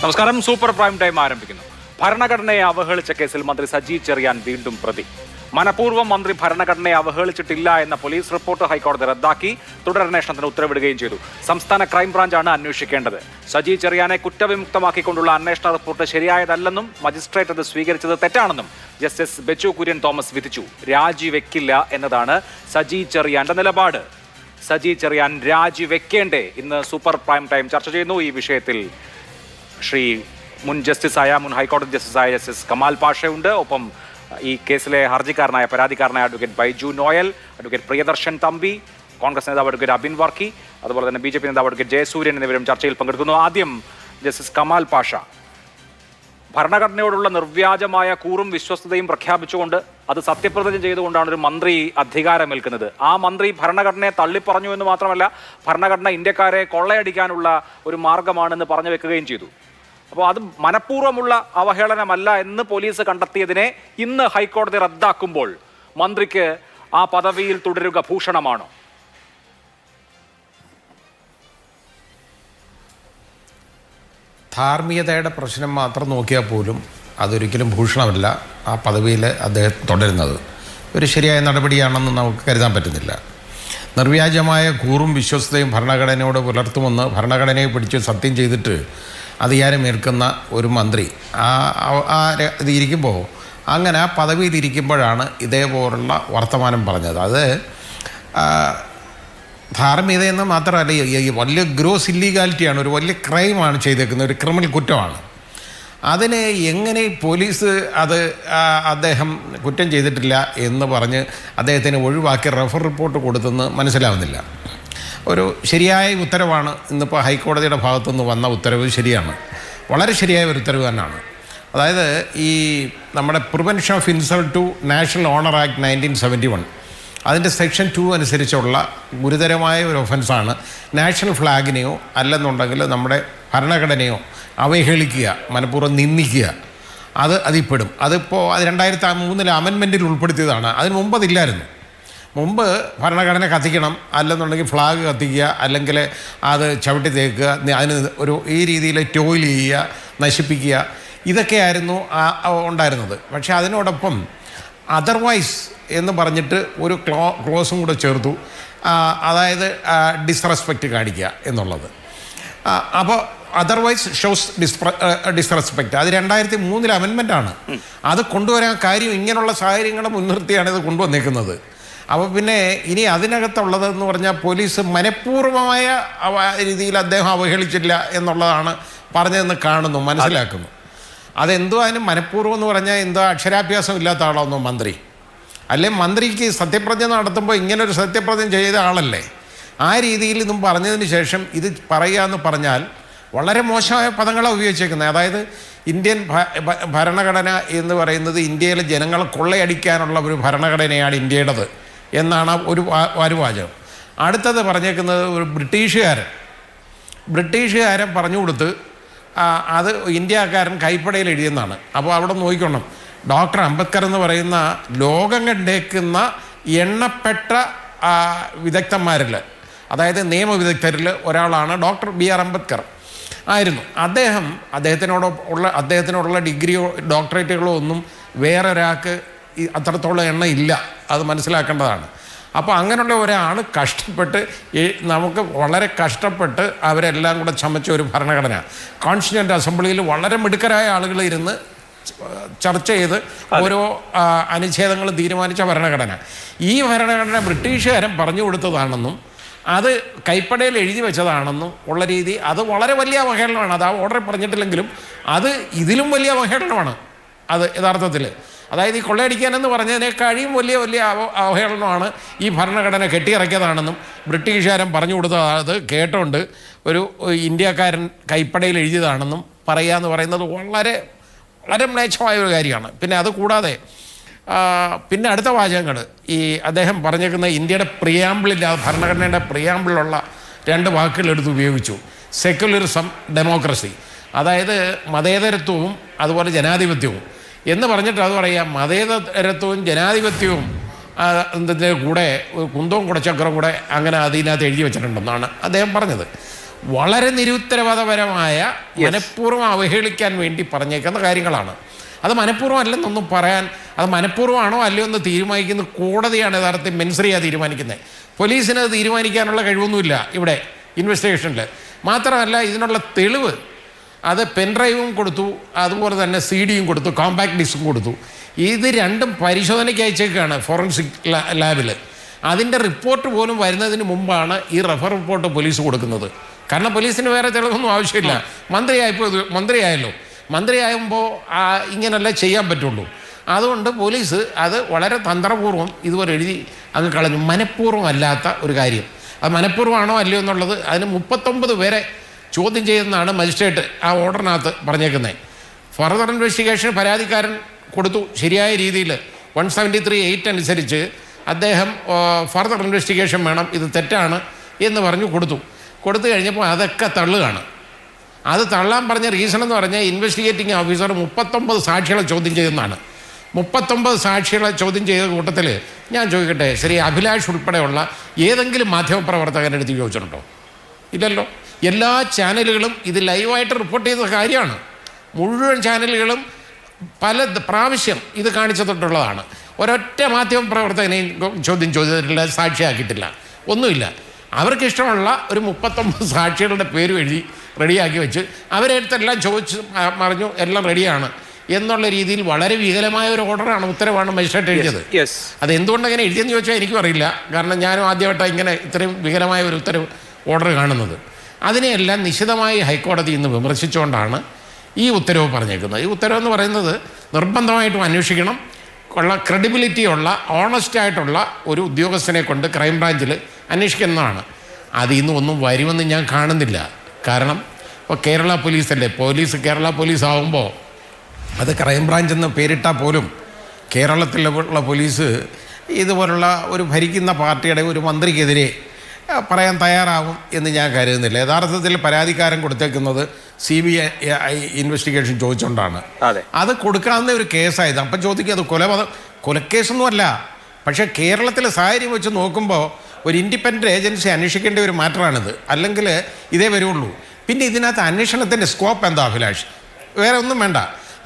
നമസ്കാരം. Super prime time ആരംഭിക്കുന്നു. ഭരണഘടനയെ അവഹേളിച്ച കേസിൽ മന്ത്രി സജി ചെറിയാൻ വീണ്ടും പ്രതി. മനഃപൂർവ്വം മന്ത്രി ഭരണഘടനയെ അവഹേളിച്ചിട്ടില്ല എന്ന പോലീസ് റിപ്പോർട്ട് ഹൈക്കോടതി റദ്ദാക്കി തുടരന്വേഷണത്തിന് ഉത്തരവിടുകയും ചെയ്തു. സംസ്ഥാന ക്രൈംബ്രാഞ്ചാണ് അന്വേഷിക്കേണ്ടത്. സജി ചെറിയാനെ കുറ്റവിമുക്തമാക്കിക്കൊണ്ടുള്ള അന്വേഷണ റിപ്പോർട്ട് ശരിയായതല്ലെന്നും മജിസ്ട്രേറ്റ് അത് സ്വീകരിച്ചത് തെറ്റാണെന്നും ജസ്റ്റിസ് ബെച്ചു കുര്യൻ തോമസ് വിധിച്ചു. രാജിവെക്കില്ല എന്നതാണ് സജി ചെറിയാന്റെ നിലപാട്. സജി ചെറിയാൻ രാജിവെക്കേണ്ടേ? ഇന്ന് സൂപ്പർ പ്രൈം ടൈം ചർച്ച ചെയ്യുന്നു. ഈ വിഷയത്തിൽ ശ്രീ മുൻ ഹൈക്കോടതി ജസ്റ്റിസായ ജസ്റ്റിസ് കമാൽ പാഷയുണ്ട്. ഒപ്പം ഈ കേസിലെ ഹർജിക്കാരനായ പരാതിക്കാരനായ advocate Baiju Noel, advocate Priyadarshan Thampi, Congress നേതാവ് അഡ്വക്കേറ്റ് അബിൻ വർക്കി, അതുപോലെ തന്നെ BJP നേതാവ് അഡ്വക്കേറ്റ് ജയസൂര്യൻ എന്നിവരും ചർച്ചയിൽ പങ്കെടുക്കുന്നു. ആദ്യം ജസ്റ്റിസ് കമാൽ പാഷ, ഭരണഘടനയോടുള്ള നിർവ്യാജമായ കൂറും വിശ്വസ്തതയും പ്രഖ്യാപിച്ചുകൊണ്ട് അത് സത്യപ്രതിജ്ഞ ചെയ്തുകൊണ്ടാണ് ഒരു മന്ത്രി അധികാരമേൽക്കുന്നത്. ആ മന്ത്രി ഭരണഘടനയെ തള്ളിപ്പറഞ്ഞു എന്ന് മാത്രമല്ല, ഭരണഘടന ഇന്ത്യക്കാരെ കൊള്ളയടിക്കാനുള്ള ഒരു മാർഗമാണെന്ന് പറഞ്ഞു വെക്കുകയും ചെയ്തു. അപ്പോൾ അത് മനഃപൂർവ്വമുള്ള അവഹേളനമല്ല എന്ന് പോലീസ് കണ്ടെത്തിയതിനെ ഇന്ന് ഹൈക്കോടതി റദ്ദാക്കുമ്പോൾ മന്ത്രിക്ക് ആ പദവിയിൽ തുടരുക ഭൂഷണമാണോ? ധാർമ്മികതയുടെ പ്രശ്നം മാത്രം നോക്കിയാൽ പോലും അതൊരിക്കലും ഭൂഷണമല്ല ആ പദവിയിൽ അദ്ദേഹം തുടരുന്നത്. ഒരു ശരിയായ നടപടിയാണെന്ന് നമുക്ക് കരുതാൻ പറ്റുന്നില്ല. നിർവ്യാജമായ കൂറും വിശ്വസ്തയും ഭരണഘടനയോട് പുലർത്തുമെന്ന് ഭരണഘടനയെ പിടിച്ച് സത്യം ചെയ്തിട്ട് അധികാരമേൽക്കുന്ന ഒരു മന്ത്രി ഇതിരിക്കുമ്പോൾ അങ്ങനെ ആ പദവിയിലിരിക്കുമ്പോഴാണ് ഇതേപോലുള്ള വർത്തമാനം പറഞ്ഞത്. അത് ധാർമ്മികതയെന്ന് മാത്രമല്ല, ഈ വലിയ ഗ്രോസ് ഇല്ലീഗാലിറ്റിയാണ്, ഒരു വലിയ ക്രൈമാണ് ചെയ്തേക്കുന്നത്, ഒരു ക്രിമിനൽ കുറ്റമാണ്. അതിനെ എങ്ങനെ പോലീസ് അദ്ദേഹം കുറ്റം ചെയ്തിട്ടില്ല എന്ന് പറഞ്ഞ് അദ്ദേഹത്തിന് ഒഴിവാക്കി റഫർ റിപ്പോർട്ട് കൊടുത്തെന്ന് മനസ്സിലാവുന്നില്ല. ഒരു ശരിയായ ഉത്തരവാണ് ഇന്നിപ്പോൾ ഹൈക്കോടതിയുടെ ഭാഗത്തുനിന്ന് വന്ന ഉത്തരവ്. ശരിയാണ്, വളരെ ശരിയായ ഒരു ഉത്തരവ് തന്നെയാണ്. അതായത് ഈ നമ്മുടെ prevention of insult to national honour act 1971 അതിൻ്റെ സെക്ഷൻ 2 അനുസരിച്ചുള്ള ഗുരുതരമായ ഒരു ഒഫൻസാണ് നാഷണൽ ഫ്ലാഗിനെയോ അല്ലെന്നുണ്ടെങ്കിൽ നമ്മുടെ ഭരണഘടനയോ അവഹേളിക്കുക, മനഃപൂർവ്വം നിന്ദിക്കുക. അതിൽപ്പെടും. അതിപ്പോൾ 2003 അമെൻമെൻറ്റിൽ ഉൾപ്പെടുത്തിയതാണ്. അതിന് മുമ്പ് അതില്ലായിരുന്നു. മുമ്പ് ഭരണഘടന കത്തിക്കണം, അല്ലെന്നുണ്ടെങ്കിൽ ഫ്ലാഗ് കത്തിക്കുക, അല്ലെങ്കിൽ അത് ചവിട്ടി തേക്കുക, അതിന് ഈ രീതിയിൽ ടോയിൽ ചെയ്യുക, നശിപ്പിക്കുക, ഇതൊക്കെയായിരുന്നു ഉണ്ടായിരുന്നത്. പക്ഷേ അതിനോടൊപ്പം അതർവൈസ് എന്ന് പറഞ്ഞിട്ട് ഒരു ക്ലോസും കൂടെ ചേർത്തു. അതായത് ഡിസ്റെസ്പെക്റ്റ് കാണിക്കുക എന്നുള്ളത്. അപ്പോൾ അതർവൈസ് ഷോസ് ഡിസ്റെസ്പെക്റ്റ് അത് 2003 അമെൻമെൻറ്റാണ്. അത് കൊണ്ടുവരാൻ കാര്യം ഇങ്ങനെയുള്ള സാഹചര്യങ്ങളെ മുൻനിർത്തിയാണ് ഇത് കൊണ്ടുവന്നേക്കുന്നത്. അപ്പോൾ പിന്നെ ഇനി അതിനകത്തുള്ളതെന്ന് പറഞ്ഞാൽ പോലീസ് മനഃപൂർവ്വമായ രീതിയിൽ അദ്ദേഹം അവഹേളിച്ചില്ല എന്നുള്ളതാണ് പറഞ്ഞതെന്ന് കാണുന്നു, മനസ്സിലാക്കുന്നു. അതെന്തോ അതിന് മനഃപൂർവ്വം എന്ന് പറഞ്ഞാൽ എന്തോ അക്ഷരാഭ്യാസം ഇല്ലാത്ത ആളാണെന്നോ മന്ത്രി. അല്ലെ മന്ത്രിക്ക് സത്യപ്രതിജ്ഞ നടത്തുമ്പോൾ ഇങ്ങനൊരു സത്യപ്രതിജ്ഞ ചെയ്ത ആളല്ലേ. ആ രീതിയിൽ ഇതും പറഞ്ഞതിന് ശേഷം ഇത് പറയുക എന്ന് പറഞ്ഞാൽ വളരെ മോശമായ പദങ്ങളാണ് ഉപയോഗിച്ചേക്കുന്നത്. അതായത് ഇന്ത്യൻ ഭരണഘടന എന്ന് പറയുന്നത് ഇന്ത്യയിലെ ജനങ്ങളെ കൊള്ളയടിക്കാനുള്ള ഒരു ഭരണഘടനയാണ് ഇന്ത്യയുടേത് എന്നാണ് ഒരു വാചകം. അടുത്തത് പറഞ്ഞേക്കുന്നത് ഒരു ബ്രിട്ടീഷുകാരൻ പറഞ്ഞു കൊടുത്ത് അത് ഇന്ത്യക്കാരൻ കൈപ്പടയിൽ എഴുതിയെന്നാണ്. അപ്പോൾ അവിടെ നോക്കിക്കൊള്ളണം, ഡോക്ടർ അംബേദ്കർ എന്ന് പറയുന്ന ലോകം കണ്ടേക്കുന്ന എണ്ണപ്പെട്ട വിദഗ്ധന്മാരിൽ, അതായത് നിയമവിദഗ്ധരിൽ ഒരാളാണ് ഡോക്ടർ BR അംബേദ്കർ ആയിരുന്നു. അദ്ദേഹത്തിനോടുള്ള ഡിഗ്രിയോ ഡോക്ടറേറ്റുകളോ ഒന്നും വേറൊരാൾക്ക് അത്രത്തോളം എണ്ണം ഇല്ല. അത് മനസ്സിലാക്കേണ്ടതാണ്. അപ്പോൾ അങ്ങനെയുള്ള ഒരാൾ കഷ്ടപ്പെട്ട് നമുക്ക് വളരെ കഷ്ടപ്പെട്ട് അവരെല്ലാം കൂടെ ചമച്ച ഒരു ഭരണഘടന കോൺസ്റ്റിറ്റ്യൂവൻ്റ് അസംബ്ലിയിൽ വളരെ മിടുക്കരായ ആളുകൾ ഇരുന്ന് ചർച്ച ചെയ്ത് ഓരോ അനുച്ഛേദങ്ങളും തീരുമാനിച്ച ഭരണഘടന. ഈ ഭരണഘടന ബ്രിട്ടീഷുകാരൻ പറഞ്ഞു കൊടുത്തതാണെന്നും അത് കൈപ്പടയിൽ എഴുതി വെച്ചതാണെന്നും ഉള്ള രീതി അത് വളരെ വലിയ അവഹേളനമാണ്. അത് ആ ഓർഡർ പറഞ്ഞിട്ടില്ലെങ്കിലും അത് ഇതിലും വലിയ അവഹേളനമാണ് അത് യഥാർത്ഥത്തിൽ. അതായത് ഈ കൊള്ളയടിക്കാനെന്ന് പറഞ്ഞതിനേക്കാളും വലിയ അവഹേളനമാണ് ഈ ഭരണഘടന കെട്ടിയിറക്കിയതാണെന്നും ബ്രിട്ടീഷുകാരൻ പറഞ്ഞു കൊടുത്തത് കേട്ടോണ്ട് ഒരു ഇന്ത്യക്കാരൻ കൈപ്പടയിൽ എഴുതിയതാണെന്നും പറയുക എന്ന് പറയുന്നത് വളരെ വളരെ മ്ലേച്ഛമായ ഒരു കാര്യമാണ്. പിന്നെ അത് കൂടാതെ പിന്നെ അടുത്ത വാചകങ്ങൾ ഈ അദ്ദേഹം പറഞ്ഞേക്കുന്ന ഇന്ത്യയുടെ പ്രിയാമ്പിളില്ലാതെ ഭരണഘടനയുടെ പ്രിയാമ്പിളുള്ള 2 വാക്കുകൾ എടുത്ത് ഉപയോഗിച്ചു. Secularism, democracy. അതായത് മതേതരത്വവും അതുപോലെ ജനാധിപത്യവും എന്ന് പറഞ്ഞിട്ട് അത് പറയാം. മതേതരത്വവും ജനാധിപത്യവും കൂടെ കുന്തവും കുടച്ചക്രവും കൂടെ അങ്ങനെ അതിനകത്ത് എഴുതി വെച്ചിട്ടുണ്ടെന്നാണ് അദ്ദേഹം പറഞ്ഞത്. വളരെ നിരുത്തരവാദപരമായ മനഃപൂർവ്വം അവഹേളിക്കാൻ വേണ്ടി പറഞ്ഞേക്കുന്ന കാര്യങ്ങളാണ്. അത് മനഃപൂർവ്വം അല്ലെന്നൊന്നും പറയാൻ, അത് മനഃപൂർവ്വമാണോ അല്ലയോ എന്ന് തീരുമാനിക്കുന്നത് കോടതിയാണ് യഥാർത്ഥത്തിൽ മെൻസറിയാണ് തീരുമാനിക്കുന്നത്. പോലീസിന് അത് തീരുമാനിക്കാനുള്ള കഴിവൊന്നുമില്ല ഇവിടെ ഇൻവെസ്റ്റിഗേഷനിൽ. മാത്രമല്ല ഇതിനുള്ള തെളിവ് അത് പെൻഡ്രൈവും കൊടുത്തു, അതുപോലെ തന്നെ CD-യും കൊടുത്തു, കോമ്പാക്ട് ഡിസ്കും കൊടുത്തു. ഇത് രണ്ടും പരിശോധനയ്ക്ക് അയച്ചേക്കാണ് ഫോറൻസിക് ലാബിൽ. അതിൻ്റെ റിപ്പോർട്ട് പോലും വരുന്നതിന് മുമ്പാണ് ഈ റഫർ റിപ്പോർട്ട് പോലീസ് കൊടുക്കുന്നത്. കാരണം പോലീസിന് വേറെ തെളിവൊന്നും ആവശ്യമില്ല. മന്ത്രിയായല്ലോ, മന്ത്രിയാകുമ്പോൾ ഇങ്ങനെയല്ല ചെയ്യാൻ പറ്റുള്ളൂ. അതുകൊണ്ട് പോലീസ് അത് വളരെ തന്ത്രപൂർവ്വം ഇതുപോലെ എഴുതി അങ്ങ് കളഞ്ഞു. മനഃപൂർവ്വം അല്ലാത്ത ഒരു കാര്യം. അത് മനഃപൂർവ്വമാണോ അല്ലയോ എന്നുള്ളത് അതിന് 39 പേരെ ചോദ്യം ചെയ്യുന്നതാണ് മജിസ്ട്രേറ്റ് ആ ഓർഡറിനകത്ത് പറഞ്ഞേക്കുന്നത്. ഫർദർ ഇൻവെസ്റ്റിഗേഷൻ പരാതിക്കാരൻ കൊടുത്തു ശരിയായ രീതിയിൽ 173(8) അനുസരിച്ച് അദ്ദേഹം ഫർദർ ഇൻവെസ്റ്റിഗേഷൻ വേണം, ഇത് തെറ്റാണ് എന്ന് പറഞ്ഞു കൊടുത്തു കഴിഞ്ഞപ്പോൾ അതൊക്കെ തള്ളുകയാണ്. അത് തള്ളാൻ പറഞ്ഞ റീസൺ എന്ന് പറഞ്ഞാൽ ഇൻവെസ്റ്റിഗേറ്റിംഗ് ഓഫീസർ 39 സാക്ഷികളെ ചോദ്യം ചെയ്യുന്നതാണ്. 39 സാക്ഷികളെ ചോദ്യം ചെയ്ത കൂട്ടത്തിൽ ഞാൻ ചോദിക്കട്ടെ, ശ്രീ അഭിലാഷ് ഉൾപ്പെടെയുള്ള ഏതെങ്കിലും മാധ്യമപ്രവർത്തകൻ്റെ അടുത്ത് ചോദിച്ചിട്ടുണ്ടോ? ഇല്ലല്ലോ. എല്ലാ ചാനലുകളും ഇത് ലൈവായിട്ട് റിപ്പോർട്ട് ചെയ്ത കാര്യമാണ്. മുഴുവൻ ചാനലുകളും പല പ്രാവശ്യം ഇത് കാണിച്ചിട്ടുള്ളതാണ്. ഒരൊറ്റ മാധ്യമപ്രവർത്തകനെയും ചോദ്യം ചെയ്തിട്ടില്ല, സാക്ഷിയാക്കിയിട്ടില്ല, ഒന്നുമില്ല. അവർക്കിഷ്ടമുള്ള ഒരു 39 സാക്ഷികളുടെ പേരും എഴുതി റെഡിയാക്കി വെച്ച് അവരെടുത്തെല്ലാം ചോദിച്ച് പറഞ്ഞു എല്ലാം റെഡിയാണ് എന്നുള്ള രീതിയിൽ വളരെ വികലമായ ഒരു ഓർഡറാണ്, ഉത്തരവാണ് മജിസ്ട്രേറ്റ് എഴുതിയത്. അത് എന്തുകൊണ്ട് അങ്ങനെ എഴുതിയെന്ന് ചോദിച്ചാൽ എനിക്കും അറിയില്ല. കാരണം ഞാനും ആദ്യമായിട്ടാണ് ഇങ്ങനെ ഇത്രയും വികലമായ ഒരു ഉത്തരവ് ഓർഡർ കാണുന്നത്. അതിനെയെല്ലാം നിശിതമായി ഹൈക്കോടതി ഇന്ന് വിമർശിച്ചുകൊണ്ടാണ് ഈ ഉത്തരവ് പറഞ്ഞേക്കുന്നത്. ഈ ഉത്തരവെന്ന് പറയുന്നത് നിർബന്ധമായിട്ടും അന്വേഷിക്കണം, ഉള്ള ക്രെഡിബിലിറ്റിയുള്ള ഓണസ്റ്റായിട്ടുള്ള ഒരു ഉദ്യോഗസ്ഥനെ കൊണ്ട് ക്രൈംബ്രാഞ്ചിൽ അന്വേഷിക്കുന്നതാണ്. അതിൽ നിന്ന് ഒന്നും വരുമെന്ന് ഞാൻ കാണുന്നില്ല. കാരണം ഇപ്പോൾ കേരള പോലീസല്ലേ, കേരള പോലീസ് ആകുമ്പോൾ അത് ക്രൈംബ്രാഞ്ച് എന്ന് പേരിട്ടാൽ പോലും കേരളത്തിലുള്ള പോലീസ് ഇതുപോലുള്ള ഒരു ഭരിക്കുന്ന പാർട്ടിയുടെ ഒരു മന്ത്രിക്കെതിരെ പറയാൻ തയ്യാറാവും എന്ന് ഞാൻ കരുതുന്നില്ല. യഥാർത്ഥത്തിൽ പരാതിക്കാരൻ കൊടുത്തേക്കുന്നത് CBI ഇൻവെസ്റ്റിഗേഷൻ ചോദിച്ചുകൊണ്ടാണ്. അത് കൊടുക്കാവുന്ന ഒരു കേസായത്. അപ്പം ചോദിക്കുക അത് കൊലക്കേസൊന്നുമല്ല. പക്ഷേ കേരളത്തിലെ സാഹചര്യം വെച്ച് നോക്കുമ്പോൾ ഒരു ഇൻഡിപെൻഡൻറ്റ് ഏജൻസി അന്വേഷിക്കേണ്ട ഒരു മാറ്ററാണിത്. അല്ലെങ്കിൽ ഇതേ വരുള്ളൂ. പിന്നെ ഇതിനകത്ത് അന്വേഷണത്തിൻ്റെ സ്കോപ്പ് എന്താ അഭിലാഷ്? വേറെ ഒന്നും വേണ്ട.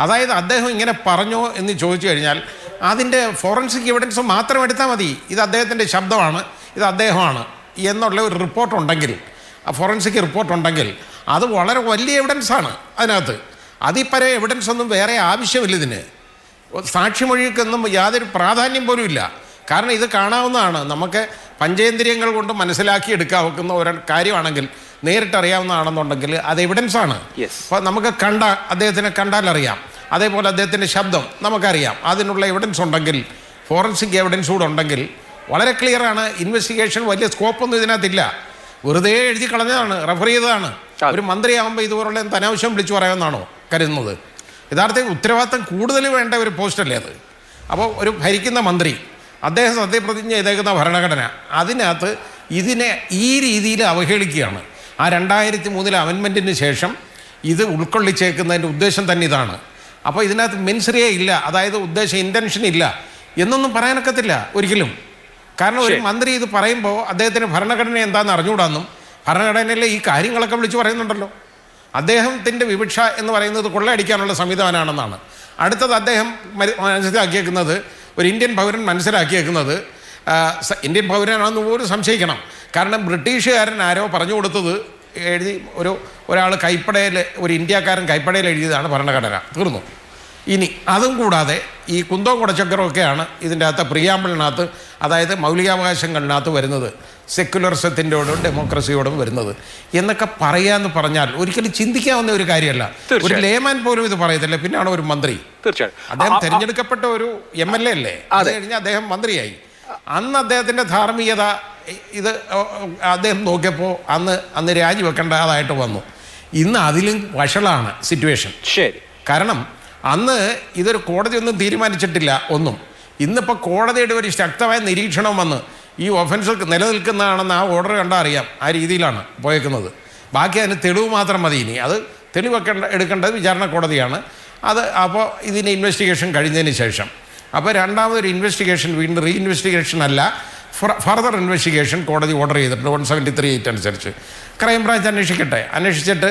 അതായത് അദ്ദേഹം ഇങ്ങനെ പറഞ്ഞോ എന്ന് ചോദിച്ചു കഴിഞ്ഞാൽ അതിൻ്റെ ഫോറൻസിക് എവിഡൻസ് മാത്രം എടുത്താൽ മതി. ഇത് അദ്ദേഹത്തിൻ്റെ ശബ്ദമാണ്, ഇത് അദ്ദേഹമാണ് എന്നുള്ള ഒരു റിപ്പോർട്ടുണ്ടെങ്കിൽ, ഫോറൻസിക് റിപ്പോർട്ടുണ്ടെങ്കിൽ അത് വളരെ വലിയ എവിഡൻസാണ് അതിനകത്ത്. അതിപ്പരെ എവിഡൻസ് ഒന്നും വേറെ ആവശ്യമില്ല ഇതിന്. സാക്ഷിമൊഴിക്കൊന്നും യാതൊരു പ്രാധാന്യം പോലും ഇല്ല. കാരണം ഇത് കാണാവുന്നതാണ്, നമുക്ക് പഞ്ചേന്ദ്രിയങ്ങൾ കൊണ്ട് മനസ്സിലാക്കി എടുക്കാവുന്ന ഒരു കാര്യമാണെങ്കിൽ, നേരിട്ടറിയാവുന്നതാണെന്നുണ്ടെങ്കിൽ അത് എവിഡൻസാണ്. അപ്പോൾ നമുക്ക് അദ്ദേഹത്തിനെ കണ്ടാലറിയാം. അതേപോലെ അദ്ദേഹത്തിൻ്റെ ശബ്ദം നമുക്കറിയാം. അതിനുള്ള എവിഡൻസ് ഉണ്ടെങ്കിൽ, ഫോറൻസിക് എവിഡൻസ് കൂടെ ഉണ്ടെങ്കിൽ വളരെ ക്ലിയറാണ്. ഇൻവെസ്റ്റിഗേഷൻ വലിയ സ്കോപ്പൊന്നും ഇതിനകത്തില്ല. വെറുതെ എഴുതി കളഞ്ഞതാണ്, റെഫർ ചെയ്തതാണ്. ഒരു മന്ത്രിയാകുമ്പോൾ ഇതുപോലുള്ള അനാവശ്യം വിളിച്ചു പറയാമെന്നാണോ കരുതുന്നത്? യഥാർത്ഥത്തിൽ ഉത്തരവാദിത്തം കൂടുതൽ വേണ്ട ഒരു പോസ്റ്റല്ലേ അത്. അപ്പോൾ ഒരു ഭരിക്കുന്ന മന്ത്രി, അദ്ദേഹം സത്യപ്രതിജ്ഞ ചെയ്തേക്കുന്ന ഭരണഘടന, അതിനകത്ത് ഇതിനെ ഈ രീതിയിൽ അവഹേളിക്കുകയാണ്. ആ 2003 അമെൻമെൻറ്റിന് ശേഷം ഇത് ഉൾക്കൊള്ളിച്ചേക്കുന്നതിൻ്റെ ഉദ്ദേശം തന്നെ ഇതാണ്. അപ്പോൾ ഇതിനകത്ത് മെൻസറിയേ ഇല്ല, അതായത് ഇൻറ്റൻഷൻ ഇല്ല എന്നൊന്നും പറയാനൊക്കത്തില്ല ഒരിക്കലും. കാരണം ഒരു മന്ത്രി ഇത് പറയുമ്പോൾ അദ്ദേഹത്തിന് ഭരണഘടന എന്താണെന്ന് അറിഞ്ഞുകൂടാന്നും, ഭരണഘടനയിലെ ഈ കാര്യങ്ങളൊക്കെ വിളിച്ചു പറയുന്നുണ്ടല്ലോ. അദ്ദേഹത്തിൻ്റെ വിവക്ഷ എന്ന് പറയുന്നത് കൊള്ളയടിക്കാനുള്ള സംവിധാനമാണെന്നാണ്. അടുത്തത് അദ്ദേഹം മനസ്സിലാക്കിയേക്കുന്നത്, ഒരു ഇന്ത്യൻ പൗരൻ മനസ്സിലാക്കിയേക്കുന്നത് ഇന്ത്യൻ പൗരനാണെന്ന് പോലും സംശയിക്കണം. കാരണം ബ്രിട്ടീഷുകാരൻ ആരോ പറഞ്ഞു കൊടുത്തത് എഴുതി ഒരാൾ കൈപ്പടയിൽ, ഒരു ഇന്ത്യക്കാരൻ കൈപ്പടയിൽ എഴുതിയതാണ് ഭരണഘടന, തീർന്നു. ഇനി അതും കൂടാതെ ഈ കുന്തോ കുടച്ചക്രമൊക്കെയാണ് ഇതിൻ്റെ അകത്ത് പ്രിയാമ്പിളിനകത്ത്, അതായത് മൗലികാവകാശങ്ങളിനകത്ത് വരുന്നത്, സെക്യുലറിസത്തിൻ്റെയോടും ഡെമോക്രസിയോടും വരുന്നത് എന്നൊക്കെ പറയാമെന്ന് പറഞ്ഞാൽ ഒരിക്കലും ചിന്തിക്കാവുന്ന ഒരു കാര്യമല്ല. ഒരു ലേമാൻ പോലും ഇത് പറയത്തില്ല, പിന്നാണ് ഒരു മന്ത്രി. തീർച്ചയായും അദ്ദേഹം തിരഞ്ഞെടുക്കപ്പെട്ട ഒരു MLA അല്ലേ, അത് കഴിഞ്ഞ് അദ്ദേഹം മന്ത്രിയായി. അന്ന് അദ്ദേഹത്തിൻ്റെ ധാർമ്മികത ഇത് അദ്ദേഹം നോക്കിയപ്പോൾ അന്ന് രാജിവെക്കേണ്ടതായിട്ട് വന്നു. ഇന്ന് അതിലും വഷളാണ് സിറ്റുവേഷൻ. ശരി. കാരണം അന്ന് ഇതൊരു കോടതി ഒന്നും തീരുമാനിച്ചിട്ടില്ല ഒന്നും. ഇന്നിപ്പോൾ കോടതിയുടെ ഒരു ശക്തമായ നിരീക്ഷണം വന്ന് ഈ ഒഫൻസ് നിലനിൽക്കുന്നതാണെന്ന് ആ ഓർഡർ കണ്ടാൽ അറിയാം. ആ രീതിയിലാണ് പോയേക്കുന്നത്. ബാക്കി അതിന് തെളിവ് മാത്രം മതി. ഇനി അത് എടുക്കേണ്ടത് വിചാരണ കോടതിയാണ്. അപ്പോൾ ഇതിൻ്റെ ഇൻവെസ്റ്റിഗേഷൻ കഴിഞ്ഞതിന് ശേഷം, അപ്പോൾ രണ്ടാമതൊരു ഇൻവെസ്റ്റിഗേഷൻ, വീണ്ടും റീഇൻവെസ്റ്റിഗേഷൻ അല്ല, ഫർദർ ഇൻവെസ്റ്റിഗേഷൻ കോടതി ഓർഡർ ചെയ്തിട്ടുണ്ട് 173(8) അനുസരിച്ച്. ക്രൈംബ്രാഞ്ച് അന്വേഷിക്കട്ടെ, അന്വേഷിച്ചിട്ട്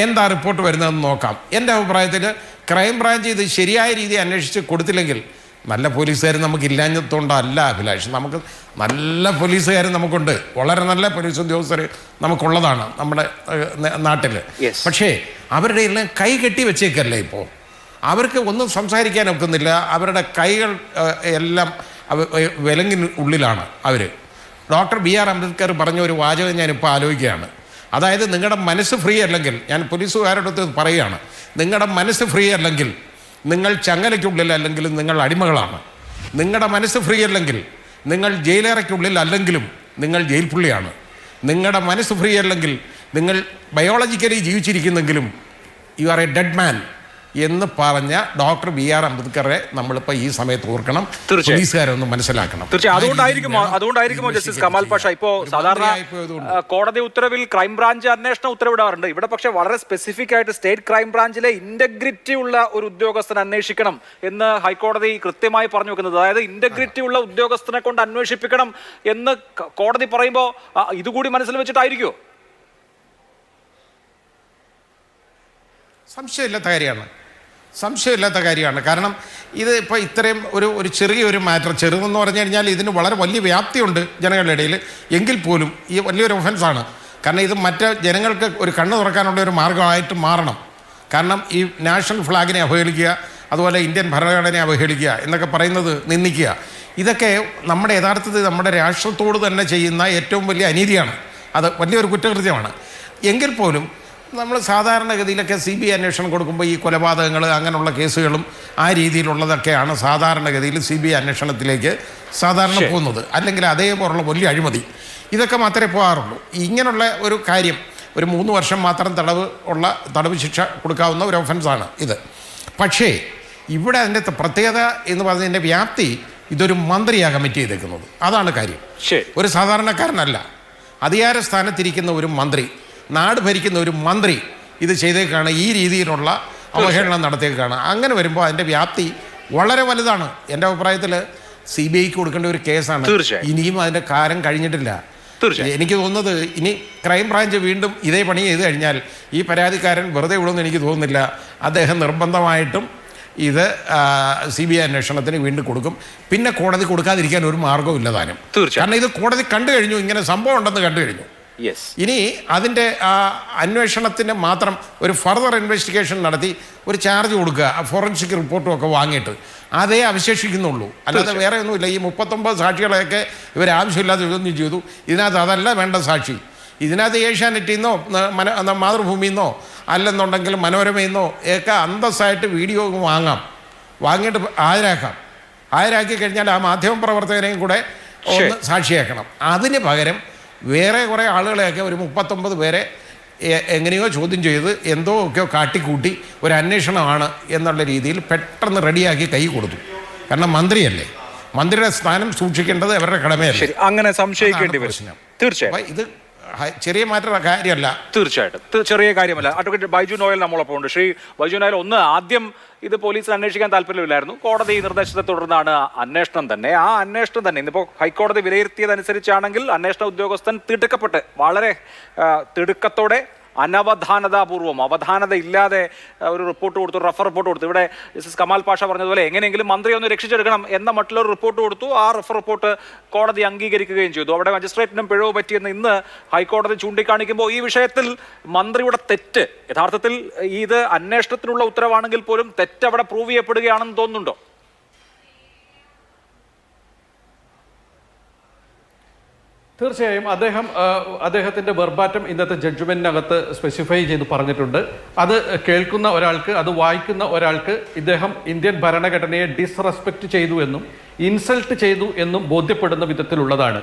എന്താ റിപ്പോർട്ട് വരുന്നതെന്ന് നോക്കാം. എൻ്റെ അഭിപ്രായത്തിൽ ക്രൈംബ്രാഞ്ച് ഇത് ശരിയായ രീതിയിൽ അന്വേഷിച്ച് കൊടുത്തില്ലെങ്കിൽ, നല്ല പോലീസുകാർ നമുക്കില്ലാഞ്ഞത്തോണ്ടല്ല അഭിലാഷ്, നമുക്ക് നല്ല പോലീസുകാർ നമുക്കുണ്ട്, വളരെ നല്ല പോലീസ് ഉദ്യോഗസ്ഥർ നമുക്കുള്ളതാണ് നമ്മുടെ നാട്ടിൽ. പക്ഷേ അവരുടെ എല്ലാം കൈ കെട്ടി വെച്ചേക്കല്ലേ ഇപ്പോൾ, അവർക്ക് ഒന്നും സംസാരിക്കാൻ ഒക്കുന്നില്ല, അവരുടെ കൈകൾ എല്ലാം വിലങ്ങിന് ഉള്ളിലാണ് അവർ. Doctor B.R. അംബേദ്കർ പറഞ്ഞ ഒരു വാചകം ഞാനിപ്പോൾ ആലോചിക്കുകയാണ്. അതായത് നിങ്ങളുടെ മനസ്സ് ഫ്രീ അല്ലെങ്കിൽ, ഞാൻ പോലീസുകാരോടത്ത് പറയുകയാണ്, നിങ്ങളുടെ മനസ്സ് ഫ്രീ അല്ലെങ്കിൽ നിങ്ങൾ ചങ്ങലയ്ക്കുള്ളിൽ അല്ലെങ്കിലും നിങ്ങൾ അടിമകളാണ്. നിങ്ങളുടെ മനസ്സ് ഫ്രീ അല്ലെങ്കിൽ നിങ്ങൾ ജയിലറയ്ക്കുള്ളിൽ അല്ലെങ്കിലും നിങ്ങൾ ജയിൽ പുള്ളിയാണ്. നിങ്ങളുടെ മനസ്സ് ഫ്രീ അല്ലെങ്കിൽ നിങ്ങൾ ബയോളജിക്കലി ജീവിച്ചിരിക്കുന്നെങ്കിലും you are a dead man എന്ന് പറഞ്ഞ ഡോക്ടർ B.R. അംബേദ്കറെ നമ്മളിപ്പോൾ ഈ സമയത്ത് ഓർക്കണം, പോലീസുകാരൊന്ന് മനസ്സിലാക്കണം. തീർച്ചയായും അതുകൊണ്ടായിരിക്കുമോ ജസ്റ്റിസ് കമാൽ പാഷ ഇപ്പോൾ സാധാരണ കോടതി ഉത്തരവിൽ ക്രൈംബ്രാഞ്ച് അന്വേഷണം ഉത്തരവിടാറുണ്ട്. ഇവിടെ പക്ഷേ വളരെ സ്പെസിഫിക് ആയിട്ട് സ്റ്റേറ്റ് ക്രൈംബ്രാഞ്ചിലെ ഇന്റഗ്രിറ്റി ഉള്ള ഒരു ഉദ്യോഗസ്ഥൻ അന്വേഷിക്കണം എന്ന് ഹൈക്കോടതി കൃത്യമായി പറഞ്ഞു വെക്കുന്നത്. അതായത് ഇന്റഗ്രിറ്റി ഉള്ള ഉദ്യോഗസ്ഥനെ കൊണ്ട് അന്വേഷിപ്പിക്കണം എന്ന് കോടതി പറയുമ്പോൾ ഇതുകൂടി മനസ്സിൽ വെച്ചിട്ടായിരിക്കുമോ? സംശയമില്ലാത്ത കാര്യമാണ്. കാരണം ഇത് ഇപ്പോൾ ഇത്രയും ഒരു ചെറിയൊരു മാറ്റർ, ചെറുതെന്ന് പറഞ്ഞു കഴിഞ്ഞാൽ ഇതിന് വളരെ വലിയ വ്യാപ്തിയുണ്ട് ജനങ്ങളുടെ ഇടയിൽ, എങ്കിൽ പോലും ഈ വലിയൊരു ഒഫൻസാണ്. കാരണം ഇത് മറ്റ് ജനങ്ങൾക്ക് ഒരു കണ്ണ് തുറക്കാനുള്ള ഒരു മാർഗമായിട്ട് മാറണം. കാരണം ഈ നാഷണൽ ഫ്ലാഗിനെ അവഹേളിക്കുക, അതുപോലെ ഇന്ത്യൻ ഭരണഘടനയെ അവഹേളിക്കുക എന്നൊക്കെ പറയുന്നത് നിന്ദിക്കുക, ഇതൊക്കെ നമ്മുടെ യഥാർത്ഥത്തിൽ നമ്മുടെ രാഷ്ട്രത്തോട് തന്നെ ചെയ്യുന്ന ഏറ്റവും വലിയ അനീതിയാണ്. അത് വലിയൊരു കുറ്റകൃത്യമാണ്. എങ്കിൽ പോലും നമ്മൾ സാധാരണഗതിയിലൊക്കെ CBI അന്വേഷണം കൊടുക്കുമ്പോൾ ഈ കൊലപാതകങ്ങൾ അങ്ങനെയുള്ള കേസുകളും ആ രീതിയിലുള്ളതൊക്കെയാണ് സാധാരണഗതിയിൽ CBI അന്വേഷണത്തിലേക്ക് സാധാരണ പോകുന്നത്. അല്ലെങ്കിൽ അതേപോലുള്ള വലിയ അഴിമതി ഇതൊക്കെ മാത്രമേ പോകാറുള്ളൂ. ഇങ്ങനെയുള്ള ഒരു കാര്യം ഒരു 3 വർഷം മാത്രം തടവ് ശിക്ഷ കൊടുക്കാവുന്ന ഒരു ഒഫൻസാണ് ഇത്. പക്ഷേ ഇവിടെ അതിൻ്റെ പ്രത്യേകത എന്ന് പറഞ്ഞതിൻ്റെ വ്യാപ്തി, ഇതൊരു മന്ത്രിയാണ് കമ്മിറ്റ് ചെയ്തേക്കുന്നത്, അതാണ് കാര്യം. ഒരു സാധാരണക്കാരനല്ല, അധികാര സ്ഥാനത്തിരിക്കുന്ന ഒരു മന്ത്രി, നാട് ഭരിക്കുന്ന ഒരു മന്ത്രി ഇത് ചെയ്തേക്കാണ്, ഈ രീതിയിലുള്ള അവഹേളനം നടത്തിയേക്കാണ്. അങ്ങനെ വരുമ്പോൾ അതിൻ്റെ വ്യാപ്തി വളരെ വലുതാണ്. എൻ്റെ അഭിപ്രായത്തിൽ CBIക്ക് കൊടുക്കേണ്ട ഒരു കേസാണ്. ഇനിയും അതിൻ്റെ കാലം കഴിഞ്ഞിട്ടില്ല. എനിക്ക് തോന്നുന്നത് ഇനി ക്രൈംബ്രാഞ്ച് വീണ്ടും ഇതേ പണി ചെയ്ത് കഴിഞ്ഞാൽ ഈ പരാതിക്കാരൻ വെറുതെ വിടുമെന്ന് എനിക്ക് തോന്നുന്നില്ല. അദ്ദേഹം നിർബന്ധമായിട്ടും ഇത് CBI അന്വേഷണത്തിന് വീണ്ടും കൊടുക്കും. പിന്നെ കോടതി കൊടുക്കാതിരിക്കാൻ ഒരു മാർഗ്ഗവും ഇല്ല താനും. കാരണം ഇത് കോടതി കണ്ടു കഴിഞ്ഞു, ഇങ്ങനെ സംഭവം ഉണ്ടെന്ന് കണ്ടു കഴിഞ്ഞു. ഇനി അതിൻ്റെ അന്വേഷണത്തിന് മാത്രം ഒരു ഫർദർ ഇൻവെസ്റ്റിഗേഷൻ നടത്തി ഒരു ചാർജ് കൊടുക്കുക, ഫോറൻസിക് റിപ്പോർട്ടും ഒക്കെ വാങ്ങിയിട്ട് അതേ അവശേഷിക്കുന്നുള്ളൂ. അല്ലാതെ വേറെ ഒന്നുമില്ല. ഈ 39 സാക്ഷികളെയൊക്കെ ഇവർ ആവശ്യമില്ലാതെ ഇതൊന്നും ചെയ്തു. ഇതിനകത്ത് അതല്ല വേണ്ട സാക്ഷി. ഇതിനകത്ത് ഏഷ്യാനെറ്റിൽ നിന്നോ മാതൃഭൂമിയിൽ നിന്നോ അല്ലെന്നുണ്ടെങ്കിൽ മനോരമയിൽ നിന്നോ ഒക്കെ അന്തസ്സായിട്ട് വീഡിയോ വാങ്ങാം, വാങ്ങിയിട്ട് ഹാജരാക്കി കഴിഞ്ഞാൽ ആ മാധ്യമപ്രവർത്തകരെയും കൂടെ ഒന്ന് സാക്ഷിയാക്കണം. അതിന് പകരം വേറെ കുറേ ആളുകളെയൊക്കെ ഒരു 39 പേരെ എങ്ങനെയോ ചോദ്യം ചെയ്ത് എന്തോ ഒക്കെയോ കാട്ടിക്കൂട്ടി ഒരു അന്വേഷണമാണ് എന്നുള്ള രീതിയിൽ പെട്ടെന്ന് റെഡിയാക്കി കൈ കൊടുത്തു. കാരണം മന്ത്രിയല്ലേ, മന്ത്രിയുടെ സ്ഥാനം സൂക്ഷിക്കേണ്ടത് അവരുടെ കടമയല്ലേ. അങ്ങനെ സംശയിക്കേണ്ടി വരും. തീർച്ചയായും ഇത് ചെറിയ മാറ്റമുള്ള കാര്യമല്ല. തീർച്ചയായിട്ടും ചെറിയ കാര്യമല്ല. അഡ്വക്കേറ്റ് ബൈജു നോയൽ നമ്മളൊപ്പം ഉണ്ട്. ശ്രീ ബൈജു നോയൽ, ആദ്യം ഇത് പോലീസിന് അന്വേഷിക്കാൻ താല്പര്യമില്ലായിരുന്നു. കോടതി നിർദ്ദേശത്തെ തുടർന്നാണ് അന്വേഷണം തന്നെ. ആ അന്വേഷണം തന്നെ ഇന്നിപ്പോൾ ഹൈക്കോടതി വിലയിരുത്തിയതനുസരിച്ചാണെങ്കിൽ അന്വേഷണ ഉദ്യോഗസ്ഥൻ തിടുക്കപ്പെട്ട്, വളരെ തിടുക്കത്തോടെ, അവധാനത ഇല്ലാതെ ഒരു റിപ്പോർട്ട് കൊടുത്തു, റഫർ റിപ്പോർട്ട് കൊടുത്തു. ഇവിടെ ജസ്റ്റിസ് കമാൽ പാഷ പറഞ്ഞതുപോലെ എങ്ങനെയെങ്കിലും മന്ത്രിയെ ഒന്ന് രക്ഷിച്ചെടുക്കണം എന്ന മറ്റുള്ളൊരു റിപ്പോർട്ട് കൊടുത്തു. ആ റഫർ റിപ്പോർട്ട് കോടതി അംഗീകരിക്കുകയും ചെയ്തു. അവിടെ മജിസ്ട്രേറ്റിനും പിഴവ് പറ്റിയെന്ന് ഇന്ന് ഹൈക്കോടതി ചൂണ്ടിക്കാണിക്കുമ്പോൾ ഈ വിഷയത്തിൽ മന്ത്രിയുടെ തെറ്റ്, യഥാർത്ഥത്തിൽ ഇത് അന്വേഷണത്തിനുള്ള ഉത്തരവാണെങ്കിൽ പോലും തെറ്റ് അവിടെ പ്രൂവ് ചെയ്യപ്പെടുകയാണെന്ന് തോന്നുന്നുണ്ടോ? തീർച്ചയായും അദ്ദേഹത്തിൻ്റെ വെർബാറ്റം ഇന്നത്തെ ജഡ്ജ്മെൻറ്റിനകത്ത് സ്പെസിഫൈ ചെയ്ത് പറഞ്ഞിട്ടുണ്ട്. അത് കേൾക്കുന്ന ഒരാൾക്ക്, അത് വായിക്കുന്ന ഒരാൾക്ക് ഇദ്ദേഹം ഇന്ത്യൻ ഭരണഘടനയെ ഡിസ്റെസ്പെക്റ്റ് ചെയ്തു എന്നും ഇൻസൾട്ട് ചെയ്തു എന്നും ബോധ്യപ്പെടുന്ന വിധത്തിലുള്ളതാണ്.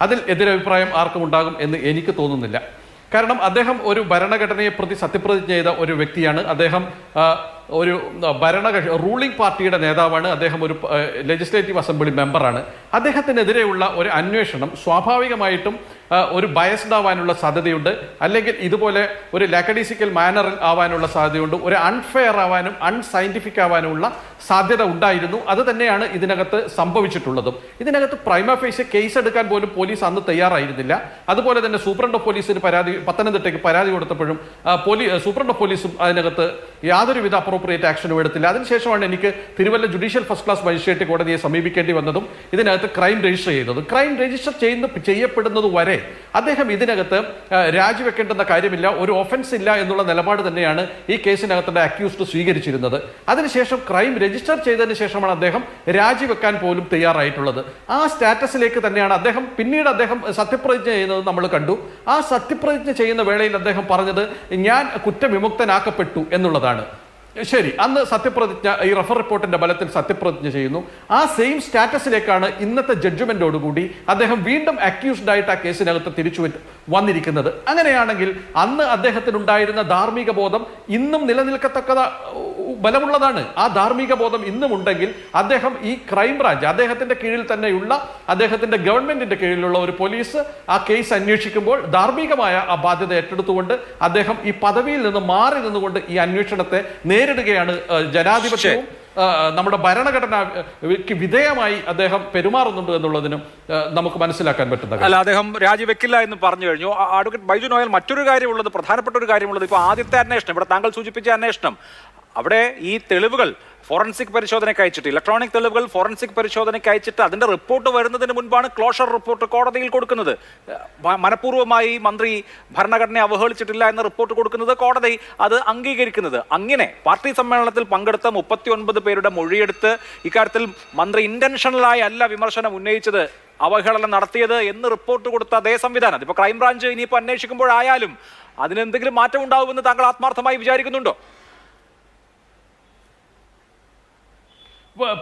അതിൽ എതിരഭിപ്രായം ആർക്കും ഉണ്ടാകും എന്ന് എനിക്ക് തോന്നുന്നില്ല. കാരണം അദ്ദേഹം ഒരു ഭരണഘടനയെ പ്രതി സത്യപ്രതിജ്ഞ ചെയ്ത ഒരു വ്യക്തിയാണ്. അദ്ദേഹം ഒരു റൂളിംഗ് പാർട്ടിയുടെ നേതാവാണ്. അദ്ദേഹം ഒരു ലെജിസ്ലേറ്റീവ് അസംബ്ലി മെമ്പറാണ്. അദ്ദേഹത്തിനെതിരെയുള്ള ഒരു അന്വേഷണം സ്വാഭാവികമായിട്ടും ഒരു ബയസ്ഡ് ആവാനുള്ള സാധ്യതയുണ്ട്, അല്ലെങ്കിൽ ഇതുപോലെ ഒരു ലാക്കഡീസിക്കൽ മാനറിൽ ആവാനുള്ള സാധ്യതയുണ്ട്, ഒരു അൺഫെയർ ആവാനും അൺസയന്റിഫിക് ആവാനുമുള്ള സാധ്യത ഉണ്ടായിരുന്നു. അത് തന്നെയാണ് ഇതിനകത്ത് സംഭവിച്ചിട്ടുള്ളതും. ഇതിനകത്ത് പ്രൈമ ഫേസ് കേസ് എടുക്കാൻ പോലും പോലീസ് അന്ന് തയ്യാറായിരുന്നില്ല. അതുപോലെ തന്നെ സൂപ്രണ്ട് ഓഫ് പോലീസിന് പത്തനംതിട്ടയ്ക്ക് പരാതി കൊടുത്തപ്പോഴും സൂപ്രണ്ട് ഓഫ് പോലീസും അതിനകത്ത് യാതൊരുവിധ അപ്രോപ്രിയേറ്റ് ആക്ഷനും എടുത്തില്ല. അതിനുശേഷമാണ് എനിക്ക് Thiruvalla judicial first class magistrate കോടതിയെ സമീപിക്കേണ്ടി വന്നതും ഇതിനകത്ത് ക്രൈം രജിസ്റ്റർ ചെയ്തതും. ക്രൈം രജിസ്റ്റർ ചെയ്യപ്പെടുന്നത് വരെ അദ്ദേഹം ഇതിനകത്ത് രാജിവെക്കേണ്ടുന്ന കാര്യമില്ല, ഒരു ഒഫൻസ് ഇല്ല എന്നുള്ള നിലപാട് തന്നെയാണ് ഈ കേസിനകത്തുള്ള അക്യൂസ്ഡ് സ്വീകരിച്ചിരുന്നത്. അതിനുശേഷം ക്രൈം രജിസ്റ്റർ ചെയ്തതിന് ശേഷമാണ് അദ്ദേഹം രാജിവെക്കാൻ പോലും തയ്യാറായിട്ടുള്ളത്. ആ സ്റ്റാറ്റസിലേക്ക് തന്നെയാണ് പിന്നീട് അദ്ദേഹം സത്യപ്രതിജ്ഞ ചെയ്യുന്നത് നമ്മൾ കണ്ടു. ആ സത്യപ്രതിജ്ഞ ചെയ്യുന്ന വേളയിൽ അദ്ദേഹം പറഞ്ഞത് ഞാൻ കുറ്റവിമുക്തനാക്കപ്പെട്ടു എന്നുള്ളതാണ്. ശരി, അന്ന് സത്യപ്രതിജ്ഞ ഈ റഫർ റിപ്പോർട്ടിന്റെ ബലത്തിൽ സത്യപ്രതിജ്ഞ ചെയ്യുന്നു. ആ സെയിം സ്റ്റാറ്റസിലേക്കാണ് ഇന്നത്തെ ജഡ്ജ്മെന്റോടുകൂടി അദ്ദേഹം വീണ്ടും അക്യൂസ്ഡ് ആയിട്ട് ആ കേസിനകത്ത് തിരിച്ചു വന്നിരിക്കുന്നത്. അങ്ങനെയാണെങ്കിൽ അന്ന് അദ്ദേഹത്തിനുണ്ടായിരുന്ന ധാർമ്മിക ബോധം ഇന്നും നിലനിൽക്കത്തക്ക ബലമുള്ളതാണ്. ആ ധാർമ്മിക ബോധം ഇന്നും ഉണ്ടെങ്കിൽ അദ്ദേഹം ഈ ക്രൈംബ്രാഞ്ച് അദ്ദേഹത്തിന്റെ കീഴിൽ തന്നെയുള്ള അദ്ദേഹത്തിന്റെ ഗവൺമെന്റിന്റെ കീഴിലുള്ള ഒരു പോലീസ് ആ കേസ് അന്വേഷിക്കുമ്പോൾ ധാർമ്മികമായ ആ ബാധ്യത ഏറ്റെടുത്തുകൊണ്ട് അദ്ദേഹം ഈ പദവിയിൽ നിന്ന് മാറി നിന്നുകൊണ്ട് ഈ അന്വേഷണത്തെ നേരിടുകയാണ്. ജനാധിപത്യവും നമ്മുടെ ഭരണഘടനയ്ക്ക് വിധേയമായി അദ്ദേഹം പെരുമാറുന്നുണ്ട് എന്നുള്ളതിനും നമുക്ക് മനസ്സിലാക്കാൻ പറ്റുന്നത്. അല്ല, അദ്ദേഹം രാജിവെക്കില്ല എന്ന് പറഞ്ഞു കഴിഞ്ഞു. അഡ്വക്കേറ്റ് ബൈജു നോയൽ, മറ്റൊരു കാര്യമുള്ളത്, പ്രധാനപ്പെട്ട ഒരു കാര്യമുള്ളത്, ഇപ്പോൾ ആദ്യത്തെ അന്വേഷണം, ഇവിടെ താങ്കൾ സൂചിപ്പിച്ച അന്വേഷണം, അവിടെ ഈ തെളിവുകൾ ഫോറൻസിക് പരിശോധനയ്ക്ക് അയച്ചിട്ട്, ഇലക്ട്രോണിക് തെളിവുകൾ ഫോറൻസിക് പരിശോധനയ്ക്ക് അയച്ചിട്ട് അതിന്റെ റിപ്പോർട്ട് വരുന്നതിന് മുൻപാണ് ക്ലോഷർ റിപ്പോർട്ട് കോടതിയിൽ കൊടുക്കുന്നത്. മനഃപൂർവ്വമായി മന്ത്രി ഭരണഘടനയെ അവഹേളിച്ചിട്ടില്ല എന്ന റിപ്പോർട്ട് കൊടുക്കുന്നത്, കോടതി അത് അംഗീകരിക്കുന്നത്. അങ്ങനെ പാർട്ടി സമ്മേളനത്തിൽ പങ്കെടുത്ത 39 പേരുടെ മൊഴിയെടുത്ത് ഇക്കാര്യത്തിൽ മന്ത്രി ഇന്റൻഷണലായി അല്ല വിമർശനം ഉന്നയിച്ചത്, അവഹേളനം നടത്തിയത് എന്ന് റിപ്പോർട്ട് കൊടുത്ത അതേ സംവിധാനം അതിപ്പോൾ ക്രൈംബ്രാഞ്ച് ഇനിയിപ്പോൾ അന്വേഷിക്കുമ്പോഴായാലും അതിനെന്തെങ്കിലും മാറ്റം ഉണ്ടാവുമെന്ന് താങ്കൾ ആത്മാർത്ഥമായി വിചാരിക്കുന്നുണ്ടോ?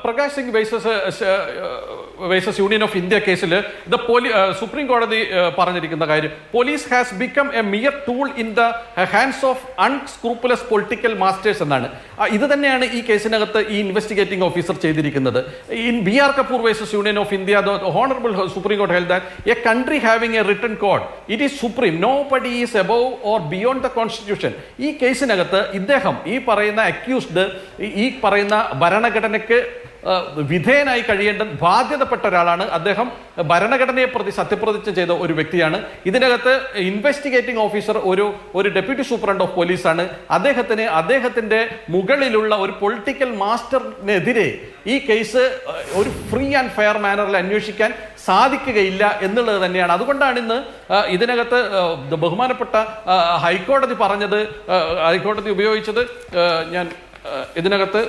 Prakash Singh versus union of India കേസിൽ സുപ്രീം കോടതി പറഞ്ഞിരിക്കുന്ന കാര്യം, police has become a mere tool in the hands of unscrupulous political masters എന്നാണ്. ഇത് തന്നെയാണ് ഈ കേസിനകത്ത് ഈ ഇൻവെസ്റ്റിഗേറ്റിംഗ് ഓഫീസർ ചെയ്തിരിക്കുന്നത്. In B R Kapoor versus union of India, the honourable supreme court held that a country having a written code it is supreme, nobody is above or beyond the constitution. ഈ കേസിനകത്ത് ഇദ്ദേഹം ഈ പറയുന്ന accused ഈ പറയുന്ന ഭരണഘടനയ്ക്ക് വിധേയനായി കഴിയേണ്ട ബാധ്യതപ്പെട്ട ഒരാളാണ്. അദ്ദേഹം ഭരണഘടനയെ പ്രതി സത്യപ്രതിജ്ഞ ചെയ്ത ഒരു വ്യക്തിയാണ്. ഇതിനകത്ത് ഇൻവെസ്റ്റിഗേറ്റിംഗ് ഓഫീസർ ഒരു ഡെപ്യൂട്ടി സൂപ്രണ്ട് ഓഫ് പോലീസാണ്. അദ്ദേഹത്തിന്റെ മുകളിലുള്ള ഒരു പൊളിറ്റിക്കൽ മാസ്റ്ററിനെതിരെ ഈ കേസ് ഒരു ഫ്രീ ആൻഡ് ഫെയർ മാനറിൽ അന്വേഷിക്കാൻ സാധിക്കുകയില്ല എന്നുള്ളത് തന്നെയാണ്. അതുകൊണ്ടാണ് ഇന്ന് ഇതിനകത്ത് ബഹുമാനപ്പെട്ട ഹൈക്കോടതി ഉപയോഗിച്ചത്, ഞാൻ ഇതിനകത്ത്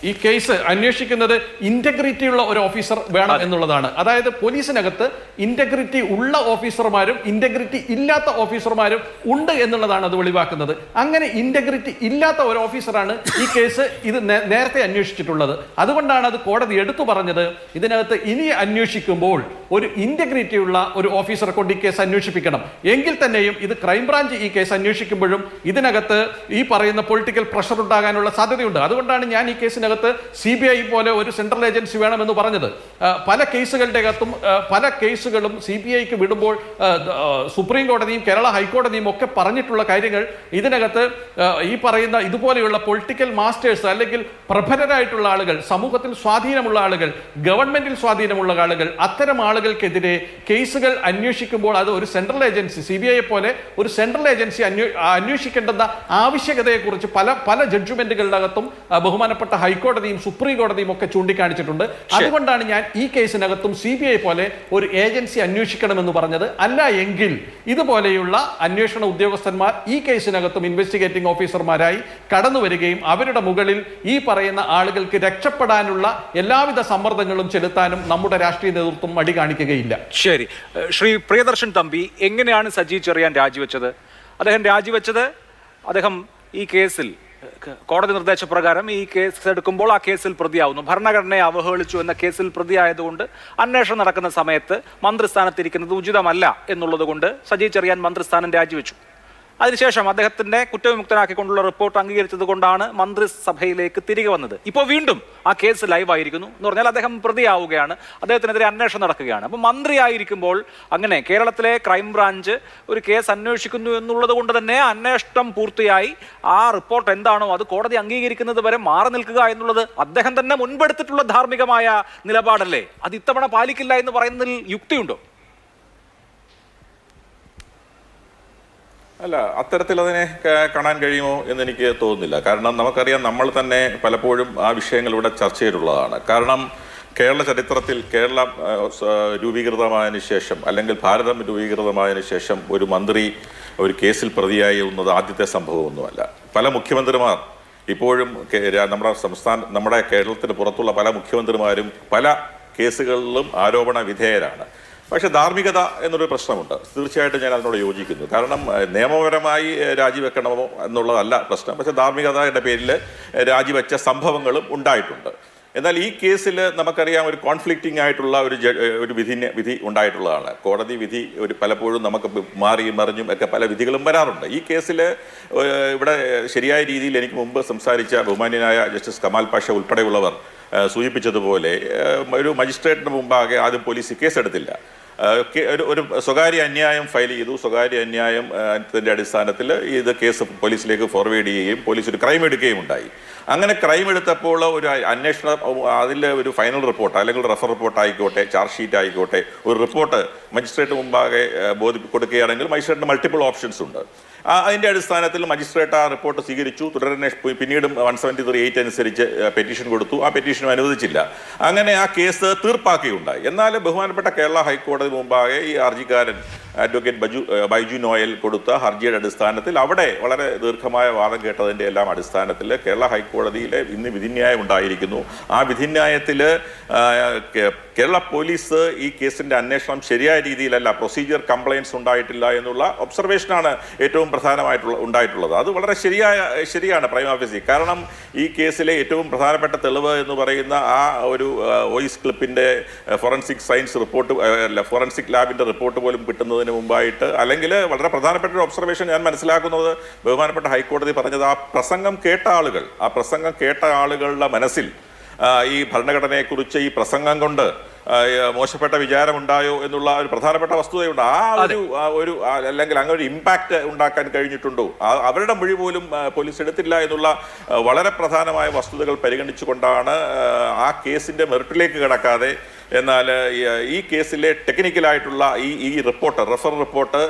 ഈ കേസ് അന്വേഷിക്കുന്നത് ഇന്റഗ്രിറ്റി ഉള്ള ഒരു ഓഫീസർ വേണം എന്നുള്ളതാണ്. അതായത് പോലീസിനകത്ത് ഇന്റഗ്രിറ്റി ഉള്ള ഓഫീസർമാരും ഇന്റഗ്രിറ്റി ഇല്ലാത്ത ഓഫീസർമാരും ഉണ്ട് എന്നുള്ളതാണ് അത് വെളിവാക്കുന്നത്. അങ്ങനെ ഇന്റഗ്രിറ്റി ഇല്ലാത്ത ഒരു ഓഫീസറാണ് ഈ കേസ് നേരത്തെ അന്വേഷിച്ചിട്ടുള്ളത്. അതുകൊണ്ടാണ് അത് കോടതി എടുത്തു പറഞ്ഞത്, ഇതിനകത്ത് ഇനി അന്വേഷിക്കുമ്പോൾ ഒരു ഇന്റഗ്രിറ്റി ഉള്ള ഒരു ഓഫീസറെ കൊണ്ട് ഈ കേസ് അന്വേഷിപ്പിക്കണം. എങ്കിൽ തന്നെയും ഇത് ക്രൈംബ്രാഞ്ച് ഈ കേസ് അന്വേഷിക്കുമ്പോഴും ഇതിനകത്ത് ഈ പറയുന്ന പൊളിറ്റിക്കൽ പ്രഷർ ഉണ്ടാകാനുള്ള സാധ്യതയുണ്ട്. അതുകൊണ്ടാണ് ഞാൻ ഈ കേസിനകത്ത് CBI പോലെ ഒരു സെൻട്രൽ ഏജൻസി വേണമെന്ന് പറഞ്ഞത്. പല കേസുകളുടെ അകത്തും പല കേസുകളും CBIക്ക് വിടുമ്പോൾ സുപ്രീം കോടതിയും കേരള ഹൈക്കോടതിയും ഒക്കെ പറഞ്ഞിട്ടുള്ള കാര്യങ്ങൾ, ഇതിനകത്ത് ഈ പറയുന്ന ഇതുപോലെയുള്ള പൊളിറ്റിക്കൽ മാസ്റ്റേഴ്സ് അല്ലെങ്കിൽ പ്രഭരരായിട്ടുള്ള ആളുകൾ, സമൂഹത്തിൽ സ്വാധീനമുള്ള ആളുകൾ, ഗവൺമെന്റിൽ സ്വാധീനമുള്ള ആളുകൾ, അത്തരം ആളുകൾക്കെതിരെ കേസുകൾ അന്വേഷിക്കുമ്പോൾ അത് ഒരു സെൻട്രൽ ഏജൻസി, CBI പോലെ ഒരു സെൻട്രൽ ഏജൻസി അന്വേഷിക്കേണ്ടെന്ന ആവശ്യകതയെക്കുറിച്ച് പല ജഡ്ജ്മെന്റുകളുടെ അകത്തും ബഹുമാനപ്പെട്ട ഹൈക്കോടതിയും സുപ്രീം കോടതിയും ഒക്കെ ചൂണ്ടിക്കാണിച്ചിട്ടുണ്ട്. അതുകൊണ്ടാണ് ഞാൻ ഈ കേസിനകത്തും CBI പോലെ ഒരു ഏജൻസി അന്വേഷിക്കണമെന്ന് പറഞ്ഞത്. അല്ല എങ്കിൽ ഇതുപോലെയുള്ള അന്വേഷണ ഉദ്യോഗസ്ഥന്മാർ ഈ കേസിനകത്തും ഇൻവെസ്റ്റിഗേറ്റിംഗ് ഓഫീസർമാരായി കടന്നു വരികയും അവരുടെ മുകളിൽ ഈ പറയുന്ന ആളുകൾക്ക് രക്ഷപ്പെടാനുള്ള എല്ലാവിധ സമ്മർദ്ദങ്ങളും ചെലുത്താനും നമ്മുടെ രാഷ്ട്രീയ നേതൃത്വം മടി കാണിക്കുകയില്ല. ശരി, ശ്രീ പ്രിയദർശൻ തമ്പി, എങ്ങനെയാണ് സജി ചെറിയാൻ രാജിവെച്ചത്? അദ്ദേഹം ഈ കേസിൽ കോടതി നിർദ്ദേശപ്രകാരം ഈ കേസ് എടുക്കുമ്പോൾ ആ കേസിൽ പ്രതിയാവുന്നു. ഭരണഘടനയെ അവഹേളിച്ചു എന്ന കേസിൽ പ്രതിയായതുകൊണ്ട് അന്വേഷണം നടക്കുന്ന സമയത്ത് മന്ത്രിസ്ഥാനത്തിരിക്കുന്നത് ഉചിതമല്ല എന്നുള്ളത് കൊണ്ട് സജി ചെറിയാൻ മന്ത്രിസ്ഥാനം രാജിവെച്ചു. അതിനുശേഷം അദ്ദേഹത്തിന്റെ കുറ്റവിമുക്തനാക്കിക്കൊണ്ടുള്ള റിപ്പോർട്ട് അംഗീകരിച്ചത് കൊണ്ടാണ് മന്ത്രിസഭയിലേക്ക് തിരികെ വന്നത്. ഇപ്പോൾ വീണ്ടും ആ കേസ് ലൈവായിരിക്കുന്നു എന്ന് പറഞ്ഞാൽ അദ്ദേഹം പ്രതിയാവുകയാണ്, അദ്ദേഹത്തിനെതിരെ അന്വേഷണം നടക്കുകയാണ്. അപ്പോൾ മന്ത്രിയായിരിക്കുമ്പോൾ അങ്ങനെ കേരളത്തിലെ ക്രൈംബ്രാഞ്ച് ഒരു കേസ് അന്വേഷിക്കുന്നു എന്നുള്ളത് കൊണ്ട് തന്നെ അന്വേഷണം പൂർത്തിയായി ആ റിപ്പോർട്ട് എന്താണോ അത് കോടതി അംഗീകരിക്കുന്നത് വരെ മാറി നിൽക്കുക എന്നുള്ളത് അദ്ദേഹം തന്നെ മുൻപെടുത്തിട്ടുള്ള ധാർമ്മികമായ നിലപാടല്ലേ? അത് ഇത്തവണ പാലിക്കില്ല എന്ന് പറയുന്നതിൽ യുക്തിയുണ്ടോ? അല്ല, അത്തരത്തിൽ അതിനെ കാണാൻ കഴിയുമോ എന്ന് എനിക്ക് തോന്നുന്നില്ല. കാരണം നമുക്കറിയാം, നമ്മൾ തന്നെ പലപ്പോഴും ആ വിഷയങ്ങൾ ഇവിടെ ചർച്ച ചെയ്തിട്ടുള്ളതാണ്. കാരണം കേരള ചരിത്രത്തിൽ കേരളം രൂപീകൃതമായതിനു ശേഷം അല്ലെങ്കിൽ ഭാരതം രൂപീകൃതമായതിനു ശേഷം ഒരു മന്ത്രി ഒരു കേസിൽ പ്രതിയാവുന്നത് ആദ്യത്തെ സംഭവമൊന്നുമല്ല. പല മുഖ്യമന്ത്രിമാർ ഇപ്പോഴും നമ്മുടെ കേരളത്തിന് പുറത്തുള്ള പല മുഖ്യമന്ത്രിമാരും പല കേസുകളിലും ആരോപണ വിധേയരാണ്. പക്ഷെ ധാർമ്മികത എന്നൊരു പ്രശ്നമുണ്ട്. തീർച്ചയായിട്ടും ഞാൻ അതിനോട് യോജിക്കുന്നു. കാരണം നിയമപരമായി രാജിവെക്കണമോ എന്നുള്ളതല്ല പ്രശ്നം, പക്ഷെ ധാർമ്മികതയുടെ പേരിൽ രാജിവെച്ച സംഭവങ്ങളും ഉണ്ടായിട്ടുണ്ട്. എന്നാൽ ഈ കേസിൽ നമുക്കറിയാം, ഒരു കോൺഫ്ലിക്റ്റിംഗ് ആയിട്ടുള്ള ഒരു വിധി ഉണ്ടായിട്ടുള്ളതാണ്. കോടതി വിധി പലപ്പോഴും നമുക്ക് മാറിയും മറിഞ്ഞും ഒക്കെ പല വിധികളും വരാറുണ്ട്. ഈ കേസിൽ ഇവിടെ ശരിയായ രീതിയിൽ എനിക്ക് മുമ്പ് സംസാരിച്ച ബഹുമാന്യനായ ജസ്റ്റിസ് കമാൽ പാഷ ഉൾപ്പെടെയുള്ളവർ സൂചിപ്പിച്ചതുപോലെ ഒരു മജിസ്ട്രേറ്റിന് മുമ്പാകെ ആദ്യം പോലീസ് കേസെടുത്തില്ല. ഒരു സ്വകാര്യ അന്യായം ഫയൽ ചെയ്തു. സ്വകാര്യ അന്യായത്തിൻ്റെ അടിസ്ഥാനത്തിൽ ഇത് കേസ് പോലീസിലേക്ക് ഫോർവേഡ് ചെയ്യുകയും പോലീസ് ഒരു ക്രൈം എടുക്കുകയും ഉണ്ടായി. അങ്ങനെ ക്രൈം എടുത്തപ്പോൾ ഒരു അന്വേഷണം, അതിൽ ഒരു ഫൈനൽ റിപ്പോർട്ട് അല്ലെങ്കിൽ റെഫർ റിപ്പോർട്ട് ആയിക്കോട്ടെ, ചാർജ് ഷീറ്റ് ആയിക്കോട്ടെ, ഒരു റിപ്പോർട്ട് മജിസ്ട്രേറ്റ് മുമ്പാകെ കൊടുക്കുകയാണെങ്കിൽ മജിസ്ട്രേറ്റിന് മൾട്ടിപ്പിൾ ഓപ്ഷൻസ് ഉണ്ട്. അതിൻ്റെ അടിസ്ഥാനത്തിൽ മജിസ്ട്രേറ്റ് ആ റിപ്പോർട്ട് സ്വീകരിച്ചു. പിന്നീടും 173(8) അനുസരിച്ച് പെറ്റീഷൻ കൊടുത്തു. ആ പെറ്റീഷനും അനുവദിച്ചില്ല. അങ്ങനെ ആ കേസ് തീർപ്പാക്കുകയുണ്ടായി. എന്നാൽ ബഹുമാനപ്പെട്ട കേരള ഹൈക്കോടതി മുമ്പാകെ ഈ ഹർജിക്കാരൻ അഡ്വക്കേറ്റ് ബൈജു നോയൽ കൊടുത്ത ഹർജിയുടെ അടിസ്ഥാനത്തിൽ അവിടെ വളരെ ദീർഘമായ വാദം കേട്ടതിൻ്റെ എല്ലാം അടിസ്ഥാനത്തിൽ കേരള ഹൈക്കോടതിയിലെ ഇന്ന് വിധിന്യായം ഉണ്ടായിരിക്കുന്നു. ആ വിധിന്യായത്തിൽ കേരള പോലീസ് ഈ കേസിൻ്റെ അന്വേഷണം ശരിയായ രീതിയിലല്ല, പ്രൊസീജിയർ കംപ്ലയിൻസ് ഉണ്ടായിട്ടില്ല എന്നുള്ള ഒബ്സർവേഷനാണ് ഏറ്റവും ഉണ്ടായിട്ടുള്ളത്. അത് വളരെ ശരിയാണ് പ്രൈമ ഫേസി. കാരണം ഈ കേസിലെ ഏറ്റവും പ്രധാനപ്പെട്ട തെളിവ് എന്ന് പറയുന്ന ആ ഒരു വോയിസ് ക്ലിപ്പിൻ്റെ ഫോറൻസിക് സയൻസ് റിപ്പോർട്ട്, ഫോറൻസിക് ലാബിൻ്റെ റിപ്പോർട്ട് പോലും കിട്ടുന്നതിന് മുമ്പായിട്ട്, അല്ലെങ്കിൽ വളരെ പ്രധാനപ്പെട്ട ഒരു ഒബ്സർവേഷൻ ഞാൻ മനസ്സിലാക്കുന്നത് ബഹുമാനപ്പെട്ട ഹൈക്കോടതി പറഞ്ഞത്, ആ പ്രസംഗം കേട്ട ആളുകളുടെ മനസ്സിൽ ഈ ഭരണഘടനയെക്കുറിച്ച് ഈ പ്രസംഗം കൊണ്ട് മോശപ്പെട്ട വിചാരമുണ്ടായോ എന്നുള്ള ഒരു പ്രധാനപ്പെട്ട വസ്തുതയുണ്ട്. അല്ലെങ്കിൽ അങ്ങനെ ഒരു ഇമ്പാക്റ്റ് ഉണ്ടാക്കാൻ കഴിഞ്ഞിട്ടുണ്ടോ, അവരുടെ മൊഴി പോലും പോലീസ് എടുത്തില്ല എന്നുള്ള വളരെ പ്രധാനമായ വസ്തുതകൾ പരിഗണിച്ചുകൊണ്ടാണ് ആ കേസിന്റെ മെറിറ്റിലേക്ക് കടക്കാതെ, എന്നാൽ ഈ കേസിലെ ടെക്നിക്കലായിട്ടുള്ള ഈ റെഫർ റിപ്പോർട്ട്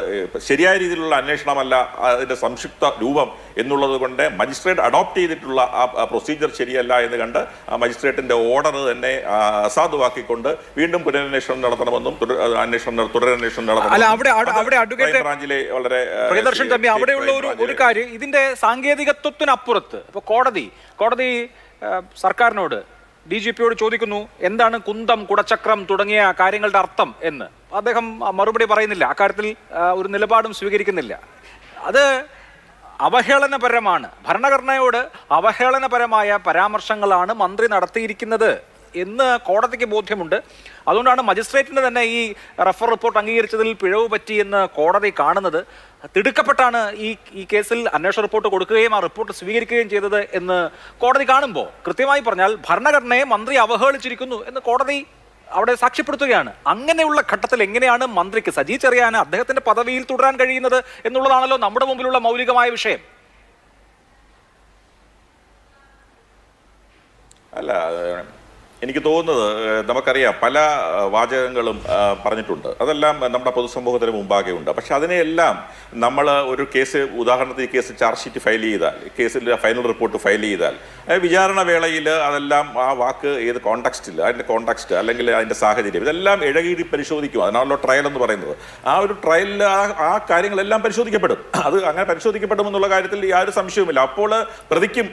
ശരിയായ രീതിയിലുള്ള അന്വേഷണമല്ല, അതിന്റെ സംക്ഷിപ്ത രൂപം എന്നുള്ളത് കൊണ്ട് മജിസ്ട്രേറ്റ് അഡോപ്റ്റ് ചെയ്തിട്ടുള്ള ആ പ്രൊസീജിയർ ശരിയല്ല എന്ന് കണ്ട് ആ മജിസ്ട്രേറ്റിന്റെ ഓർഡർ തന്നെ അസാധുവാക്കിക്കൊണ്ട് വീണ്ടും പുനരന്വേഷണം നടത്തണമെന്നും തുടരന്വേഷണം നടത്തണമെന്നും ബ്രാഞ്ചിലെ വളരെ അവിടെയുള്ള ഒരു കാര്യം, ഇതിന്റെ സാങ്കേതികത്വത്തിനപ്പുറത്ത് ഇപ്പൊ കോടതി സർക്കാരിനോട്, DGPയോട് ചോദിക്കുന്നു എന്താണ് കുന്തം, കുടച്ചക്രം തുടങ്ങിയ കാര്യങ്ങളുടെ അർത്ഥം എന്ന്. അദ്ദേഹം മറുപടി പറയുന്നില്ല, അക്കാര്യത്തിൽ ഒരു നിലപാടും സ്വീകരിക്കുന്നില്ല. അത് അവഹേളനപരമാണ്, ഭരണഘടനയോട് അവഹേളനപരമായ പരാമർശങ്ങളാണ് മന്ത്രി നടത്തിയിരിക്കുന്നത് എന്ന് കോടതിക്ക് ബോധ്യമുണ്ട്. അതുകൊണ്ടാണ് മജിസ്ട്രേറ്റിന് തന്നെ ഈ റെഫർ റിപ്പോർട്ട് അംഗീകരിച്ചതിൽ പിഴവ് പറ്റിയെന്ന് കോടതി കാണുന്നത്. തിടുക്കപ്പെട്ടാണ് ഈ കേസിൽ അന്വേഷണ റിപ്പോർട്ട് കൊടുക്കുകയും ആ റിപ്പോർട്ട് സ്വീകരിക്കുകയും ചെയ്തത് എന്ന് കോടതി കാണുമ്പോൾ, കൃത്യമായി പറഞ്ഞാൽ ഭരണഘടനയെ മന്ത്രി അവഹേളിച്ചിരിക്കുന്നു എന്ന് കോടതി അവിടെ സാക്ഷ്യപ്പെടുത്തുകയാണ്. അങ്ങനെയുള്ള ഘട്ടത്തിൽ എങ്ങനെയാണ് മന്ത്രിക്ക് സജി ചെറിയാന് അദ്ദേഹത്തിന്റെ പദവിയിൽ തുടരാൻ കഴിയുന്നത് എന്നുള്ളതാണല്ലോ നമ്മുടെ മുമ്പിലുള്ള മൗലികമായ വിഷയം. അല്ല, എനിക്ക് തോന്നുന്നത്, നമുക്കറിയാം പല വാചകങ്ങളും പറഞ്ഞിട്ടുണ്ട്, അതെല്ലാം നമ്മുടെ പൊതുസമൂഹത്തിന് മുമ്പാകെ ഉണ്ട്. പക്ഷെ അതിനെയെല്ലാം നമ്മൾ ഒരു കേസ്, ഉദാഹരണത്തിന് ഈ കേസ് ചാർജ് ഷീറ്റ് ഫയൽ ചെയ്താൽ, കേസിൻ്റെ ഫൈനൽ റിപ്പോർട്ട് ഫയൽ ചെയ്താൽ, വിചാരണ വേളയിൽ അതെല്ലാം ആ വാക്ക് ഏത് കോണ്ടെക്സ്റ്റിൽ, അതിൻ്റെ കോണ്ടെക്സ്റ്റ് അല്ലെങ്കിൽ അതിൻ്റെ സാഹചര്യം ഇതെല്ലാം ഇഴകീടി പരിശോധിക്കും. അതിനാണല്ലോ ട്രയൽ എന്ന് പറയുന്നത്. ആ ഒരു ട്രയലിൽ ആ കാര്യങ്ങളെല്ലാം പരിശോധിക്കപ്പെടും. അത് അങ്ങനെ പരിശോധിക്കപ്പെടുമെന്നുള്ള കാര്യത്തിൽ യാതൊരു സംശയവുമില്ല. അപ്പോൾ പ്രതിക്കും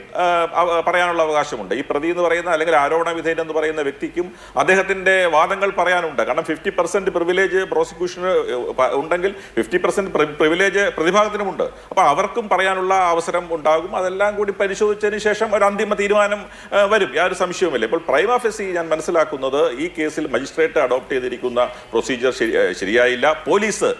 പറയാനുള്ള അവകാശമുണ്ട്. ഈ പ്രതി എന്ന് പറയുന്ന അല്ലെങ്കിൽ ആരോപണ വിധേയൻ എന്ന് പറയുന്ന വ്യക്തിക്കും അദ്ദേഹത്തിന്റെ വാദങ്ങൾ പറയാനുണ്ട്. കാരണം 50% പ്രിവിലേജ് പ്രോസിക്യൂഷന് ഉണ്ടെങ്കിൽ 50% പ്രിവിലേജ് പ്രതിഭാഗത്തിനുമുണ്ട്. അപ്പൊ അവർക്കും പറയാനുള്ള അവസരം ഉണ്ടാകും. അതെല്ലാം കൂടി പരിശോധിച്ചതിന് ശേഷം ഒരു അന്തിമ തീരുമാനം വരും, യാതൊരു സംശയവുമില്ല. ഇപ്പോൾ പ്രൈമ ഫേസി ഞാൻ മനസ്സിലാക്കുന്നത് ഈ കേസിൽ മജിസ്ട്രേറ്റ് അഡോപ്റ്റ് ചെയ്തിരിക്കുന്ന പ്രൊസീജിയർ ശരിയായില്ല. പോലീസ്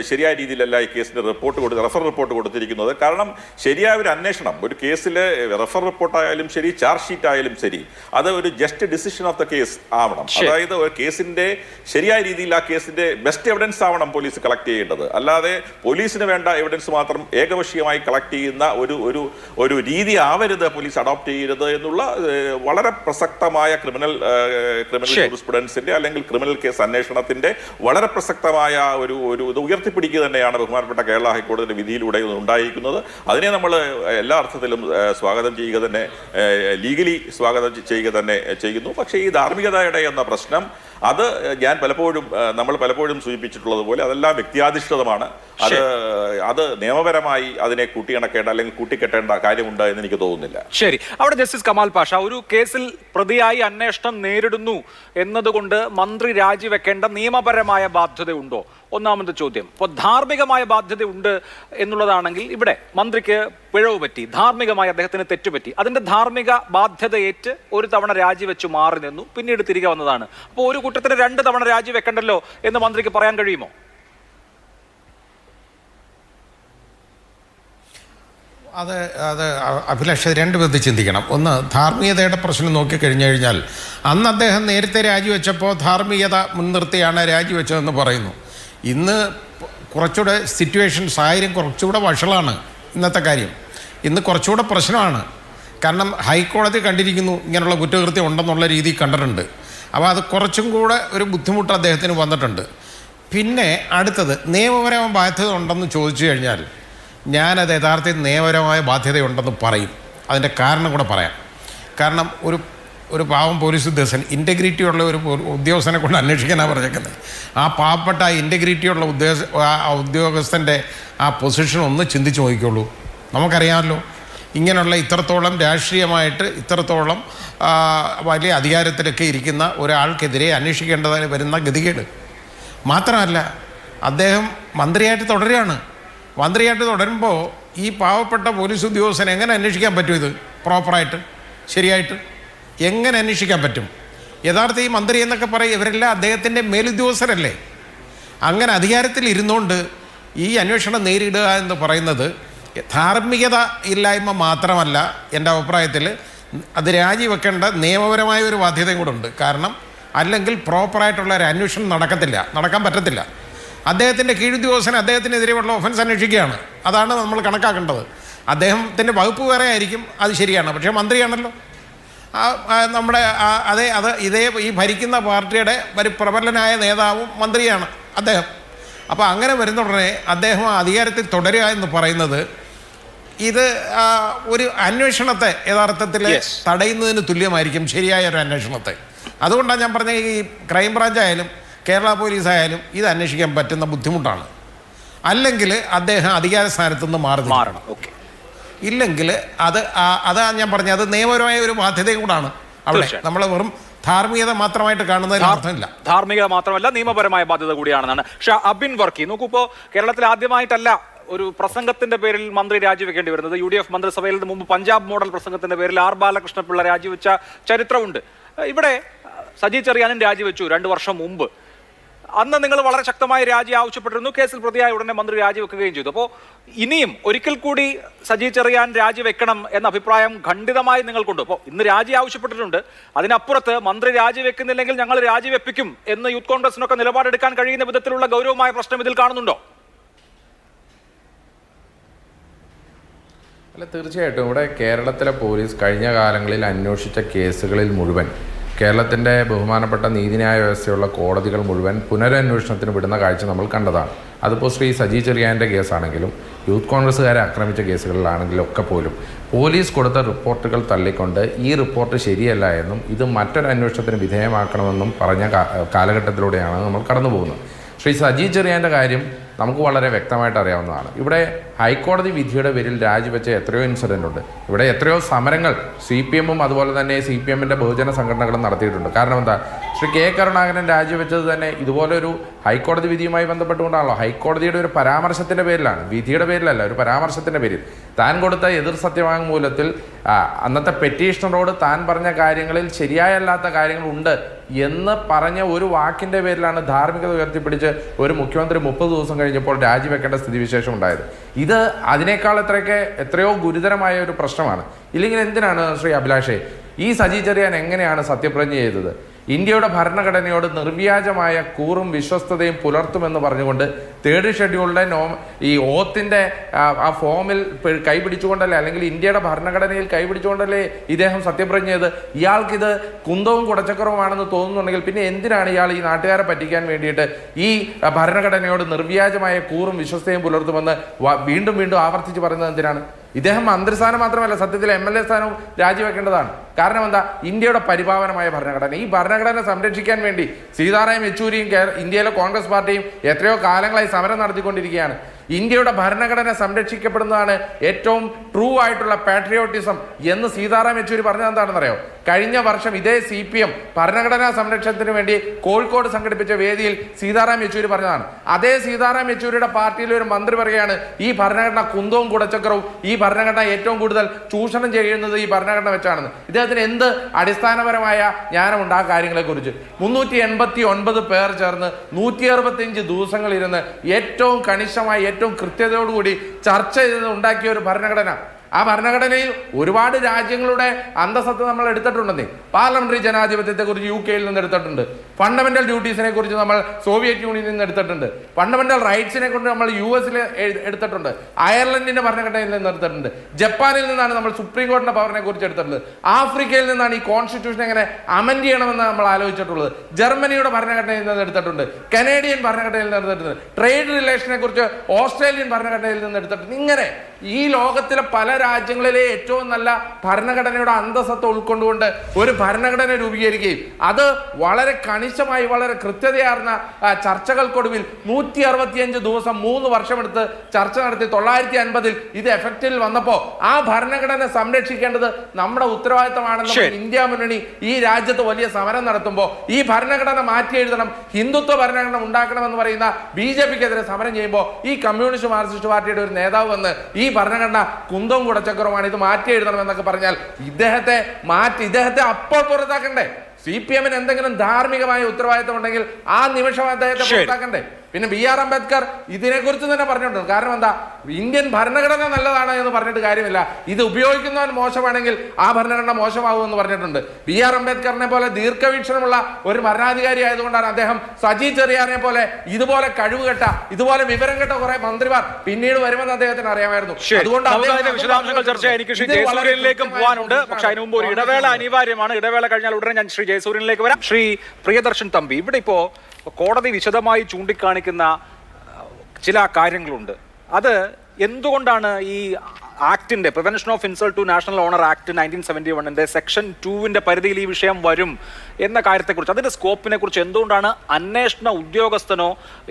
ശരിയായ രീതിയിലല്ല ഈ കേസിന്റെ റെഫർ റിപ്പോർട്ട് കൊടുത്തിരിക്കുന്നത്. കാരണം ശരിയായ ഒരു അന്വേഷണം, ഒരു കേസിൽ റെഫർ റിപ്പോർട്ടായാലും ശരി, ചാർജ് ഷീറ്റ് ആയാലും ശരി, അത് ഒരു just decision of the case ആവണം. അതായത് ഒരു കേസിന്റെ ശരിയായ രീതിയിൽ ആ കേസിന്റെ ബെസ്റ്റ് എവിഡൻസ് ആവണം പോലീസ് കളക്ട് ചെയ്യേണ്ടത്. അല്ലാതെ പോലീസിന് വേണ്ട എവിഡൻസ് മാത്രം ഏകപക്ഷീയമായി കളക്ട് ചെയ്യുന്ന ഒരു രീതി ആവരുത്, പോലീസ് അഡോപ്റ്റ് ചെയ്യരുത് എന്നുള്ള വളരെ പ്രസക്തമായ ക്രിമിനൽ ജൂറിസ്പ്രുഡൻസിന്റെ അല്ലെങ്കിൽ ക്രിമിനൽ കേസ് അന്വേഷണത്തിന്റെ വളരെ പ്രസക്തമായ ഒരു ഇത് ഉയർത്തിപ്പിടിക്കുക തന്നെയാണ് ബഹുമാനപ്പെട്ട കേരള ഹൈക്കോടതിയുടെ വിധിയിലൂടെ ഉണ്ടായിരിക്കുന്നത്. അതിനെ നമ്മൾ എല്ലാ അർത്ഥത്തിലും സ്വാഗതം ചെയ്യുക തന്നെ, ലീഗലി സ്വാഗതം ചെയ്യുക തന്നെ ചെയ്യുന്നു. പക്ഷേ ഈ ധാർമ്മികതയുടെ എന്ന പ്രശ്നം അത് നമ്മൾ പലപ്പോഴും സൂചിപ്പിച്ചിട്ടുള്ളത് പോലെ അതെല്ലാം വ്യക്തിയാധിഷ്ഠിതമാണ്. അത് നിയമപരമായി അതിനെ കൂട്ടിയിണക്കേണ്ട അല്ലെങ്കിൽ കൂട്ടിക്കെട്ടേണ്ട കാര്യമുണ്ട് എന്ന് എനിക്ക് തോന്നുന്നില്ല. ശരി, അവിടെ ജസ്റ്റിസ് കമാൽ പാഷ, ഒരു കേസിൽ പ്രതിയായി അന്വേഷണം നേരിടുന്നു എന്നതുകൊണ്ട് മന്ത്രി രാജിവെക്കേണ്ട നിയമപരമായ ബാധ്യതയുണ്ടോ? ഒന്നാമത്തെ ചോദ്യം. അപ്പോൾ ധാർമ്മികമായ ബാധ്യത ഉണ്ട് എന്നുള്ളതാണെങ്കിൽ ഇവിടെ മന്ത്രിക്ക് പിഴവ് പറ്റി, ധാർമ്മികമായി അദ്ദേഹത്തിന് തെറ്റുപറ്റി, അതിന്റെ ധാർമ്മിക ബാധ്യതയേറ്റ് ഒരു തവണ രാജിവെച്ച് മാറി നിന്നു, പിന്നീട് തിരികെ വന്നതാണ്. അപ്പോൾ ഒരു കുറ്റത്തിന് 2 തവണ രാജിവെക്കണ്ടല്ലോ എന്ന് മന്ത്രിക്ക് പറയാൻ കഴിയുമോ? അത് അഭിലാഷ് 2 വിധത്തിൽ ചിന്തിക്കണം. ഒന്ന്, ധാർമ്മികതയുടെ പ്രശ്നം നോക്കിക്കഴിഞ്ഞു കഴിഞ്ഞാൽ അന്ന് അദ്ദേഹം നേരത്തെ രാജിവെച്ചപ്പോൾ ധാർമ്മികത മുൻനിർത്തിയാണ് രാജിവെച്ചതെന്ന് പറയുന്നു. ഇന്ന് കുറച്ചുകൂടെ സിറ്റുവേഷൻ, സാഹചര്യം കുറച്ചുകൂടെ വഷളാണ് ഇന്നത്തെ കാര്യം. ഇന്ന് കുറച്ചുകൂടെ പ്രശ്നമാണ്. കാരണം ഹൈക്കോടതി കണ്ടിരിക്കുന്നു ഇങ്ങനെയുള്ള കുറ്റകൃത്യം ഉണ്ടെന്നുള്ള രീതിയിൽ കണ്ടിട്ടുണ്ട്. അപ്പോൾ അത് കുറച്ചും കൂടെ ഒരു ബുദ്ധിമുട്ട് അദ്ദേഹത്തിന് വന്നിട്ടുണ്ട്. പിന്നെ അടുത്തത്, നിയമപരമായ ബാധ്യത ഉണ്ടെന്ന് ചോദിച്ചു കഴിഞ്ഞാൽ ഞാനത് യഥാർത്ഥത്തിൽ നിയമപരമായ ബാധ്യതയുണ്ടെന്ന് പറയും. അതിൻ്റെ കാരണം കൂടെ പറയാം. കാരണം ഒരു പാവം പോലീസ് ഉദ്യോഗസ്ഥൻ, ഇൻറ്റഗ്രിറ്റി ഉള്ള ഒരു ഉദ്യോഗസ്ഥനെ കൊണ്ട് അന്വേഷിക്കാനാണ് പറഞ്ഞേക്കുന്നത്. ആ പാവപ്പെട്ട ഇൻറ്റഗ്രിറ്റി ഉള്ള ഉദ്യോഗസ്ഥൻ്റെ ആ പൊസിഷൻ ഒന്ന് ചിന്തിച്ച് നോക്കിക്കോളൂ. നമുക്കറിയാമല്ലോ, ഇങ്ങനെയുള്ള ഇത്രത്തോളം രാഷ്ട്രീയമായിട്ട് ഇത്രത്തോളം വലിയ അധികാരത്തിലൊക്കെ ഇരിക്കുന്ന ഒരാൾക്കെതിരെ അന്വേഷിക്കേണ്ടതായി വരുന്ന ഗതികേട്. മാത്രമല്ല, അദ്ദേഹം മന്ത്രിയായിട്ട് തുടരുകയാണ്. മന്ത്രിയായിട്ട് തുടരുമ്പോൾ ഈ പാവപ്പെട്ട പോലീസ് ഉദ്യോഗസ്ഥനെ എങ്ങനെ അന്വേഷിക്കാൻ പറ്റും? ഇത് പ്രോപ്പറായിട്ട് ശരിയായിട്ട് എങ്ങനെ അന്വേഷിക്കാൻ പറ്റും? യഥാർത്ഥ ഈ മന്ത്രി എന്നൊക്കെ പറയും, ഇവരെല്ലാം അദ്ദേഹത്തിൻ്റെ മേലുദ്യോഗസ്ഥരല്ലേ. അങ്ങനെ അധികാരത്തിൽ ഇരുന്നുകൊണ്ട് ഈ അന്വേഷണം നേരിടുക എന്ന് പറയുന്നത് ധാർമ്മികത ഇല്ലായ്മ മാത്രമല്ല, എൻ്റെ അഭിപ്രായത്തിൽ അത് രാജിവെക്കേണ്ട നിയമപരമായ ഒരു ബാധ്യതയും കൂടെ ഉണ്ട്. കാരണം അല്ലെങ്കിൽ പ്രോപ്പറായിട്ടുള്ള ഒരു അന്വേഷണം നടക്കാൻ പറ്റത്തില്ല. അദ്ദേഹത്തിൻ്റെ കീഴുദ്യോഗസ്ഥൻ അദ്ദേഹത്തിനെതിരെയുള്ള ഒഫൻസ് അന്വേഷിക്കുകയാണ്. അതാണ് നമ്മൾ കണക്കാക്കേണ്ടത്. അദ്ദേഹത്തിൻ്റെ വകുപ്പ് വേറെ ആയിരിക്കും, അത് ശരിയാണ്. പക്ഷേ മന്ത്രിയാണല്ലോ, നമ്മുടെ ഈ ഭരിക്കുന്ന പാർട്ടിയുടെ ഒരു പ്രബലനായ നേതാവും മന്ത്രിയാണ് അദ്ദേഹം. അപ്പോൾ അങ്ങനെ വരുന്ന ഉടനെ അദ്ദേഹം അധികാരത്തിൽ തുടരുക എന്ന് പറയുന്നത് ഇത് ഒരു അന്വേഷണത്തെ യഥാർത്ഥത്തിൽ തടയുന്നതിന് തുല്യമായിരിക്കും, ശരിയായ ഒരു അന്വേഷണത്തെ. അതുകൊണ്ടാണ് ഞാൻ പറഞ്ഞ ഈ ക്രൈംബ്രാഞ്ച് ആയാലും കേരള പോലീസ് ആയാലും ഇത് അന്വേഷിക്കാൻ പറ്റുന്ന ബുദ്ധിമുട്ടാണ്. അല്ലെങ്കിൽ അദ്ദേഹം അധികാര സ്ഥാനത്തു നിന്ന് മാറണം. ഇല്ലെങ്കിൽ അതാ ഞാൻ പറഞ്ഞത്, അത് നിയമപരമായ ഒരു ബാധ്യതയും കൂടാണ്. അവിടെ നമ്മൾ വെറും ധാർമ്മികത മാത്രമായിട്ട് കാണുന്നതിന് അർത്ഥമില്ല. ധാർമ്മികത മാത്രമല്ല, നിയമപരമായ ബാധ്യത കൂടിയാണെന്നാണ്. പക്ഷേ അബിൻ വർക്കി, നോക്കൂ, ഇപ്പോൾ കേരളത്തിൽ ആദ്യമായിട്ടല്ല ഒരു പ്രസംഗത്തിന്റെ പേരിൽ മന്ത്രി രാജിവെക്കേണ്ടി വരുന്നത്. UDF മന്ത്രിസഭയിൽ മുമ്പ് പഞ്ചാബ് മോഡൽ പ്രസംഗത്തിന്റെ പേരിൽ R ബാലകൃഷ്ണപിള്ള രാജിവെച്ച ചരിത്രമുണ്ട്. ഇവിടെ സജി ചെറിയാനും രാജിവെച്ചു 2 വർഷം മുമ്പ്. അന്ന് നിങ്ങൾ വളരെ ശക്തമായി രാജി ആവശ്യപ്പെട്ടിരുന്നു. കേസിൽ പ്രതിയായ ഉടനെ മന്ത്രി രാജിവെക്കുകയും ചെയ്തു. അപ്പോൾ ഇനിയും ഒരിക്കൽ കൂടി സജി ചെറിയാൻ രാജിവെക്കണം എന്ന അഭിപ്രായം ഖണ്ഡിതമായി നിങ്ങൾക്കുണ്ട്. അപ്പോൾ ഇന്ന് രാജി ആവശ്യപ്പെട്ടിട്ടുണ്ട്. അതിനപ്പുറത്ത് മന്ത്രി രാജിവെക്കുന്നില്ലെങ്കിൽ ഞങ്ങൾ രാജിവെപ്പിക്കും എന്ന് യൂത്ത് കോൺഗ്രസിനൊക്കെ നിലപാടെടുക്കാൻ കഴിയുന്ന വിധത്തിലുള്ള ഗൗരവമായ പ്രശ്നം ഇതിൽ കാണുന്നുണ്ടോ? അല്ല, തീർച്ചയായിട്ടും ഇവിടെ കേരളത്തിലെ പോലീസ് കഴിഞ്ഞ കാലങ്ങളിൽ അന്വേഷിച്ച കേസുകളിൽ മുഴുവൻ കേരളത്തിൻ്റെ ബഹുമാനപ്പെട്ട നീതിന്യായ വ്യവസ്ഥയുള്ള കോടതികൾ മുഴുവൻ പുനരന്വേഷണത്തിന് വിടുന്ന കാഴ്ച നമ്മൾ കണ്ടതാണ്. അതിപ്പോൾ ശ്രീ സജി ചെറിയാൻ്റെ കേസാണെങ്കിലും യൂത്ത് കോൺഗ്രസ്സുകാരെ ആക്രമിച്ച കേസുകളിലാണെങ്കിലും ഒക്കെ പോലും പോലീസ് കൊടുത്ത റിപ്പോർട്ടുകൾ തള്ളിക്കൊണ്ട് ഈ റിപ്പോർട്ട് ശരിയല്ല എന്നും ഇത് മറ്റൊരു അന്വേഷണത്തിന് വിധേയമാക്കണമെന്നും പറഞ്ഞ കാലഘട്ടത്തിലൂടെയാണ് നമ്മൾ കടന്നു പോകുന്നത്. ശ്രീ സജി ചെറിയാൻ്റെ കാര്യം നമുക്ക് വളരെ വ്യക്തമായിട്ട് അറിയാവുന്നതാണ്. ഇവിടെ ഹൈക്കോടതി വിധിയുടെ പേരിൽ രാജിവെച്ച എത്രയോ ഇൻസിഡൻ്റ് ഉണ്ട്. ഇവിടെ എത്രയോ സമരങ്ങൾ CPM അതുപോലെ തന്നെ CPM ബഹുജന സംഘടനകളും നടത്തിയിട്ടുണ്ട്. കാരണം എന്താ, ശ്രീ കെ കരുണാകരൻ രാജിവെച്ചത് തന്നെ ഇതുപോലൊരു ഹൈക്കോടതി വിധിയുമായി ബന്ധപ്പെട്ടുകൊണ്ടാണല്ലോ. ഹൈക്കോടതിയുടെ ഒരു പരാമർശത്തിൻ്റെ പേരിലാണ്, വിധിയുടെ പേരിലല്ല, ഒരു പരാമർശത്തിൻ്റെ പേരിൽ താൻ കൊടുത്ത എതിർ സത്യവാങ്മൂലത്തിൽ അന്നത്തെ പെറ്റീഷണറോട് താൻ പറഞ്ഞ കാര്യങ്ങളിൽ ശരിയായല്ലാത്ത കാര്യങ്ങളുണ്ട് എന്ന് പറഞ്ഞ ഒരു വാക്കിൻ്റെ പേരിലാണ് ധാർമ്മികത ഉയർത്തിപ്പിടിച്ച് ഒരു മുഖ്യമന്ത്രി 30 ദിവസം കഴിഞ്ഞപ്പോൾ രാജിവെക്കേണ്ട സ്ഥിതിവിശേഷം ഉണ്ടായത്. ഇത് അതിനേക്കാൾ എത്രയോ ഗുരുതരമായ ഒരു പ്രശ്നമാണ്. ഇല്ലെങ്കിൽ എന്തിനാണ് ശ്രീ അഭിലാഷേ ഈ സജി ചെറിയാൻ എങ്ങനെയാണ് സത്യപ്രതിജ്ഞ ചെയ്തത്? ഇന്ത്യയുടെ ഭരണഘടനയോട് നിർവ്യാജമായ കൂറും വിശ്വസ്തതയും പുലർത്തുമെന്ന് പറഞ്ഞുകൊണ്ട് 3rd ഷെഡ്യൂളിൻ്റെ ഈ ഓത്തിൻ്റെ ആ ഫോമിൽ കൈപിടിച്ചുകൊണ്ടല്ലേ, അല്ലെങ്കിൽ ഇന്ത്യയുടെ ഭരണഘടനയിൽ കൈപിടിച്ചുകൊണ്ടല്ലേ ഇദ്ദേഹം സത്യപ്രതിജ്ഞ ചെയ്ത്? ഇയാൾക്കിത് കുന്തവും കുടച്ചക്രവുമാണെന്ന് തോന്നുന്നുണ്ടെങ്കിൽ പിന്നെ എന്തിനാണ് ഇയാൾ ഈ നാട്ടുകാരെ പറ്റിക്കാൻ വേണ്ടിയിട്ട് ഈ ഭരണഘടനയോട് നിർവ്യാജമായ കൂറും വിശ്വസ്തയും പുലർത്തുമെന്ന് വീണ്ടും വീണ്ടും ആവർത്തിച്ച് പറയുന്നത് എന്തിനാണ്? ഇദ്ദേഹം മന്ത്രിസ്ഥാനം മാത്രമല്ല, സത്യത്തിൽ MLA സ്ഥാനവും രാജിവെക്കേണ്ടതാണ്. കാരണം എന്താ? ഇന്ത്യയുടെ പരിപാവനമായ ഭരണഘടന, ഈ ഭരണഘടന സംരക്ഷിക്കാൻ വേണ്ടി സീതാറാം യെച്ചൂരിയും ഇന്ത്യയിലെ കോൺഗ്രസ് പാർട്ടിയും എത്രയോ കാലങ്ങളായി സമരം നടത്തിക്കൊണ്ടിരിക്കുകയാണ്. ഇന്ത്യയുടെ ഭരണഘടന സംരക്ഷിക്കപ്പെടുന്നതാണ് ഏറ്റവും ട്രൂ ആയിട്ടുള്ള പാട്രിയോട്ടിസം എന്ന് സീതാറാം യെച്ചൂരി പറഞ്ഞത് എന്താണെന്നറിയോ? കഴിഞ്ഞ വർഷം ഇതേ CPM ഭരണഘടനാ സംരക്ഷണത്തിന് വേണ്ടി കോഴിക്കോട് സംഘടിപ്പിച്ച വേദിയിൽ സീതാറാം യെച്ചൂരി പറഞ്ഞതാണ്. അതേ സീതാറാം യെച്ചൂരിയുടെ പാർട്ടിയിലെ ഒരു മന്ത്രി പറയുകയാണ് ഈ ഭരണഘടന കുന്തവും കുടച്ചക്രവും, ഈ ഭരണഘടന ഏറ്റവും കൂടുതൽ ചൂഷണം ചെയ്യുന്നത് ഈ ഭരണഘടന വെച്ചാണെന്ന്. ഇദ്ദേഹത്തിന് എന്ത് അടിസ്ഥാനപരമായ ജ്ഞാനമുണ്ട് ആ കാര്യങ്ങളെക്കുറിച്ച്? 389 പേർ ചേർന്ന് 165 ദിവസങ്ങളിരുന്ന് ഏറ്റവും കണിശമായി ഏറ്റവും കൃത്യതയോടുകൂടി ചർച്ച ചെയ്ത് ഉണ്ടാക്കിയ ഒരു ഭരണഘടന. ആ ഭരണഘടനയിൽ ഒരുപാട് രാജ്യങ്ങളുടെ അന്തസ്സത്ത് നമ്മൾ എടുത്തിട്ടുണ്ടെന്നേ. പാർലമെന്ററി ജനാധിപത്യത്തെക്കുറിച്ച് UK നിന്ന് എടുത്തിട്ടുണ്ട്. ഫണ്ടമെന്റൽ ഡ്യൂട്ടീസിനെ കുറിച്ച് നമ്മൾ സോവിയറ്റ് യൂണിയനിൽ നിന്ന് എടുത്തിട്ടുണ്ട്. ഫണ്ടമെന്റൽ റൈറ്റ്സിനെ കൊണ്ട് നമ്മൾ US എടുത്തിട്ടുണ്ട്. അയർലൻഡിന്റെ ഭരണഘടനയിൽ നിന്ന് എടുത്തിട്ടുണ്ട്. ജപ്പാനിൽ നിന്നാണ് നമ്മൾ സുപ്രീം കോടതിയുടെ പവറിനെ കുറിച്ച് എടുത്തിട്ടുള്ളത്. ആഫ്രിക്കയിൽ നിന്നാണ് ഈ കോൺസ്റ്റിറ്റ്യൂഷൻ എങ്ങനെ അമെൻഡ് ചെയ്യണമെന്ന് നമ്മൾ ആലോചിച്ചിട്ടുള്ളത്. ജർമ്മനിയുടെ ഭരണഘടനയിൽ നിന്ന് എടുത്തിട്ടുണ്ട്. കനേഡിയൻ ഭരണഘടനയിൽ നിന്ന് എടുത്തിട്ടുണ്ട്. ട്രേഡ് റിലേഷനെ കുറിച്ച് ഓസ്ട്രേലിയൻ ഭരണഘടനയിൽ നിന്ന് എടുത്തിട്ടുണ്ട്. ഇങ്ങനെ ഈ ലോകത്തിലെ പല രാജ്യങ്ങളിലെ ഏറ്റവും നല്ല ഭരണഘടനയുടെ അന്തസ്സത്ത് ഉൾക്കൊണ്ടുകൊണ്ട് ഒരു ഭരണഘടന രൂപീകരിക്കുകയും അത് വളരെ കണിശമായി വളരെ കൃത്യതയാർന്ന ചർച്ചകൾക്കൊടുവിൽ 165 ദിവസം 3 വർഷമെടുത്ത് ചർച്ച നടത്തി 950 ഇത് എഫക്റ്റിൽ വന്നപ്പോൾ ആ ഭരണഘടന സംരക്ഷിക്കേണ്ടത് നമ്മുടെ ഉത്തരവാദിത്തമാണെന്ന് ഇന്ത്യ മുന്നണി ഈ രാജ്യത്ത് വലിയ സമരം നടത്തുമ്പോൾ ഈ ഭരണഘടന മാറ്റി എഴുതണം, ഹിന്ദുത്വ ഭരണഘടന ഉണ്ടാക്കണമെന്ന് പറയുന്ന BJPക്കെതിരെ സമരം ചെയ്യുമ്പോൾ ഈ കമ്മ്യൂണിസ്റ്റ് മാർക്സിസ്റ്റ് പാർട്ടിയുടെ ഒരു നേതാവ് വന്ന് ഈ ഭരണഘടന കുന്തവും കുടച്ചക്രവുമാണ്, ഇത് മാറ്റി എഴുതണം എന്നൊക്കെ പറഞ്ഞാൽ ഇദ്ദേഹത്തെ അപ്പോൾ പുറത്താക്കണ്ടേ? CPMന് എന്തെങ്കിലും ധാർമ്മികമായ ഉത്തരവാദിത്തം ഉണ്ടെങ്കിൽ ആ നിമിഷം അദ്ദേഹത്തെ പുറത്താക്കണ്ടേ? പിന്നെ BR അംബേദ്കർ ഇതിനെക്കുറിച്ച് തന്നെ പറഞ്ഞിട്ടുണ്ട്. കാരണം എന്താ? ഇന്ത്യൻ ഭരണഘടന നല്ലതാണ് എന്ന് പറഞ്ഞിട്ട് കാര്യമില്ല, ഇത് ഉപയോഗിക്കുന്നവൻ മോശമാണെങ്കിൽ ആ ഭരണഘടന മോശമാകുമെന്ന് പറഞ്ഞിട്ടുണ്ട്. BR അംബേദ്കറിനെ പോലെ ദീർഘവീക്ഷണമുള്ള ഒരു ഭരണാധികാരി ആയതുകൊണ്ടാണ് അദ്ദേഹം സജി ചെറിയാനെ പോലെ ഇതുപോലെ കഴിവുകെട്ട ഇതുപോലെ വിവരം കെട്ട കുറെ മന്ത്രിമാർ പിന്നീട് വരുമെന്ന് അദ്ദേഹത്തിന് അറിയാമായിരുന്നു. അതുകൊണ്ട് വിശദാംശങ്ങൾ ചർച്ച എനിക്ക് ശ്രീ ജയസൂര്യനിലേക്കും പോകാനുണ്ട്. പക്ഷെ അതിനു മുമ്പ് ഒരു ഇടവേള അനിവാര്യമാണ്. ഇടവേള കഴിഞ്ഞാൽ ഉടനെ ഞാൻ ശ്രീ ജയസൂര്യനിലേക്ക് വരാം. ശ്രീ പ്രിയദർശൻ തമ്പി, ഇവിടെ ഇപ്പോ കോടതി വിശദമായി ചൂണ്ടിക്കാണിക്കുന്ന ചില കാര്യങ്ങളുണ്ട്. അത് എന്തുകൊണ്ടാണ് ഈ ആക്ടിന്റെ prevention of insult to national honour act 1971 section 2 പരിധിയിൽ ഈ വിഷയം വരും എന്ന കാര്യത്തെക്കുറിച്ച്, അതിന്റെ സ്കോപ്പിനെ കുറിച്ച് എന്തുകൊണ്ടാണ് അന്വേഷണ ഉദ്യോഗസ്ഥനോ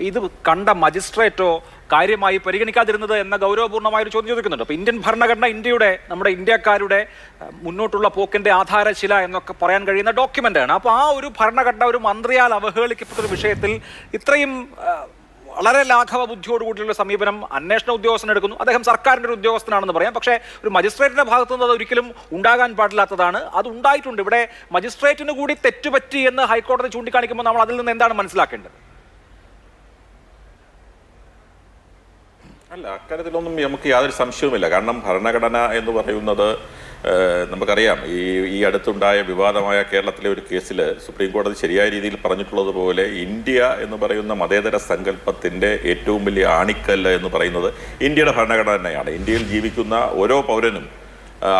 ഇത് കണ്ട മജിസ്ട്രേറ്റോ കാര്യമായി പരിഗണിക്കാതിരുന്നത് എന്ന ഗൗരവപൂർണ്ണമായ ഒരു ചോദ്യം ചോദിക്കുന്നുണ്ട്. അപ്പോൾ ഇന്ത്യൻ ഭരണഘടന നമ്മുടെ ഇന്ത്യക്കാരുടെ മുന്നോട്ടുള്ള പോക്കിന്റെ ആധാരശില എന്നൊക്കെ പറയാൻ കഴിയുന്ന ഡോക്യുമെന്റാണ്. അപ്പോൾ ആ ഒരു ഭരണഘടന ഒരു മന്ത്രിയാൽ അവഹേളിക്കപ്പെട്ട ഒരു വിഷയത്തിൽ ഇത്രയും വളരെ ലാഘവ ബുദ്ധിയോടുകൂടിയുള്ള സമീപനം അന്വേഷണ ഉദ്യോഗസ്ഥൻ എടുക്കുന്നു. അദ്ദേഹം സർക്കാരിൻ്റെ ഒരു ഉദ്യോഗസ്ഥനാണെന്ന് പറയാം. പക്ഷേ ഒരു മജിസ്ട്രേറ്റിന്റെ ഭാഗത്തു നിന്ന് അത് ഒരിക്കലും ഉണ്ടാകാൻ പാടില്ലാത്തതാണ്. അത് ഉണ്ടായിട്ടുണ്ട്. ഇവിടെ മജിസ്ട്രേറ്റിന് കൂടി തെറ്റുപറ്റി എന്ന് ഹൈക്കോടതി ചൂണ്ടിക്കാണിക്കുമ്പോൾ നമ്മൾ അതിൽ നിന്ന് എന്താണ് മനസ്സിലാക്കേണ്ടത്? അല്ല, അക്കാര്യത്തിലൊന്നും നമുക്ക് യാതൊരു സംശയവുമില്ല. കാരണം ഭരണഘടന എന്ന് പറയുന്നത് നമുക്കറിയാം, ഈ അടുത്തുണ്ടായ വിവാദമായ കേരളത്തിലെ ഒരു കേസിൽ സുപ്രീം കോടതി ശരിയായ രീതിയിൽ പറഞ്ഞിട്ടുള്ളത് പോലെ ഇന്ത്യ എന്ന് പറയുന്ന മതേതര സങ്കല്പത്തിൻ്റെ ഏറ്റവും വലിയ ആണിക്കല്ല് എന്ന് പറയുന്നത് ഇന്ത്യയുടെ ഭരണഘടന തന്നെയാണ്. ഇന്ത്യയിൽ ജീവിക്കുന്ന ഓരോ പൗരനും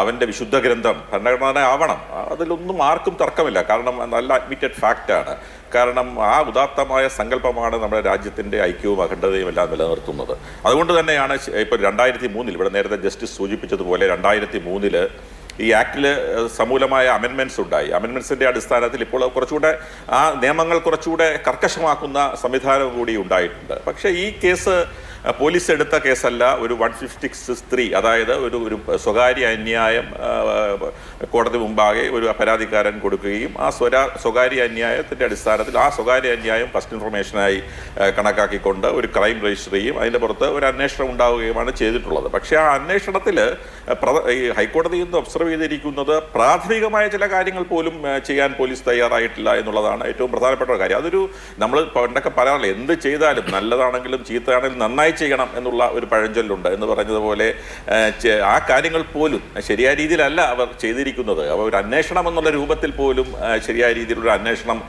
അവൻ്റെ വിശുദ്ധ ഗ്രന്ഥം ഭരണഘടന ആവണം. അതിലൊന്നും ആർക്കും തർക്കമില്ല. കാരണം നല്ല അഡ്മിറ്റഡ് ഫാക്റ്റാണ്. കാരണം ആ ഉദാത്തമായ സങ്കല്പമാണ് നമ്മുടെ രാജ്യത്തിൻ്റെ ഐക്യവും അഖണ്ഡതയും എല്ലാം നിലനിർത്തുന്നത്. അതുകൊണ്ട് തന്നെയാണ് ഇപ്പോൾ 2003 ഇവിടെ നേരത്തെ ജസ്റ്റിസ് സൂചിപ്പിച്ചതുപോലെ 2003 ഈ ആക്ടിൽ സമൂലമായ അമെൻമെൻറ്റ്സ് ഉണ്ടായി. അമെൻമെൻറ്റ്സിൻ്റെ അടിസ്ഥാനത്തിൽ ഇപ്പോൾ കുറച്ചുകൂടെ ആ നിയമങ്ങൾ കുറച്ചുകൂടെ കർക്കശമാക്കുന്ന സംവിധാനം കൂടി ഉണ്ടായിട്ടുണ്ട്. പക്ഷേ ഈ കേസ് പോലീസ് എടുത്ത കേസല്ല, ഒരു 156(3), അതായത് ഒരു സ്വകാര്യ അന്യായം കോടതി മുമ്പാകെ ഒരു പരാതിക്കാരൻ കൊടുക്കുകയും ആ സ്വകാര്യ അന്യായത്തിൻ്റെ അടിസ്ഥാനത്തിൽ ആ സ്വകാര്യ അന്യായം ഫസ്റ്റ് ഇൻഫർമേഷനായി കണക്കാക്കിക്കൊണ്ട് ഒരു ക്രൈം രജിസ്റ്റർ ചെയ്യും, അതിൻ്റെ പുറത്ത് ഒരു അന്വേഷണം ഉണ്ടാവുകയുമാണ് ചെയ്തിട്ടുള്ളത്. പക്ഷേ ആ അന്വേഷണത്തിൽ ഈ ഹൈക്കോടതിയിൽ നിന്ന് ഒബ്സർവ് ചെയ്തിരിക്കുന്നത് പ്രാഥമികമായ ചില കാര്യങ്ങൾ പോലും ചെയ്യാൻ പോലീസ് തയ്യാറായിട്ടില്ല എന്നുള്ളതാണ് ഏറ്റവും പ്രധാനപ്പെട്ട കാര്യം. അതൊരു നമ്മൾ പണ്ടൊക്കെ പറയാറില്ല, എന്ത് ചെയ്താലും നല്ലതാണെങ്കിലും ചീത്തയാണെങ്കിലും നന്നായി ചെയ്യണം എന്നുള്ള ഒരു പഴഞ്ചൊല്ലുണ്ട് എന്ന് പറഞ്ഞതുപോലെ ആ കാര്യങ്ങൾ പോലും ശരിയായ രീതിയിലല്ല അവർ ചെയ്തിരിക്കുന്നത്. അവർ ഒരു അന്വേഷണം എന്നുള്ള രൂപത്തിൽ പോലും ശരിയായ രീതിയിലുള്ള അന്വേഷണം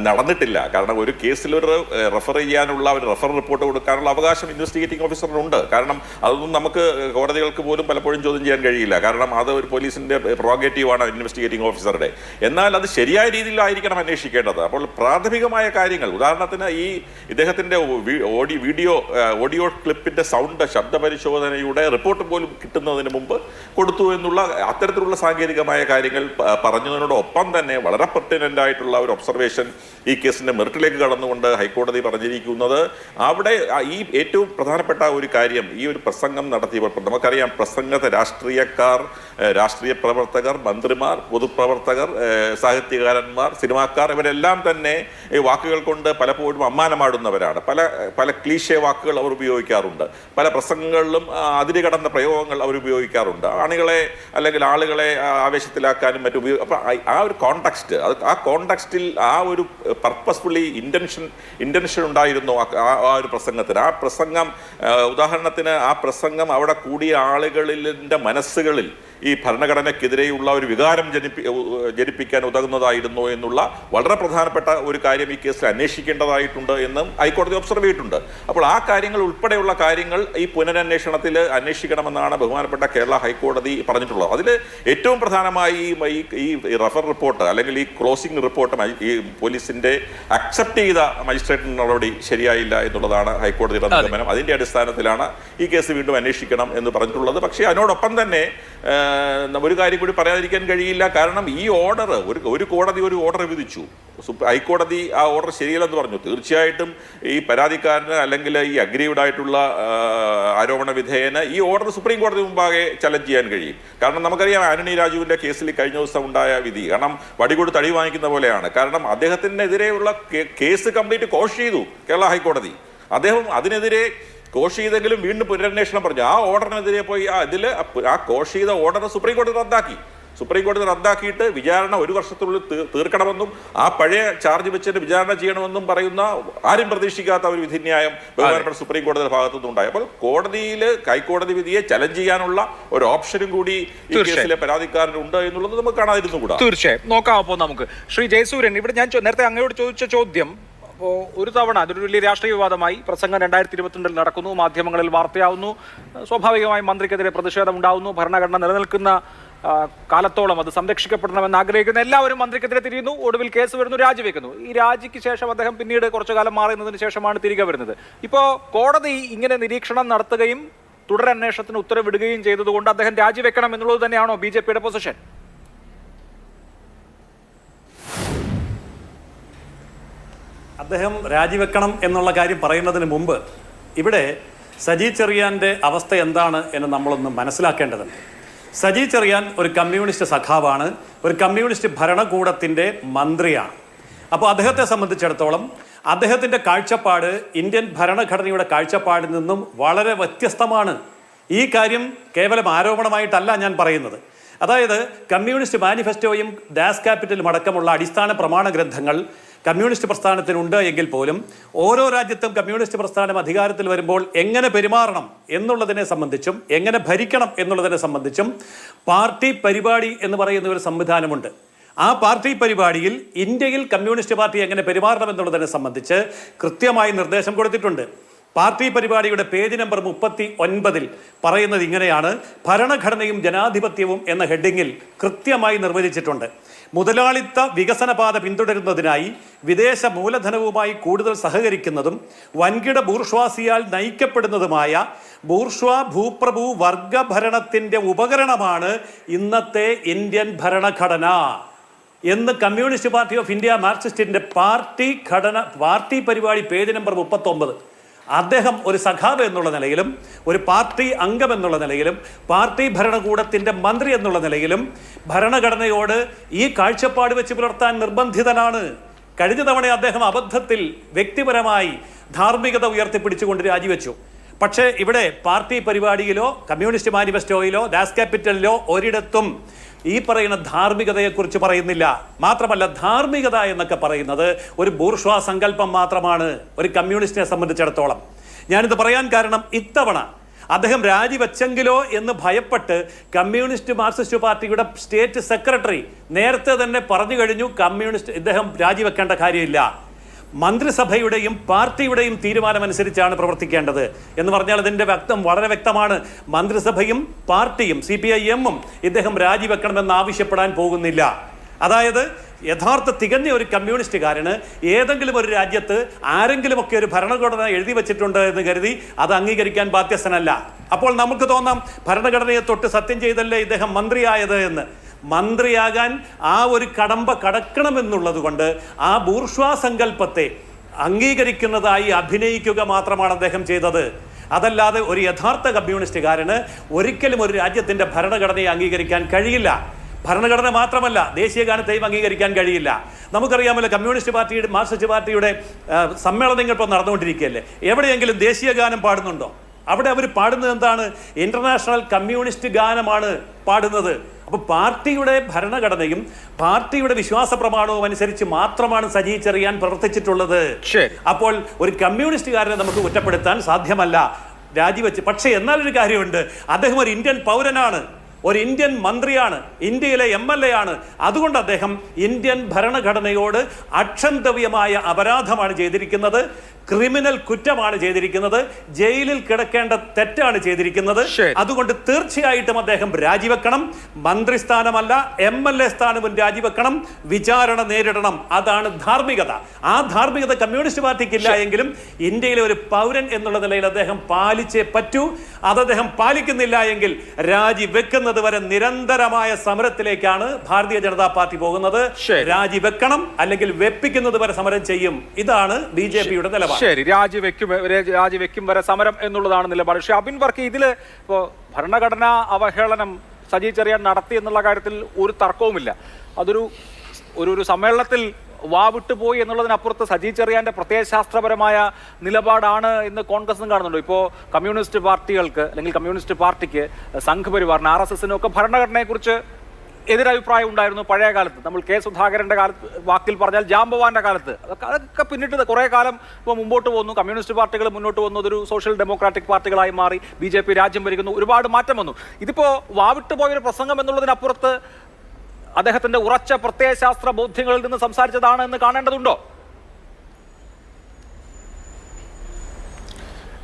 നടന്നിട്ടില്ല. കാരണം ഒരു കേസിൽ ഒരു റെഫർ ചെയ്യാനുള്ള ഒരു റെഫർ റിപ്പോർട്ട് കൊടുക്കാനുള്ള അവകാശം ഇൻവെസ്റ്റിഗേറ്റിംഗ് ഓഫീസറിനുണ്ട്. കാരണം അതൊന്നും നമുക്ക് കോടതികൾക്ക് പോലും പലപ്പോഴും ചോദ്യം ചെയ്യാൻ കഴിയില്ല. കാരണം അത് ഒരു പോലീസിന്റെ പ്രോഗേറ്റീവാണ് ഇൻവെസ്റ്റിഗേറ്റിംഗ് ഓഫീസറുടെ. എന്നാൽ അത് ശരിയായ രീതിയിലായിരിക്കണം അന്വേഷിക്കേണ്ടത്. അപ്പോൾ പ്രാഥമികമായ കാര്യങ്ങൾ, ഉദാഹരണത്തിന് ഈ ഇദ്ദേഹത്തിന്റെ ഓഡിയോ ക്ലിപ്പിന്റെ സൗണ്ട് ശബ്ദ പരിശോധനയുടെ റിപ്പോർട്ട് പോലും കിട്ടുന്നതിന് മുമ്പ് കൊടുത്തു എന്നുള്ള അത്തരത്തിലുള്ള സാങ്കേതികമായ കാര്യങ്ങൾ പറഞ്ഞതിനോടൊപ്പം തന്നെ വളരെ പെർട്ടിനന്റ് ആയിട്ടുള്ള ഒരു ഒബ്സർവേഷൻ ഈ കേസിന്റെ മെറിറ്റിലേക്ക് കടന്നുകൊണ്ട് ഹൈക്കോടതി പറഞ്ഞിരിക്കുന്നത്, അവിടെ ഈ ഏറ്റവും പ്രധാനപ്പെട്ട ഒരു കാര്യം, ഈ ഒരു പ്രസംഗം നടത്തിയപ്പോൾ നമുക്കറിയാം, പ്രസംഗത്തെ രാഷ്ട്രീയക്കാർ, രാഷ്ട്രീയ പ്രവർത്തകർ, മന്ത്രിമാർ, പൊതുപ്രവർത്തകർ, സാഹിത്യകാരന്മാർ, സിനിമാക്കാർ, ഇവരെല്ലാം തന്നെ ഈ വാക്കുകൾ കൊണ്ട് പലപ്പോഴും അമ്മാനമാടുന്നവരാണ്. പല ക്ലീശേ വാക്കുകൾ അവർ ഉപയോഗിക്കാറുണ്ട്. പല പ്രസംഗങ്ങളിലും അതിര് കടന്ന പ്രയോഗങ്ങൾ അവർ ഉപയോഗിക്കാറുണ്ട്, അണികളെ അല്ലെങ്കിൽ ആളുകളെ ആവേശത്തിലാക്കാനും മറ്റും അപ്പം ആ ഒരു കോണ്ടെക്സ്റ്റ്, ആ കോണ്ടെക്സ്റ്റിൽ ആ ഒരു പർപ്പസ്ഫുള്ളി ഇന്റൻഷൻ ഉണ്ടായിരുന്നു ആ ഒരു പ്രസംഗത്തിന്. ആ പ്രസംഗം, ഉദാഹരണത്തിന് ആ പ്രസംഗം അവിടെ കൂടിയ ആളുകളിൻ്റെ മനസ്സുകളിൽ ഈ ഭരണഘടനയ്ക്കെതിരെയുള്ള ഒരു വികാരം ജനിപ്പിക്കാൻ ഉതകുന്നതായിരുന്നു എന്നുള്ള വളരെ പ്രധാനപ്പെട്ട ഒരു കാര്യം ഈ കേസിൽ അന്വേഷിക്കേണ്ടതായിട്ടുണ്ട് എന്നും ഹൈക്കോടതി ഒബ്സർവ് ചെയ്തിട്ടുണ്ട്. അപ്പോൾ ആ കാര്യങ്ങൾ ഉൾപ്പെടെയുള്ള കാര്യങ്ങൾ ഈ പുനരന്വേഷണത്തിൽ അന്വേഷിക്കണമെന്നാണ് ബഹുമാനപ്പെട്ട കേരള ഹൈക്കോടതി പറഞ്ഞിട്ടുള്ളത്. അതിൽ ഏറ്റവും പ്രധാനമായി ഈ റഫർ റിപ്പോർട്ട് അല്ലെങ്കിൽ ഈ ക്ലോസിംഗ് റിപ്പോർട്ട് ഈ പോലീസിന്റെ അക്സെപ്റ്റ് ചെയ്ത മജിസ്ട്രേറ്റ് നടപടി ശരിയായില്ല എന്നുള്ളതാണ് ഹൈക്കോടതിയുടെ നിഗമനം. അതിന്റെ അടിസ്ഥാനത്തിലാണ് ഈ കേസ് വീണ്ടും അന്വേഷിക്കണം എന്ന് പറഞ്ഞിട്ടുള്ളത്. പക്ഷേ അതിനോടൊപ്പം തന്നെ ഒരു കാര്യം കൂടി പറയാതിരിക്കാൻ കഴിയില്ല. കാരണം ഈ ഓർഡർ, ഒരു കോടതി ഒരു ഓർഡർ വിധിച്ചു, ഹൈക്കോടതി ആ ഓർഡർ ശരിയല്ലെന്ന് പറഞ്ഞു. തീർച്ചയായിട്ടും ഈ പരാതിക്കാരന് അല്ലെങ്കിൽ ഈ അഗ്രീവ്ഡ് ആയിട്ടുള്ള ആരോപണ വിധേയന് ഈ ഓർഡർ സുപ്രീം കോടതി മുമ്പാകെ ചലഞ്ച് ചെയ്യാൻ കഴിയും. കാരണം നമുക്കറിയാം ആന്റണി രാജുവിന്റെ കേസിൽ കഴിഞ്ഞ ദിവസം ഉണ്ടായ വിധി, കാരണം വടികൊട് തടി വാങ്ങിക്കുന്ന പോലെയാണ്. കാരണം അദ്ദേഹത്തിനെതിരെയുള്ള കേസ് കംപ്ലീറ്റ് കോഷ് ചെയ്തു കേരള ഹൈക്കോടതി. അദ്ദേഹം അതിനെതിരെ കോഷ് ചെയ്തെങ്കിലും വീണ്ടും പുനരന്വേഷണം പറഞ്ഞു. ആ ഓർഡറിനെതിരെ പോയി ആ കോഷ് ചെയ്ത ഓർഡർ സുപ്രീം കോടതി റദ്ദാക്കി. സുപ്രീം കോടതി റദ്ദാക്കിയിട്ട് വിചാരണ 1 വർഷത്തിനുള്ളിൽ തീർക്കണമെന്നും ആ പഴയ ചാർജ് വെച്ചിട്ട് വിചാരണ ചെയ്യണമെന്നും പറയുന്ന ആരും പ്രതീക്ഷിക്കാത്ത ഒരു വിധിന്യായം ബഹുമാനപ്പെട്ട സുപ്രീം കോടതിയുടെ ഭാഗത്തുനിന്നുണ്ടായി. അപ്പോൾ ഹൈക്കോടതി വിധിയെ ചലഞ്ച് ചെയ്യാനുള്ള ഒരു ഓപ്ഷനും കൂടി ഈ കേസിലെ പരാതിക്കാരനുണ്ട് എന്നുള്ളത് നമുക്ക് കാണാതിരുന്നുകൂടാ. തീർച്ചയായും നോക്കാം. അപ്പോൾ നമുക്ക് ശ്രീ ജയസൂര്യൻ, ഇവിടെ ഞാൻ നേരത്തെ അങ്ങയോട് ചോദിച്ച ചോദ്യം, ഒരു തവണ അതൊരു വലിയ രാഷ്ട്രീയ വിവാദമായി, പ്രസംഗം 2022 നടക്കുന്നു, മാധ്യമങ്ങളിൽ വാർത്തയാവുന്നു, സ്വാഭാവികമായും മന്ത്രിക്കെതിരെ പ്രതിഷേധം ഉണ്ടാവുന്നു, ഭരണഘടന നിലനിൽക്കുന്ന കാലത്തോളം അത് സംരക്ഷിക്കപ്പെടണമെന്ന് ആഗ്രഹിക്കുന്ന എല്ലാവരും മന്ത്രിക്കെതിരെ തിരിയുന്നു, ഒടുവിൽ കേസ് വരുന്നു, രാജിവെക്കുന്നു. ഈ രാജിക്ക് ശേഷം അദ്ദേഹം പിന്നീട് കുറച്ചു കാലം മാറുന്നതിന് ശേഷമാണ് തിരികെ വരുന്നത്. ഇപ്പോൾ കോടതി ഇങ്ങനെ നിരീക്ഷണം നടത്തുകയും തുടരന്വേഷണത്തിന് ഉത്തരവിടുകയും ചെയ്തതുകൊണ്ട് അദ്ദേഹം രാജിവെക്കണം എന്നുള്ളത് തന്നെയാണോ BJPയുടെ പൊസിഷൻ? അദ്ദേഹം രാജിവെക്കണം എന്നുള്ള കാര്യം പറയുന്നതിന് മുമ്പ് ഇവിടെ സജി ചെറിയാൻ്റെ അവസ്ഥ എന്താണ് എന്ന് നമ്മളൊന്ന് മനസ്സിലാക്കേണ്ടതുണ്ട്. സജി ചെറിയാൻ ഒരു കമ്മ്യൂണിസ്റ്റ് സഖാവാണ്, ഒരു കമ്മ്യൂണിസ്റ്റ് ഭരണകൂടത്തിൻ്റെ മന്ത്രിയാണ്. അപ്പോൾ അദ്ദേഹത്തെ സംബന്ധിച്ചിടത്തോളം അദ്ദേഹത്തിൻ്റെ കാഴ്ചപ്പാട് ഇന്ത്യൻ ഭരണഘടനയുടെ കാഴ്ചപ്പാടിൽ നിന്നും വളരെ വ്യത്യസ്തമാണ്. ഈ കാര്യം കേവലം ആരോപണമായിട്ടല്ല ഞാൻ പറയുന്നത്. അതായത് കമ്മ്യൂണിസ്റ്റ് മാനിഫെസ്റ്റോയും ഡാസ് ക്യാപിറ്റലും അടക്കമുള്ള അടിസ്ഥാന പ്രമാണ ഗ്രന്ഥങ്ങൾ കമ്മ്യൂണിസ്റ്റ് പ്രസ്ഥാനത്തിനുണ്ട് എങ്കിൽ പോലും ഓരോ രാജ്യത്തും കമ്മ്യൂണിസ്റ്റ് പ്രസ്ഥാനം അധികാരത്തിൽ വരുമ്പോൾ എങ്ങനെ പെരുമാറണം എന്നുള്ളതിനെ സംബന്ധിച്ചും എങ്ങനെ ഭരിക്കണം എന്നുള്ളതിനെ സംബന്ധിച്ചും പാർട്ടി പരിപാടി എന്ന് പറയുന്ന ഒരു സംവിധാനമുണ്ട്. ആ പാർട്ടി പരിപാടിയിൽ ഇന്ത്യയിൽ കമ്മ്യൂണിസ്റ്റ് പാർട്ടി എങ്ങനെ പെരുമാറണം എന്നുള്ളതിനെ സംബന്ധിച്ച് കൃത്യമായി നിർദ്ദേശം കൊടുത്തിട്ടുണ്ട്. പാർട്ടി പരിപാടിയുടെ പേജ് നമ്പർ 39 പറയുന്നത് ഇങ്ങനെയാണ്: ഭരണഘടനയും ജനാധിപത്യവും എന്ന ഹെഡിങ്ങിൽ കൃത്യമായി നിർവചിച്ചിട്ടുണ്ട്. മുതലാളിത്ത വികസന പാത പിന്തുടരുന്നതിനായി വിദേശ മൂലധനവുമായി കൂടുതൽ സഹകരിക്കുന്നതും വൻകിട ബൂർഷ്വാസിയാൽ നയിക്കപ്പെടുന്നതുമായ ബൂർഷ്വാ ഭൂപ്രഭു വർഗഭരണത്തിൻ്റെ ഉപകരണമാണ് ഇന്നത്തെ ഇന്ത്യൻ ഭരണഘടന എന്ന് കമ്മ്യൂണിസ്റ്റ് പാർട്ടി ഓഫ് ഇന്ത്യ മാർക്സിസ്റ്റിൻ്റെ പാർട്ടി പരിപാടി പേജ് നമ്പർ 39. അദ്ദേഹം ഒരു സഖാവ് എന്നുള്ള നിലയിലും ഒരു പാർട്ടി അംഗം എന്നുള്ള നിലയിലും പാർട്ടി ഭരണകൂടത്തിൻ്റെ മന്ത്രി എന്നുള്ള നിലയിലും ഭരണഘടനയോട് ഈ കാഴ്ചപ്പാട് വെച്ച് പുലർത്താൻ നിർബന്ധിതനാണ്. കഴിഞ്ഞ തവണ അദ്ദേഹം അബദ്ധത്തിൽ വ്യക്തിപരമായി ധാർമ്മികത ഉയർത്തിപ്പിടിച്ചുകൊണ്ട് രാജിവെച്ചു. പക്ഷേ ഇവിടെ പാർട്ടി പരിപാടിയിലോ കമ്മ്യൂണിസ്റ്റ് മാനിഫെസ്റ്റോയിലോ ഡാസ് ക്യാപിറ്റലിലോ ഒരിടത്തും ഈ പറയുന്ന ധാർമ്മികതയെക്കുറിച്ച് പറയുന്നില്ല. മാത്രമല്ല, ധാർമ്മികത എന്നൊക്കെ പറയുന്നത് ഒരു ബൂർഷ്വാ സങ്കല്പം മാത്രമാണ് ഒരു കമ്മ്യൂണിസ്റ്റിനെ സംബന്ധിച്ചിടത്തോളം. ഞാനിത് പറയാൻ കാരണം, ഇത്തവണ അദ്ദേഹം രാജിവെച്ചെങ്കിലോ എന്ന് ഭയപ്പെട്ട് കമ്മ്യൂണിസ്റ്റ് മാർക്സിസ്റ്റ് പാർട്ടിയുടെ സ്റ്റേറ്റ് സെക്രട്ടറി നേരത്തെ തന്നെ പറഞ്ഞു കഴിഞ്ഞു, ഇദ്ദേഹം രാജിവെക്കേണ്ട കാര്യമില്ല, മന്ത്രിസഭയുടെയും പാർട്ടിയുടെയും തീരുമാനമനുസരിച്ചാണ് പ്രവർത്തിക്കേണ്ടത് എന്ന് പറഞ്ഞാൽ അതിൻ്റെ വളരെ വ്യക്തമാണ്. മന്ത്രിസഭയും പാർട്ടിയും CPIM-ഉം ഇദ്ദേഹം രാജിവെക്കണമെന്ന് ആവശ്യപ്പെടാൻ പോകുന്നില്ല. അതായത് തികഞ്ഞ ഒരു കമ്മ്യൂണിസ്റ്റുകാരന് ഏതെങ്കിലും ഒരു രാജ്യത്ത് ആരെങ്കിലുമൊക്കെ ഒരു ഭരണഘടന എഴുതി വെച്ചിട്ടുണ്ട് എന്ന് കരുതി അത് അംഗീകരിക്കാൻ ബാധ്യസ്ഥനല്ല. അപ്പോൾ നമുക്ക് തോന്നാം, ഭരണഘടനയെ തൊട്ട് സത്യം ചെയ്തല്ലേ ഇദ്ദേഹം മന്ത്രിയായത് എന്ന്. മന്ത്രിയാകാൻ ആ ഒരു കടമ്പ കടക്കണമെന്നുള്ളത് കൊണ്ട് ആ ബൂർഷ്വാ സങ്കല്പത്തെ അംഗീകരിക്കുന്നതായി അഭിനയിക്കുക മാത്രമാണ് അദ്ദേഹം ചെയ്തത്. അതല്ലാതെ ഒരു യഥാർത്ഥ കമ്മ്യൂണിസ്റ്റുകാരന് ഒരിക്കലും ഒരു രാജ്യത്തിൻ്റെ ഭരണഘടനയെ അംഗീകരിക്കാൻ കഴിയില്ല. ഭരണഘടന മാത്രമല്ല, ദേശീയ ഗാനത്തെയും അംഗീകരിക്കാൻ കഴിയില്ല. നമുക്കറിയാമല്ലോ, കമ്മ്യൂണിസ്റ്റ് പാർട്ടിയുടെ മാർക്സിസ്റ്റ് പാർട്ടിയുടെ സമ്മേളനങ്ങൾ ഇപ്പോൾ നടന്നുകൊണ്ടിരിക്കുകയല്ലേ. എവിടെയെങ്കിലും ദേശീയ ഗാനം പാടുന്നുണ്ടോ? അവിടെ അവർ പാടുന്നത് എന്താണ്? ഇന്റർനാഷണൽ കമ്മ്യൂണിസ്റ്റ് ഗാനമാണ് പാടുന്നത്. അപ്പോൾ പാർട്ടിയുടെ ഭരണഘടനയും പാർട്ടിയുടെ വിശ്വാസ പ്രമാണവും അനുസരിച്ച് മാത്രമാണ് സജി ചെറിയാൻ പ്രവർത്തിച്ചിട്ടുള്ളത്. അപ്പോൾ ഒരു കമ്മ്യൂണിസ്റ്റുകാരനെ നമുക്ക് കുറ്റപ്പെടുത്താൻ സാധ്യമല്ല രാജിവെച്ച്. പക്ഷേ എന്നാലൊരു കാര്യമുണ്ട്, അദ്ദേഹം ഒരു ഇന്ത്യൻ പൗരനാണ്, ഒരു ഇന്ത്യൻ മന്ത്രിയാണ്, ഇന്ത്യയിലെ MLA ആണ്. അതുകൊണ്ട് അദ്ദേഹം ഇന്ത്യൻ ഭരണഘടനയോട് അക്ഷന്തവ്യമായ അപരാധമാണ് ചെയ്തിരിക്കുന്നത്, ക്രിമിനൽ കുറ്റമാണ് ചെയ്തിരിക്കുന്നത്, ജയിലിൽ കിടക്കേണ്ട തെറ്റാണ് ചെയ്തിരിക്കുന്നത്. അതുകൊണ്ട് തീർച്ചയായിട്ടും അദ്ദേഹം രാജിവെക്കണം. മന്ത്രിസ്ഥാനമല്ല, MLA സ്ഥാനവും രാജിവെക്കണം, വിചാരണ നേരിടണം. അതാണ് ധാർമ്മികത. ആ ധാർമ്മികത കമ്മ്യൂണിസ്റ്റ് പാർട്ടിക്കില്ല എങ്കിലും ഇന്ത്യയിലെ ഒരു പൗരൻ എന്നുള്ള നിലയിൽ അദ്ദേഹം പാലിച്ചേ പറ്റൂ. അത് അദ്ദേഹം പാലിക്കുന്നില്ല എങ്കിൽ രാജിവെക്കുന്നത് വരെ നിരന്തരമായ സമരത്തിലേക്കാണ് ഭാരതീയ ജനതാ പാർട്ടി പോകുന്നത്. രാജിവെക്കണം, അല്ലെങ്കിൽ വെപ്പിക്കുന്നത് വരെ സമരം ചെയ്യും. ഇതാണ് BJPയുടെ നിലപാട്. ശരി, രാജിവെക്കും വരെ സമരം എന്നുള്ളതാണ് നിലപാട്. പക്ഷേ അബിൻ വർക്കി, ഇതില് ഇപ്പോൾ ഭരണഘടനാ അവഹേളനം സജി ചെറിയാൻ നടത്തി എന്നുള്ള കാര്യത്തിൽ ഒരു തർക്കവുമില്ല. അതൊരു സമ്മേളനത്തിൽ വാവിട്ടുപോയി എന്നുള്ളതിനപ്പുറത്ത് സജി ചെറിയാന്റെ പ്രത്യയശാസ്ത്രപരമായ നിലപാടാണ് ഇന്ന് കോൺഗ്രസും കാണുന്നുണ്ട്. ഇപ്പോൾ കമ്മ്യൂണിസ്റ്റ് പാർട്ടികൾക്ക് അല്ലെങ്കിൽ കമ്മ്യൂണിസ്റ്റ് പാർട്ടിക്ക് സംഘപരിവാറിന് RSSനും ഒക്കെ ഭരണഘടനയെക്കുറിച്ച് എതിരഭിപ്രായം ഉണ്ടായിരുന്നു പഴയ കാലത്ത്. നമ്മൾ K. സുധാകരൻ്റെ കാലത്ത്, വാക്കിൽ പറഞ്ഞാൽ ജാംബവാന്റെ കാലത്ത്. അതൊക്കെ പിന്നിട്ട് കുറേ കാലം ഇപ്പോൾ മുമ്പോട്ട് പോകുന്നു. കമ്മ്യൂണിസ്റ്റ് പാർട്ടികൾ മുന്നോട്ട് വന്നു, അതൊരു സോഷ്യൽ ഡെമോക്രാറ്റിക് പാർട്ടികളായി മാറി. BJP രാജ്യം ഭരിക്കുന്നു, ഒരുപാട് മാറ്റം വന്നു. ഇതിപ്പോൾ വാവിട്ട് പോയൊരു പ്രസംഗം എന്നുള്ളതിനപ്പുറത്ത് അദ്ദേഹത്തിന്റെ ഉറച്ച പ്രത്യയശാസ്ത്ര ബോധ്യങ്ങളിൽ നിന്ന് സംസാരിച്ചതാണ് എന്ന് കാണേണ്ടതുണ്ടോ?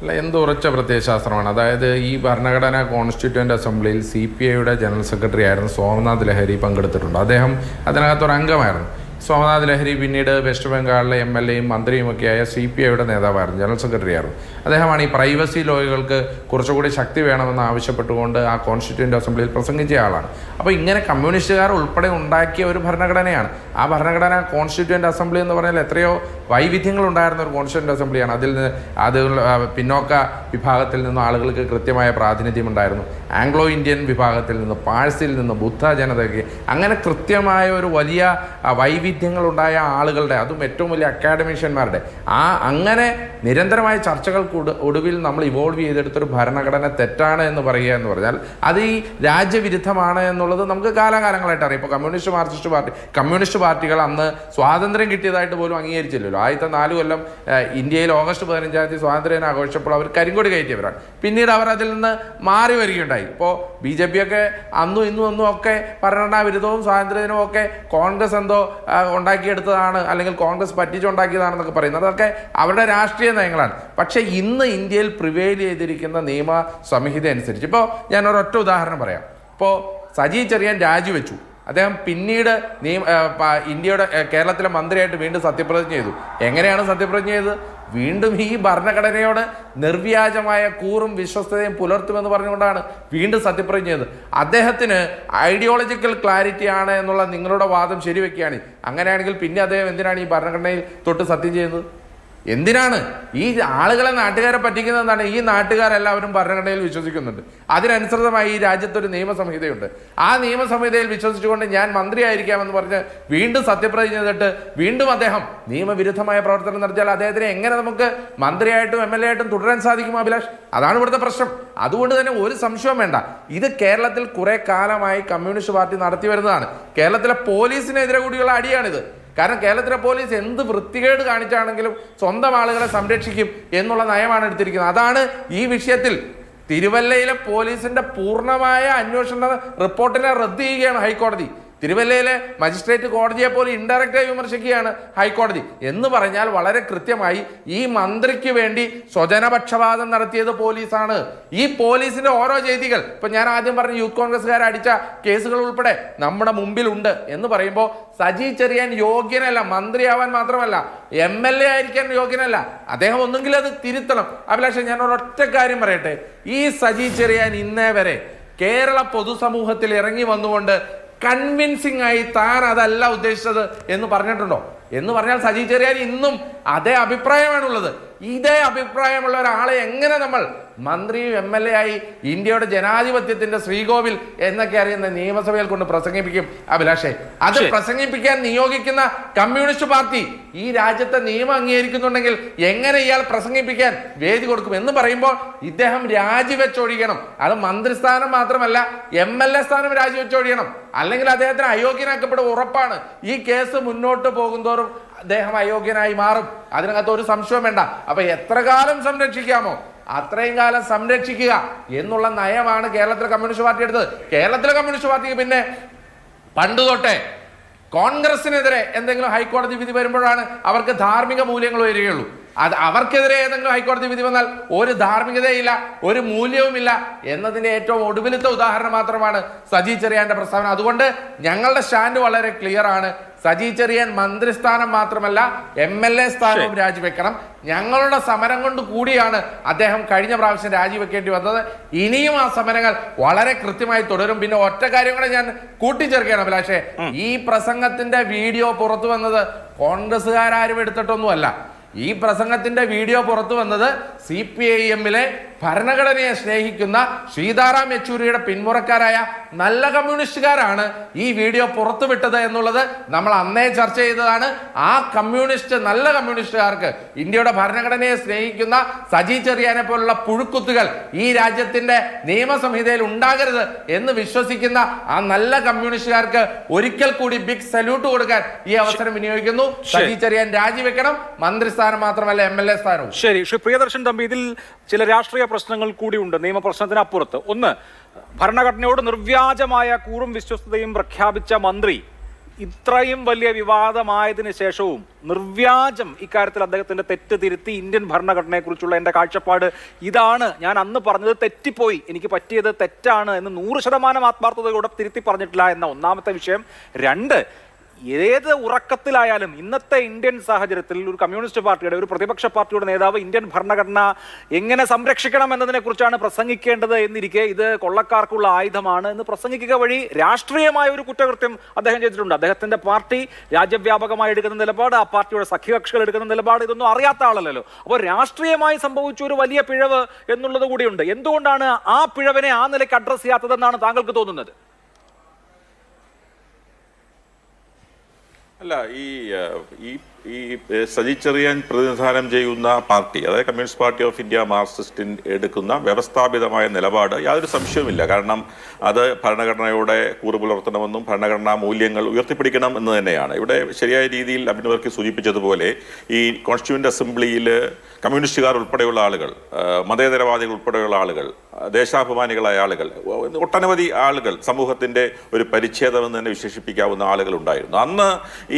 അല്ല, എന്ത് ഉറച്ച പ്രത്യയശാസ്ത്രമാണ്. അതായത് ഈ ഭരണഘടനാ കോൺസ്റ്റിറ്റ്യൂവൻ്റ് അസംബ്ലിയിൽ CPIയുടെ ജനറൽ സെക്രട്ടറി ആയിരുന്ന സോമനാഥ് ലഹരി പങ്കെടുത്തിട്ടുണ്ട്. അദ്ദേഹം അതിനകത്തൊരു അംഗമായിരുന്നു. സോമനാഥ് ലഹരി പിന്നീട് വെസ്റ്റ് ബംഗാളിലെ MLAയും മന്ത്രിയുമൊക്കെയായ CPIയുടെ നേതാവായിരുന്നു, ജനറൽ സെക്രട്ടറി ആയിരുന്നു. അദ്ദേഹമാണ് ഈ പ്രൈവസി ലോയുകൾക്ക് കുറച്ചുകൂടി ശക്തി വേണമെന്ന് ആവശ്യപ്പെട്ടുകൊണ്ട് ആ കോൺസ്റ്റിറ്റ്യൂവൻ്റ് അസംബ്ലിയിൽ പ്രസംഗിച്ച ആളാണ്. അപ്പോൾ ഇങ്ങനെ കമ്മ്യൂണിസ്റ്റുകാർ ഉൾപ്പെടെ ഉണ്ടാക്കിയ ഒരു ഭരണഘടനയാണ്. ആ ഭരണഘടന കോൺസ്റ്റിറ്റ്യൂവൻ്റ് അസംബ്ലി എന്ന് പറഞ്ഞാൽ എത്രയോ വൈവിധ്യങ്ങളുണ്ടായിരുന്ന ഒരു കോൺസ്റ്റിറ്റ്യൂവൻ്റ് അസംബ്ലിയാണ്. അത് പിന്നോക്ക വിഭാഗത്തിൽ നിന്നും ആളുകൾക്ക് കൃത്യമായ പ്രാതിനിധ്യം ഉണ്ടായിരുന്നു. ആംഗ്ലോ ഇന്ത്യൻ വിഭാഗത്തിൽ നിന്ന്, പാഴ്സിൽ നിന്ന്, ബുദ്ധ ജനതയ്ക്ക്, അങ്ങനെ കൃത്യമായ ഒരു വലിയ വൈവിധ്യങ്ങളുണ്ടായ ആളുകളുടെ, അതും ഏറ്റവും വലിയ അക്കാഡമിഷ്യന്മാരുടെ അങ്ങനെ നിരന്തരമായ ചർച്ചകൾക്ക് ഒടുവിൽ നമ്മൾ ഇവോൾവ് ചെയ്തെടുത്തൊരു ഭരണഘടന തെറ്റാണ് എന്ന് പറയുക എന്ന് പറഞ്ഞാൽ അത് ഈ രാജ്യവിരുദ്ധമാണ് എന്നുള്ളത് നമുക്ക് കാലാകാലങ്ങളായിട്ട് അറിയാം. ഇപ്പോൾ കമ്മ്യൂണിസ്റ്റ് പാർട്ടികൾ അന്ന് സ്വാതന്ത്ര്യം കിട്ടിയതായിട്ട് പോലും അംഗീകരിച്ചില്ലല്ലോ. ആദ്യത്തെ 4 കൊല്ലം ഇന്ത്യയിൽ ഓഗസ്റ്റ് 15-ാം തീയതി സ്വാതന്ത്ര്യം ആഘോഷിച്ചപ്പോൾ അവർ കരിങ്കൊടി കയറ്റിയവരാണ്. പിന്നീട് അവർ അതിൽ നിന്ന് മാറി വരികയുണ്ടായി. ഇപ്പോൾ BJP ഒക്കെ അന്നും ഇന്നും ഒക്കെ ഭരണഘടനാ വിരുദ്ധവും സ്വാതന്ത്ര്യദിനവും ഒക്കെ കോൺഗ്രസ് എന്തോ ഉണ്ടാക്കിയെടുത്തതാണ്, അല്ലെങ്കിൽ കോൺഗ്രസ് പറ്റിച്ചുണ്ടാക്കിയതാണെന്നൊക്കെ പറയുന്നത് അതൊക്കെ അവരുടെ രാഷ്ട്രീയ നയങ്ങളാണ്. പക്ഷേ ഇന്ന് ഇന്ത്യയിൽ പ്രിവെയിൽ ചെയ്തിരിക്കുന്ന നിയമ സംഹിത അനുസരിച്ച് ഇപ്പോൾ ഞാൻ ഒരൊറ്റ ഉദാഹരണം പറയാം. ഇപ്പോൾ സജി ചെറിയാൻ രാജിവെച്ചു. അദ്ദേഹം പിന്നീട് ഇന്ത്യയുടെ കേരളത്തിലെ മന്ത്രിയായിട്ട് വീണ്ടും സത്യപ്രതിജ്ഞ ചെയ്തു. എങ്ങനെയാണ് സത്യപ്രതിജ്ഞ ചെയ്തത്? വീണ്ടും ഈ ഭരണഘടനയോട് നിർവ്യാജമായ കൂറും വിശ്വസ്തതയും പുലർത്തുമെന്ന് പറഞ്ഞുകൊണ്ടാണ് വീണ്ടും സത്യപ്രതിജ്ഞ ചെയ്തത്. അദ്ദേഹത്തിന് ഐഡിയോളജിക്കൽ ക്ലാരിറ്റി ആണ് എന്നുള്ള നിങ്ങളുടെ വാദം ശരിവെക്കുകയാണ്. അങ്ങനെയാണെങ്കിൽ പിന്നെ അദ്ദേഹം എന്തിനാണ് ഈ ഭരണഘടനയിൽ തൊട്ട് സത്യം ചെയ്യുന്നത്? എന്തിനാണ് ഈ ആളുകളെ, നാട്ടുകാരെ പറ്റിക്കുന്നതെന്നാണ്? ഈ നാട്ടുകാരെല്ലാവരും ഭരണഘടനയിൽ വിശ്വസിക്കുന്നുണ്ട്. അതിനനുസൃതമായി ഈ രാജ്യത്തൊരു നിയമസംഹിതയുണ്ട്. ആ നിയമസംഹിതയിൽ വിശ്വസിച്ചുകൊണ്ട് ഞാൻ മന്ത്രിയായിരിക്കാമെന്ന് പറഞ്ഞ് വീണ്ടും സത്യപ്രതിജ്ഞ ചെയ്തിട്ട് വീണ്ടും അദ്ദേഹം നിയമവിരുദ്ധമായ പ്രവർത്തനം നടത്തിയാൽ അദ്ദേഹത്തിന് എങ്ങനെ നമുക്ക് മന്ത്രിയായിട്ടും MLA ആയിട്ടും തുടരാൻ സാധിക്കും അഭിലാഷ്? അതാണ് ഇവിടുത്തെ പ്രശ്നം. അതുകൊണ്ട് തന്നെ ഒരു സംശയവും വേണ്ട, ഇത് കേരളത്തിൽ കുറെ കാലമായി കമ്മ്യൂണിസ്റ്റ് പാർട്ടി നടത്തി വരുന്നതാണ്. കേരളത്തിലെ പോലീസിനെതിരെ കൂടിയുള്ള അടിയാണിത്. കാരണം കേരളത്തിലെ പോലീസ് എന്ത് വൃത്തികേട് കാണിച്ചാണെങ്കിലും സ്വന്തം ആളുകളെ സംരക്ഷിക്കും എന്നുള്ള നയമാണ് എടുത്തിരിക്കുന്നത്. അതാണ് ഈ വിഷയത്തിൽ തിരുവല്ലയിലെ പോലീസിന്റെ പൂർണ്ണമായ അന്വേഷണ റിപ്പോർട്ടിനെ റദ്ദ് ചെയ്യുകയാണ് ഹൈക്കോടതി. തിരുവല്ലയിലെ മജിസ്ട്രേറ്റ് കോടതിയെ പോലെ ഇൻഡയറക്റ്റായി വിമർശിക്കുകയാണ് ഹൈക്കോടതി. എന്ന് പറഞ്ഞാൽ വളരെ കൃത്യമായി ഈ മന്ത്രിക്ക് വേണ്ടി സ്വജനപക്ഷപാതം നടത്തിയത് പോലീസാണ്. ഈ പോലീസിന്റെ ഓരോ ചെയ്തികൾ, ഇപ്പൊ ഞാൻ ആദ്യം പറഞ്ഞ യൂത്ത് കോൺഗ്രസ്സുകാർ അടിച്ച കേസുകൾ ഉൾപ്പെടെ നമ്മുടെ മുമ്പിലുണ്ട് എന്ന് പറയുമ്പോൾ സജി ചെറിയാൻ യോഗ്യനല്ല, മന്ത്രിയാവാൻ മാത്രമല്ല MLA ആയിരിക്കാൻ യോഗ്യനല്ല. അദ്ദേഹം ഒന്നെങ്കിൽ അത് തിരുത്തണം. അഭിലാഷ്, ഞാൻ ഒരൊറ്റ കാര്യം പറയട്ടെ. ഈ സജി ചെറിയാൻ ഇന്നേ വരെ കേരള പൊതുസമൂഹത്തിൽ ഇറങ്ങി വന്നുകൊണ്ട് കൺവിൻസിംഗ് ആയി താൻ അതല്ല ഉദ്ദേശിച്ചത് എന്ന് പറഞ്ഞിട്ടുണ്ടോ? എന്ന് പറഞ്ഞാൽ സജി ചെറിയാൻ ഇന്നും അതേ അഭിപ്രായമാണുള്ളത്. ഇതേ അഭിപ്രായമുള്ള ഒരാളെ എങ്ങനെ നമ്മൾ മന്ത്രിയും MLA ആയി ഇന്ത്യയുടെ ജനാധിപത്യത്തിന്റെ ശ്രീകോവിൽ എന്നൊക്കെ അറിയുന്ന നിയമസഭയിൽ കൊണ്ട് പ്രസംഗിപ്പിക്കും അഭിലാഷേ? അത് പ്രസംഗിപ്പിക്കാൻ നിയോഗിക്കുന്ന കമ്മ്യൂണിസ്റ്റ് പാർട്ടി ഈ രാജ്യത്തെ നിയമം അംഗീകരിക്കുന്നുണ്ടെങ്കിൽ എങ്ങനെ ഇയാൾ പ്രസംഗിപ്പിക്കാൻ വേദി കൊടുക്കും? എന്ന് പറയുമ്പോൾ ഇദ്ദേഹം രാജിവെച്ചൊഴിയണം. അത് മന്ത്രിസ്ഥാനം മാത്രമല്ല, MLA സ്ഥാനം രാജിവെച്ചൊഴിയണം. അല്ലെങ്കിൽ അദ്ദേഹത്തിന് അയോഗ്യനാക്കപ്പെടും, ഉറപ്പാണ്. ഈ കേസ് മുന്നോട്ട് പോകുന്തോറും അദ്ദേഹം അയോഗ്യനായി മാറും. അതിനകത്ത് ഒരു സംശയവും വേണ്ട. അപ്പൊ എത്ര കാലം സംരക്ഷിക്കാമോ അത്രയും കാലം സംരക്ഷിക്കുക എന്നുള്ള നയമാണ് കേരളത്തിലെ കമ്മ്യൂണിസ്റ്റ് പാർട്ടി എടുത്തത്. കേരളത്തിലെ കമ്മ്യൂണിസ്റ്റ് പാർട്ടിക്ക് പിന്നെ പണ്ട് തൊട്ടേ കോൺഗ്രസിനെതിരെ എന്തെങ്കിലും ഹൈക്കോടതി വിധി വരുമ്പോഴാണ് അവർക്ക് ധാർമ്മിക മൂല്യങ്ങൾ വരികയുള്ളൂ. അത് അവർക്കെതിരെ ഏതെങ്കിലും ഹൈക്കോടതി വിധി വന്നാൽ ഒരു ധാർമ്മികതയില്ല, ഒരു മൂല്യവുമില്ല എന്നതിന്റെ ഏറ്റവും ഒടുവിലത്തെ ഉദാഹരണം മാത്രമാണ് സജി ചെറിയാന്റെ പ്രസ്താവന. അതുകൊണ്ട് ഞങ്ങളുടെ സ്റ്റാൻഡ് വളരെ ക്ലിയർ ആണ്. സജി ചെറിയാൻ മന്ത്രിസ്ഥാനം മാത്രമല്ല MLA സ്ഥാനവും രാജിവെക്കണം. ഞങ്ങളുടെ സമരം കൊണ്ട് കൂടിയാണ് അദ്ദേഹം കഴിഞ്ഞ പ്രാവശ്യം രാജിവെക്കേണ്ടി വന്നത്. ഇനിയും ആ സമരങ്ങൾ വളരെ കൃത്യമായി തുടരും. പിന്നെ ഒറ്റ കാര്യം കൂടെ ഞാൻ കൂട്ടിച്ചേർക്കുകയാണ് അഭിലാഷേ. ഈ പ്രസംഗത്തിന്റെ വീഡിയോ പുറത്തു വന്നത് കോൺഗ്രസ്സുകാരും എടുത്തിട്ടൊന്നുമല്ല. ഈ പ്രസംഗത്തിന്റെ വീഡിയോ പുറത്തു വന്നത് CPIM-ലെ ഭരണഘടനയെ സ്നേഹിക്കുന്ന സീതാറാം യെച്ചൂരിയുടെ പിന്മുറക്കാരായ നല്ല കമ്മ്യൂണിസ്റ്റുകാരാണ് ഈ വീഡിയോ പുറത്തുവിട്ടത് എന്നുള്ളത് നമ്മൾ അന്നേ ചർച്ച ചെയ്തതാണ്. ആ കമ്മ്യൂണിസ്റ്റ്, നല്ല കമ്മ്യൂണിസ്റ്റുകാർക്ക്, ഇന്ത്യയുടെ ഭരണഘടനയെ സ്നേഹിക്കുന്ന സജി ചെറിയാനെ പോലുള്ള പുഴുക്കുത്തുകൾ ഈ രാജ്യത്തിന്റെ നിയമസംഹിതയിൽ ഉണ്ടാകരുത് എന്ന് വിശ്വസിക്കുന്ന ആ നല്ല കമ്മ്യൂണിസ്റ്റുകാർക്ക് ഒരിക്കൽ കൂടി ബിഗ് സല്യൂട്ട് കൊടുക്കാൻ ഈ അവസരം വിനിയോഗിക്കുന്നു. സജി ചെറിയാൻ രാജിവെക്കണം. മന്ത്രിസ്ഥാനം മാത്രമല്ല MLA സ്ഥാനവും. ശരി, ശ്രീ പ്രിയദർശൻ തമ്പി, ഇതിൽ ചില രാഷ്ട്രീയ പ്രശ്നങ്ങൾ കൂടിയുണ്ട് നിയമപ്രശ്നത്തിനപ്പുറത്ത്. ഒന്ന്, ഭരണഘടനയോട് നിർവ്യാജമായ കൂറും വിശ്വസ്തതയും പ്രഖ്യാപിച്ച മന്ത്രി ഇത്രയും വലിയ വിവാദമായതിനു ശേഷവും നിർവ്യാജം ഇക്കാര്യത്തിൽ അദ്ദേഹത്തിന്റെ തെറ്റ് തിരുത്തി ഇന്ത്യൻ ഭരണഘടനയെക്കുറിച്ചുള്ള എൻ്റെ കാഴ്ചപ്പാട് ഇതാണ്, ഞാൻ അന്ന് പറഞ്ഞത് തെറ്റിപ്പോയി, എനിക്ക് പറ്റിയത് തെറ്റാണ് എന്ന് 100% ആത്മാർത്ഥതയോടെ തിരുത്തി പറഞ്ഞിട്ടില്ല എന്ന ഒന്നാമത്തെ വിഷയം. രണ്ട്, ഏത് ഉറക്കത്തിലായാലും ഇന്നത്തെ ഇന്ത്യൻ സാഹചര്യത്തിൽ ഒരു കമ്മ്യൂണിസ്റ്റ് പാർട്ടിയുടെ, ഒരു പ്രതിപക്ഷ പാർട്ടിയുടെ നേതാവ് ഇന്ത്യൻ ഭരണഘടന എങ്ങനെ സംരക്ഷിക്കണം എന്നതിനെ കുറിച്ചാണ് പ്രസംഗിക്കേണ്ടത് എന്നിരിക്കെ ഇത് കൊള്ളക്കാർക്കുള്ള ആയുധമാണ് എന്ന് പ്രസംഗിക്കുക വഴി രാഷ്ട്രീയമായ ഒരു കുറ്റകൃത്യം അദ്ദേഹം ചെയ്തിട്ടുണ്ട്. അദ്ദേഹത്തിന്റെ പാർട്ടി രാജ്യവ്യാപകമായി എടുക്കുന്ന നിലപാട്, ആ പാർട്ടിയുടെ സഖ്യകക്ഷികൾ എടുക്കുന്ന നിലപാട്, ഇതൊന്നും അറിയാത്ത ആളല്ലല്ലോ. അപ്പോൾ രാഷ്ട്രീയമായി സംഭവിച്ച ഒരു വലിയ പിഴവ് എന്നുള്ളത് കൂടിയുണ്ട്. എന്തുകൊണ്ടാണ് ആ പിഴവിനെ ആ നിലയ്ക്ക് അഡ്രസ് ചെയ്യാത്തതെന്നാണ് താങ്കൾക്ക് തോന്നുന്നത്? അല്ല, ഈ ഈ സജി ചെറിയാൻ പ്രതിനിധാനം ചെയ്യുന്ന പാർട്ടി, അതായത് കമ്മ്യൂണിസ്റ്റ് പാർട്ടി ഓഫ് ഇന്ത്യ മാർക്സിസ്റ്റിൻ എടുക്കുന്ന വ്യവസ്ഥാപിതമായ നിലപാട് യാതൊരു സംശയവുമില്ല. കാരണം അത് ഭരണഘടനയോടെ കൂറു പുലർത്തണമെന്നും ഭരണഘടനാ മൂല്യങ്ങൾ ഉയർത്തിപ്പിടിക്കണം എന്ന് തന്നെയാണ്. ഇവിടെ ശരിയായ രീതിയിൽ അഭിനവർക്ക് സൂചിപ്പിച്ചതുപോലെ ഈ കോൺസ്റ്റിറ്റ്യൂവന്റ് അസംബ്ലിയിൽ കമ്മ്യൂണിസ്റ്റുകാർ ഉൾപ്പെടെയുള്ള ആളുകൾ, മതേതരവാദികൾ ഉൾപ്പെടെയുള്ള ആളുകൾ, ദേശാഭിമാനികളായ ആളുകൾ, ഒട്ടനവധി ആളുകൾ, സമൂഹത്തിൻ്റെ ഒരു പരിച്ഛേദമെന്ന് തന്നെ വിശേഷിപ്പിക്കാവുന്ന ആളുകൾ ഉണ്ടായിരുന്നു. അന്ന്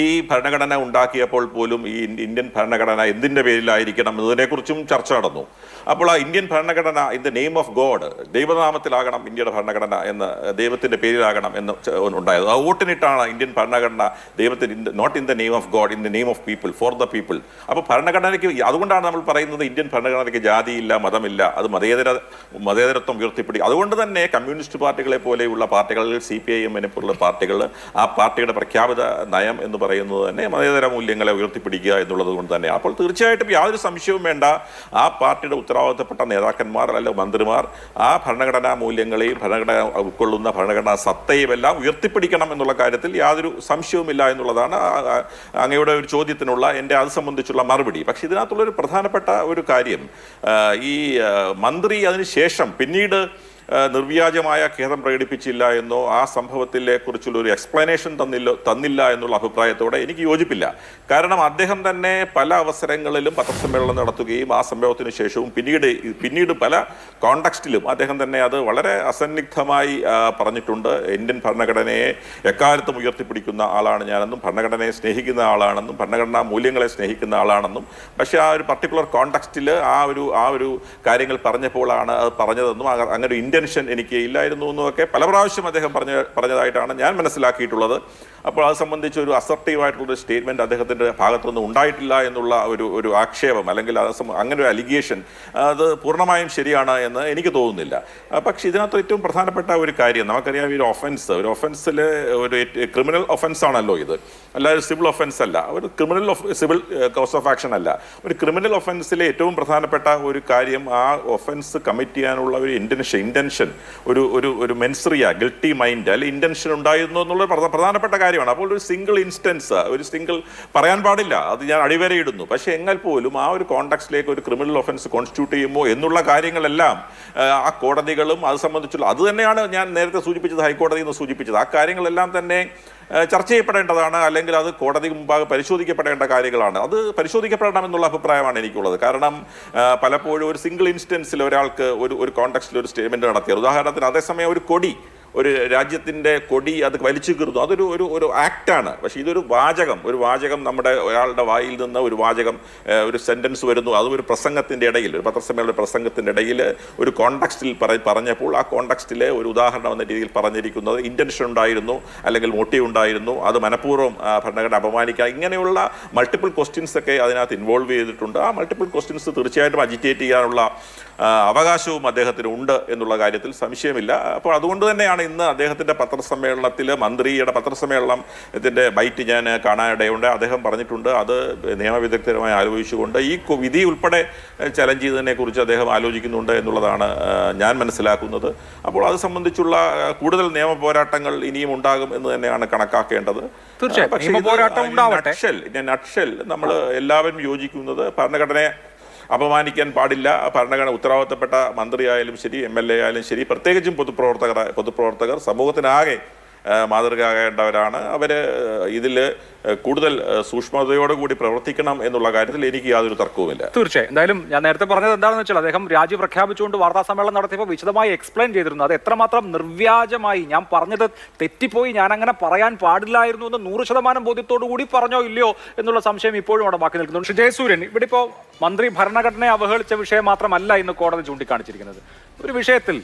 ഈ ഭരണഘടന ഉണ്ടാക്കിയപ്പോൾ പോലും ഈ ഇന്ത്യൻ ഭരണഘടന എന്തിൻ്റെ പേരിലായിരിക്കണം എന്നതിനെക്കുറിച്ചും ചർച്ച നടന്നു. അപ്പോൾ ആ ഇന്ത്യൻ ഭരണഘടന in the name of God, ദൈവനാമത്തിലാകണം ഇന്ത്യയുടെ ഭരണഘടന എന്ന്, ദൈവത്തിൻ്റെ പേരിലാകണം എന്ന് ഉണ്ടായത്. ആ വോട്ടിനിട്ടാണ് ഇന്ത്യൻ ഭരണഘടന ദൈവത്തിന്, not in the name of God, in the name of people, for the people. അപ്പോൾ ഭരണഘടനയ്ക്ക്, അതുകൊണ്ടാണ് നമ്മൾ പറയുന്നത് ഇന്ത്യൻ ഭരണഘടനയ്ക്ക് ജാതിയില്ല, മതമില്ല, അത് മതേതരത്വം ഉയർത്തിപ്പിടി. അതുകൊണ്ട് തന്നെ കമ്മ്യൂണിസ്റ്റ് പാർട്ടികളെ പോലെയുള്ള പാർട്ടികളിൽ CPIM പോലുള്ള പാർട്ടികൾ, ആ പാർട്ടിയുടെ പ്രഖ്യാപിത നയം എന്ന് പറയുന്നത് തന്നെ മതേതര മൂല്യങ്ങളെ ഉയർത്തിപ്പിടിക്കുക എന്നുള്ളത് കൊണ്ട് തന്നെ. അപ്പോൾ തീർച്ചയായിട്ടും യാതൊരു സംശയവും വേണ്ട, ആ പാർട്ടിയുടെ ഉത്തരവാദിത്തപ്പെട്ട നേതാക്കന്മാർ അല്ലെങ്കിൽ മന്ത്രിമാർ ആ ഭരണഘടനാ മൂല്യങ്ങളെയും ഭരണഘടന ഉൾക്കൊള്ളുന്ന ഭരണഘടനാ സത്തയും എല്ലാം ഉയർത്തിപ്പിടിക്കണം എന്നുള്ള കാര്യത്തിൽ യാതൊരു സംശയവുമില്ല എന്നുള്ളതാണ് അങ്ങയുടെ ഒരു ചോദ്യത്തിനുള്ള എൻ്റെ അത് സംബന്ധിച്ചുള്ള മറുപടി. പക്ഷേ ഇതിനകത്തുള്ളൊരു പ്രധാനപ്പെട്ട ഒരു കാര്യം, ഈ മന്ത്രി അതിനുശേഷം പിന്നീട് നിർവ്യാജമായ ഖേദം പ്രകടിപ്പിച്ചില്ല എന്നോ ആ സംഭവത്തിലെ കുറിച്ചുള്ള ഒരു എക്സ്പ്ലനേഷൻ തന്നില്ല എന്നുള്ള അഭിപ്രായത്തോടെ എനിക്ക് യോജിപ്പില്ല. കാരണം അദ്ദേഹം തന്നെ പല അവസരങ്ങളിലും പത്രസമ്മേളനം നടത്തുകയും ആ സംഭവത്തിന് ശേഷവും പിന്നീട് പല കോണ്ടക്സ്റ്റിലും അദ്ദേഹം തന്നെ അത് വളരെ അസന്നിഗ്ധമായി പറഞ്ഞിട്ടുണ്ട്. ഇന്ത്യൻ ഭരണഘടനയെ എക്കാലത്തും ഉയർത്തിപ്പിടിക്കുന്ന ആളാണ് ഞാനെന്നും, ഭരണഘടനയെ സ്നേഹിക്കുന്ന ആളാണെന്നും, ഭരണഘടനാ മൂല്യങ്ങളെ സ്നേഹിക്കുന്ന ആളാണെന്നും. പക്ഷേ ആ ഒരു പർട്ടിക്കുലർ കോണ്ടക്സ്റ്റിൽ ആ ഒരു കാര്യങ്ങൾ പറഞ്ഞപ്പോഴാണ് അത് പറഞ്ഞതെന്നും അങ്ങനെ ഒരു ഇന്റൻഷൻ എനിക്ക് ഇല്ലായിരുന്നു എന്നൊക്കെ പല പ്രാവശ്യം അദ്ദേഹം പറഞ്ഞതായിട്ടാണ് ഞാൻ മനസ്സിലാക്കിയിട്ടുള്ളത്. അപ്പോൾ അത് സംബന്ധിച്ച് ഒരു അസർട്ടീവായിട്ടുള്ളൊരു സ്റ്റേറ്റ്മെൻറ്റ് അദ്ദേഹത്തിൻ്റെ ഭാഗത്തുനിന്ന് ഉണ്ടായിട്ടില്ല എന്നുള്ള ഒരു ആക്ഷേപം, അല്ലെങ്കിൽ അങ്ങനെ ഒരു അലിഗേഷൻ, അത് പൂർണ്ണമായും ശരിയാണ് എന്ന് എനിക്ക് തോന്നുന്നില്ല. പക്ഷേ ഇതിനകത്ത് ഏറ്റവും പ്രധാനപ്പെട്ട ഒരു കാര്യം, നമുക്കറിയാം ഒരു ഒഫൻസിൽ ഒരു ക്രിമിനൽ ഒഫൻസ് ആണല്ലോ ഇത്, അല്ലാതെ സിവിൽ ഒഫൻസ് അല്ല, ഒരു സിവിൽ കോസ് ഓഫ് ആക്ഷൻ അല്ല. ഒരു ക്രിമിനൽ ഒഫൻസിലെ ഏറ്റവും പ്രധാനപ്പെട്ട ഒരു കാര്യം ആ ഒഫൻസ് കമ്മിറ്റ് ചെയ്യാനുള്ള ഒരു ഇന്റൻഷൻ, ഒരു മെൻസറിയ, ഗിൽട്ടി മൈൻഡ് അല്ലെങ്കിൽ ഇന്റൻഷൻ ഉണ്ടായിരുന്നു എന്നുള്ള പ്രധാനപ്പെട്ട കാര്യമാണ്. അപ്പോൾ ഒരു സിംഗിൾ ഇൻസ്റ്റൻസ്, ഒരു സിംഗിൾ പറയാൻ പാടില്ല, അത് ഞാൻ അടിവരയിടുന്നു. പക്ഷേ എന്നാൽ പോലും ആ ഒരു കോണ്ടക്സ്റ്റിലേക്ക് ഒരു ക്രിമിനൽ ഒഫൻസ് കോൺസ്റ്റിറ്റ്യൂട്ട് ചെയ്യുമോ എന്നുള്ള കാര്യങ്ങളെല്ലാം ആ കോടതികളും അത് സംബന്ധിച്ചുള്ള, അത് തന്നെയാണ് ഞാൻ നേരത്തെ സൂചിപ്പിച്ചത്, ഹൈക്കോടതിയിൽ നിന്ന് സൂചിപ്പിച്ചത്, ആ കാര്യങ്ങളെല്ലാം തന്നെ ചർച്ച ചെയ്യപ്പെടേണ്ടതാണ്, അല്ലെങ്കിൽ അത് കോടതി മുമ്പാകെ പരിശോധിക്കപ്പെടേണ്ട കാര്യങ്ങളാണ്. അത് പരിശോധിക്കപ്പെടണം എന്നുള്ള അഭിപ്രായമാണ് എനിക്കുള്ളത്. കാരണം പലപ്പോഴും ഒരു സിംഗിൾ ഇൻസ്റ്റൻസിൽ ഒരാൾക്ക് ഒരു കോണ്ടക്സ്റ്റിൽ ഒരു സ്റ്റേറ്റ്മെൻറ്റ് നടത്തിയത്, ഉദാഹരണത്തിന് അതേസമയം ഒരു രാജ്യത്തിൻ്റെ കൊടി അത് വലിച്ചു കീറുന്നു, അതൊരു ആക്റ്റാണ്. പക്ഷേ ഇതൊരു വാചകം നമ്മുടെ ഒരാളുടെ വായിൽ നിന്ന് ഒരു സെൻറ്റൻസ് വരുന്നു, അതും ഒരു പ്രസംഗത്തിൻ്റെ ഇടയിൽ, ഒരു പത്രസമ്മേളന പ്രസംഗത്തിൻ്റെ ഇടയിൽ ഒരു കോണ്ടക്സ്റ്റിൽ പറഞ്ഞപ്പോൾ ആ കോണ്ടക്സ്റ്റിലെ ഒരു ഉദാഹരണം എന്ന രീതിയിൽ പറഞ്ഞിരിക്കുന്നത് ഇൻറ്റൻഷൻ ഉണ്ടായിരുന്നു അല്ലെങ്കിൽ മോട്ടീവ് ഉണ്ടായിരുന്നു, അത് മനഃപൂർവ്വം ഭരണഘടന അപമാനിക്കുക, ഇങ്ങനെയുള്ള മൾട്ടിപ്പിൾ ക്വസ്റ്റ്യൻസ് ഒക്കെ അതിനകത്ത് ഇൻവോൾവ് ചെയ്തിട്ടുണ്ട്. ആ മൾട്ടിപ്പിൾ ക്വസ്റ്റ്യൻസ് തീർച്ചയായിട്ടും അജിറ്റേറ്റ് ചെയ്യാനുള്ള അവകാശവും അദ്ദേഹത്തിന് ഉണ്ട് എന്നുള്ള കാര്യത്തിൽ സംശയമില്ല. അപ്പോൾ അതുകൊണ്ട് തന്നെയാണ് ഇന്ന് അദ്ദേഹത്തിൻ്റെ പത്രസമ്മേളനത്തിൽ, മന്ത്രിയുടെ പത്രസമ്മേളനത്തിൻ്റെ ബൈറ്റ് ഞാൻ കാണാനിടയുണ്ട്. അദ്ദേഹം പറഞ്ഞിട്ടുണ്ട് അത് നിയമവിദഗ്ധരുമായി ആലോചിച്ചുകൊണ്ട് ഈ വിധി ഉൾപ്പെടെ ചലഞ്ച് ചെയ്തതിനെക്കുറിച്ച് അദ്ദേഹം ആലോചിക്കുന്നുണ്ട് എന്നുള്ളതാണ് ഞാൻ മനസ്സിലാക്കുന്നത്. അപ്പോൾ അത് സംബന്ധിച്ചുള്ള കൂടുതൽ നിയമ പോരാട്ടങ്ങൾ ഇനിയും ഉണ്ടാകും എന്ന് തന്നെയാണ് കണക്കാക്കേണ്ടത്. നട്ഷൽ നമ്മൾ എല്ലാവരും യോജിക്കുന്നത് ഭരണഘടനയെ അപമാനിക്കാൻ പാടില്ല. ഭരണഘടന ഉത്തരവാദിത്തപ്പെട്ട മന്ത്രിയായാലും ശരി, MLA ആയാലും ശരി, പ്രത്യേകിച്ചും പൊതുപ്രവർത്തകർ സമൂഹത്തിനാകെ മാതൃകയാകേണ്ടവരാണ്. അവർ ഇതിൽ കൂടുതൽ സൂക്ഷ്മതയോടുകൂടി പ്രവർത്തിക്കണം എന്നുള്ള കാര്യത്തിൽ എനിക്ക് യാതൊരു തർക്കവുമില്ല. തീർച്ചയായും. എന്തായാലും ഞാൻ നേരത്തെ പറഞ്ഞത് എന്താണെന്ന് വെച്ചാൽ, അദ്ദേഹം രാജി പ്രഖ്യാപിച്ചുകൊണ്ട് വാർത്താ സമ്മേളനം നടത്തിയപ്പോൾ വിശദമായി എക്സ്പ്ലെയിൻ ചെയ്തിരുന്നു അത് എത്രമാത്രം നിർവ്യാജമായി, ഞാൻ പറഞ്ഞത് തെറ്റിപ്പോയി, ഞാൻ അങ്ങനെ പറയാൻ പാടില്ലായിരുന്നു എന്ന് 100% ബോധ്യത്തോടു കൂടി പറഞ്ഞോ ഇല്ലയോ എന്നുള്ള സംശയം ഇപ്പോഴും അവിടെ ബാക്കി നിൽക്കുന്നുണ്ട്. ജയസൂര്യൻ, ഇവിടെ ഇപ്പോൾ മന്ത്രി ഭരണഘടനയെ അവഹേളിച്ച വിഷയം മാത്രമല്ല ഇന്ന് കോടതി ചൂണ്ടിക്കാണിച്ചിരിക്കുന്നത്. ഒരു വിഷയത്തിൽ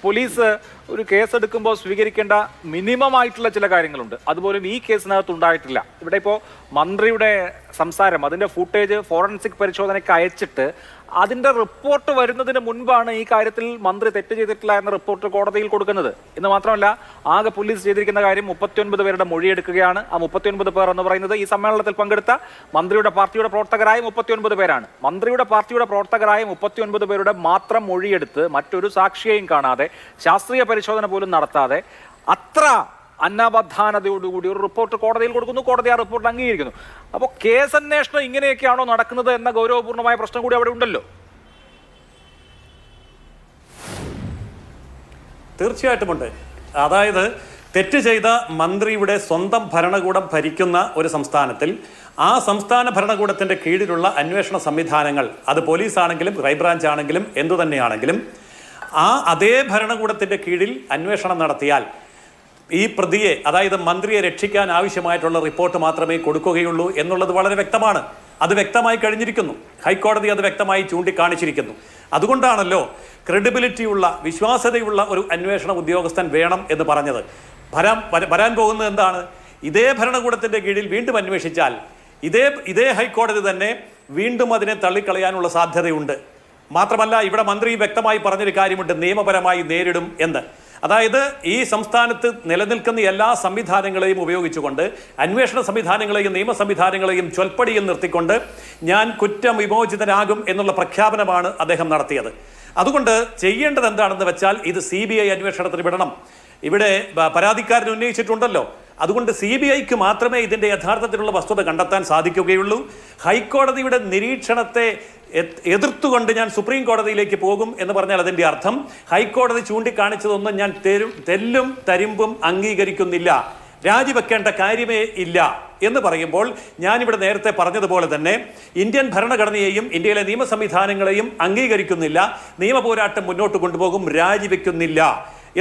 പോലീസ് ഒരു കേസെടുക്കുമ്പോൾ സ്വീകരിക്കേണ്ട മിനിമം ആയിട്ടുള്ള ചില കാര്യങ്ങളുണ്ട്. അതുപോലും ഈ കേസിനകത്ത് ഉണ്ടായിട്ടില്ല. ഇവിടെ ഇപ്പോൾ മന്ത്രിയുടെ സംസാരം, അതിൻ്റെ ഫുട്ടേജ് ഫോറൻസിക് പരിശോധനയ്ക്ക് അയച്ചിട്ട് അതിൻ്റെ റിപ്പോർട്ട് വരുന്നതിന് മുൻപാണ് ഈ കാര്യത്തിൽ മന്ത്രി തെറ്റ് ചെയ്തിട്ടില്ല എന്ന റിപ്പോർട്ട് കോടതിയിൽ കൊടുക്കുന്നത്. എന്ന് മാത്രമല്ല, ആകെ പോലീസ് ചെയ്തിരിക്കുന്ന കാര്യം 39 പേരുടെ മൊഴിയെടുക്കുകയാണ്. ആ 39 പേർ എന്ന് പറയുന്നത് ഈ സമ്മേളനത്തിൽ പങ്കെടുത്ത മന്ത്രിയുടെ പാർട്ടിയുടെ പ്രവർത്തകരായ 39 പേരാണ്. മന്ത്രിയുടെ പാർട്ടിയുടെ പ്രവർത്തകരായ 39 പേരുടെ മാത്രം മൊഴിയെടുത്ത് മറ്റൊരു സാക്ഷിയെയും കാണാതെ, ശാസ്ത്രീയ പരിശോധന പോലും നടത്താതെ, അത്ര അനവധാനതയോടുകൂടി ഒരു റിപ്പോർട്ട് കോടതിയിൽ കൊടുക്കുന്നു, കോടതി ആ റിപ്പോർട്ട് അംഗീകരിക്കുന്നു. അപ്പോൾ കേസന്വേഷണം ഇങ്ങനെയൊക്കെയാണോ നടക്കുന്നത് എന്ന ഗൗരവപൂർണ്ണമായ പ്രശ്നം കൂടി അവിടെ ഉണ്ടല്ലോ. തീർച്ചയായിട്ടുമുണ്ട്. അതായത് തെറ്റ് ചെയ്ത മന്ത്രിയുടെ സ്വന്തം ഭരണകൂടം ഭരിക്കുന്ന ഒരു സംസ്ഥാനത്തിൽ ആ സംസ്ഥാന ഭരണകൂടത്തിൻ്റെ കീഴിലുള്ള അന്വേഷണ സംവിധാനങ്ങൾ, അത് പോലീസാണെങ്കിലും ക്രൈംബ്രാഞ്ച് ആണെങ്കിലും എന്തു തന്നെയാണെങ്കിലും, ആ അതേ ഭരണകൂടത്തിൻ്റെ കീഴിൽ അന്വേഷണം നടത്തിയാൽ ഈ പ്രതിയെ, അതായത് മന്ത്രിയെ രക്ഷിക്കാൻ ആവശ്യമായിട്ടുള്ള റിപ്പോർട്ട് മാത്രമേ കൊടുക്കുകയുള്ളൂ എന്നുള്ളത് വളരെ വ്യക്തമാണ്. അത് വ്യക്തമായി കഴിഞ്ഞിരിക്കുന്നു. ഹൈക്കോടതി അത് വ്യക്തമായി ചൂണ്ടിക്കാണിച്ചിരിക്കുന്നു. അതുകൊണ്ടാണല്ലോ ക്രെഡിബിലിറ്റിയുള്ള, വിശ്വാസ്യതയുള്ള ഒരു അന്വേഷണ ഉദ്യോഗസ്ഥൻ വേണം എന്ന് പറഞ്ഞത്. വരാൻ പോകുന്നത് എന്താണ്? ഇതേ ഭരണകൂടത്തിൻ്റെ കീഴിൽ വീണ്ടും അന്വേഷിച്ചാൽ ഇതേ ഹൈക്കോടതി തന്നെ വീണ്ടും അതിനെ തള്ളിക്കളയാനുള്ള സാധ്യതയുണ്ട്. മാത്രമല്ല, ഇവിടെ മന്ത്രി വ്യക്തമായി പറഞ്ഞൊരു കാര്യമുണ്ട്, നിയമപരമായി നേരിടും എന്ന്. അതായത് ഈ സംസ്ഥാനത്ത് നിലനിൽക്കുന്ന എല്ലാ സംവിധാനങ്ങളെയും ഉപയോഗിച്ചുകൊണ്ട്, അന്വേഷണ സംവിധാനങ്ങളെയും നിയമ സംവിധാനങ്ങളെയും ചൊൽപ്പടിയിൽ നിർത്തിക്കൊണ്ട് ഞാൻ കുറ്റവിമോചിതനാകും എന്നുള്ള പ്രഖ്യാപനമാണ് അദ്ദേഹം നടത്തിയത്. അതുകൊണ്ട് ചെയ്യേണ്ടത് എന്താണെന്ന് വെച്ചാൽ ഇത് CBI അന്വേഷണത്തിന് വിടണം. ഇവിടെ പരാതിക്കാരൻ ഉന്നയിച്ചിട്ടുണ്ടല്ലോ. അതുകൊണ്ട് CBIക്ക് മാത്രമേ ഇതിൻ്റെ യഥാർത്ഥത്തിലുള്ള വസ്തുത കണ്ടെത്താൻ സാധിക്കുകയുള്ളൂ. ഹൈക്കോടതിയുടെ നിരീക്ഷണത്തെ എതിർത്തുകൊണ്ട് ഞാൻ സുപ്രീം കോടതിയിലേക്ക് പോകും എന്ന് പറഞ്ഞാൽ അതിൻ്റെ അർത്ഥം ഹൈക്കോടതി ചൂണ്ടിക്കാണിച്ചതൊന്നും ഞാൻ തെല്ലും തരിമ്പും അംഗീകരിക്കുന്നില്ല, രാജിവെക്കേണ്ട കാര്യമേ ഇല്ല എന്ന് പറയുമ്പോൾ, ഞാനിവിടെ നേരത്തെ പറഞ്ഞതുപോലെ തന്നെ ഇന്ത്യൻ ഭരണഘടനയെയും ഇന്ത്യയിലെ നിയമ സംവിധാനങ്ങളെയും അംഗീകരിക്കുന്നില്ല, നിയമപോരാട്ടം മുന്നോട്ട് കൊണ്ടുപോകും, രാജിവെക്കുന്നില്ല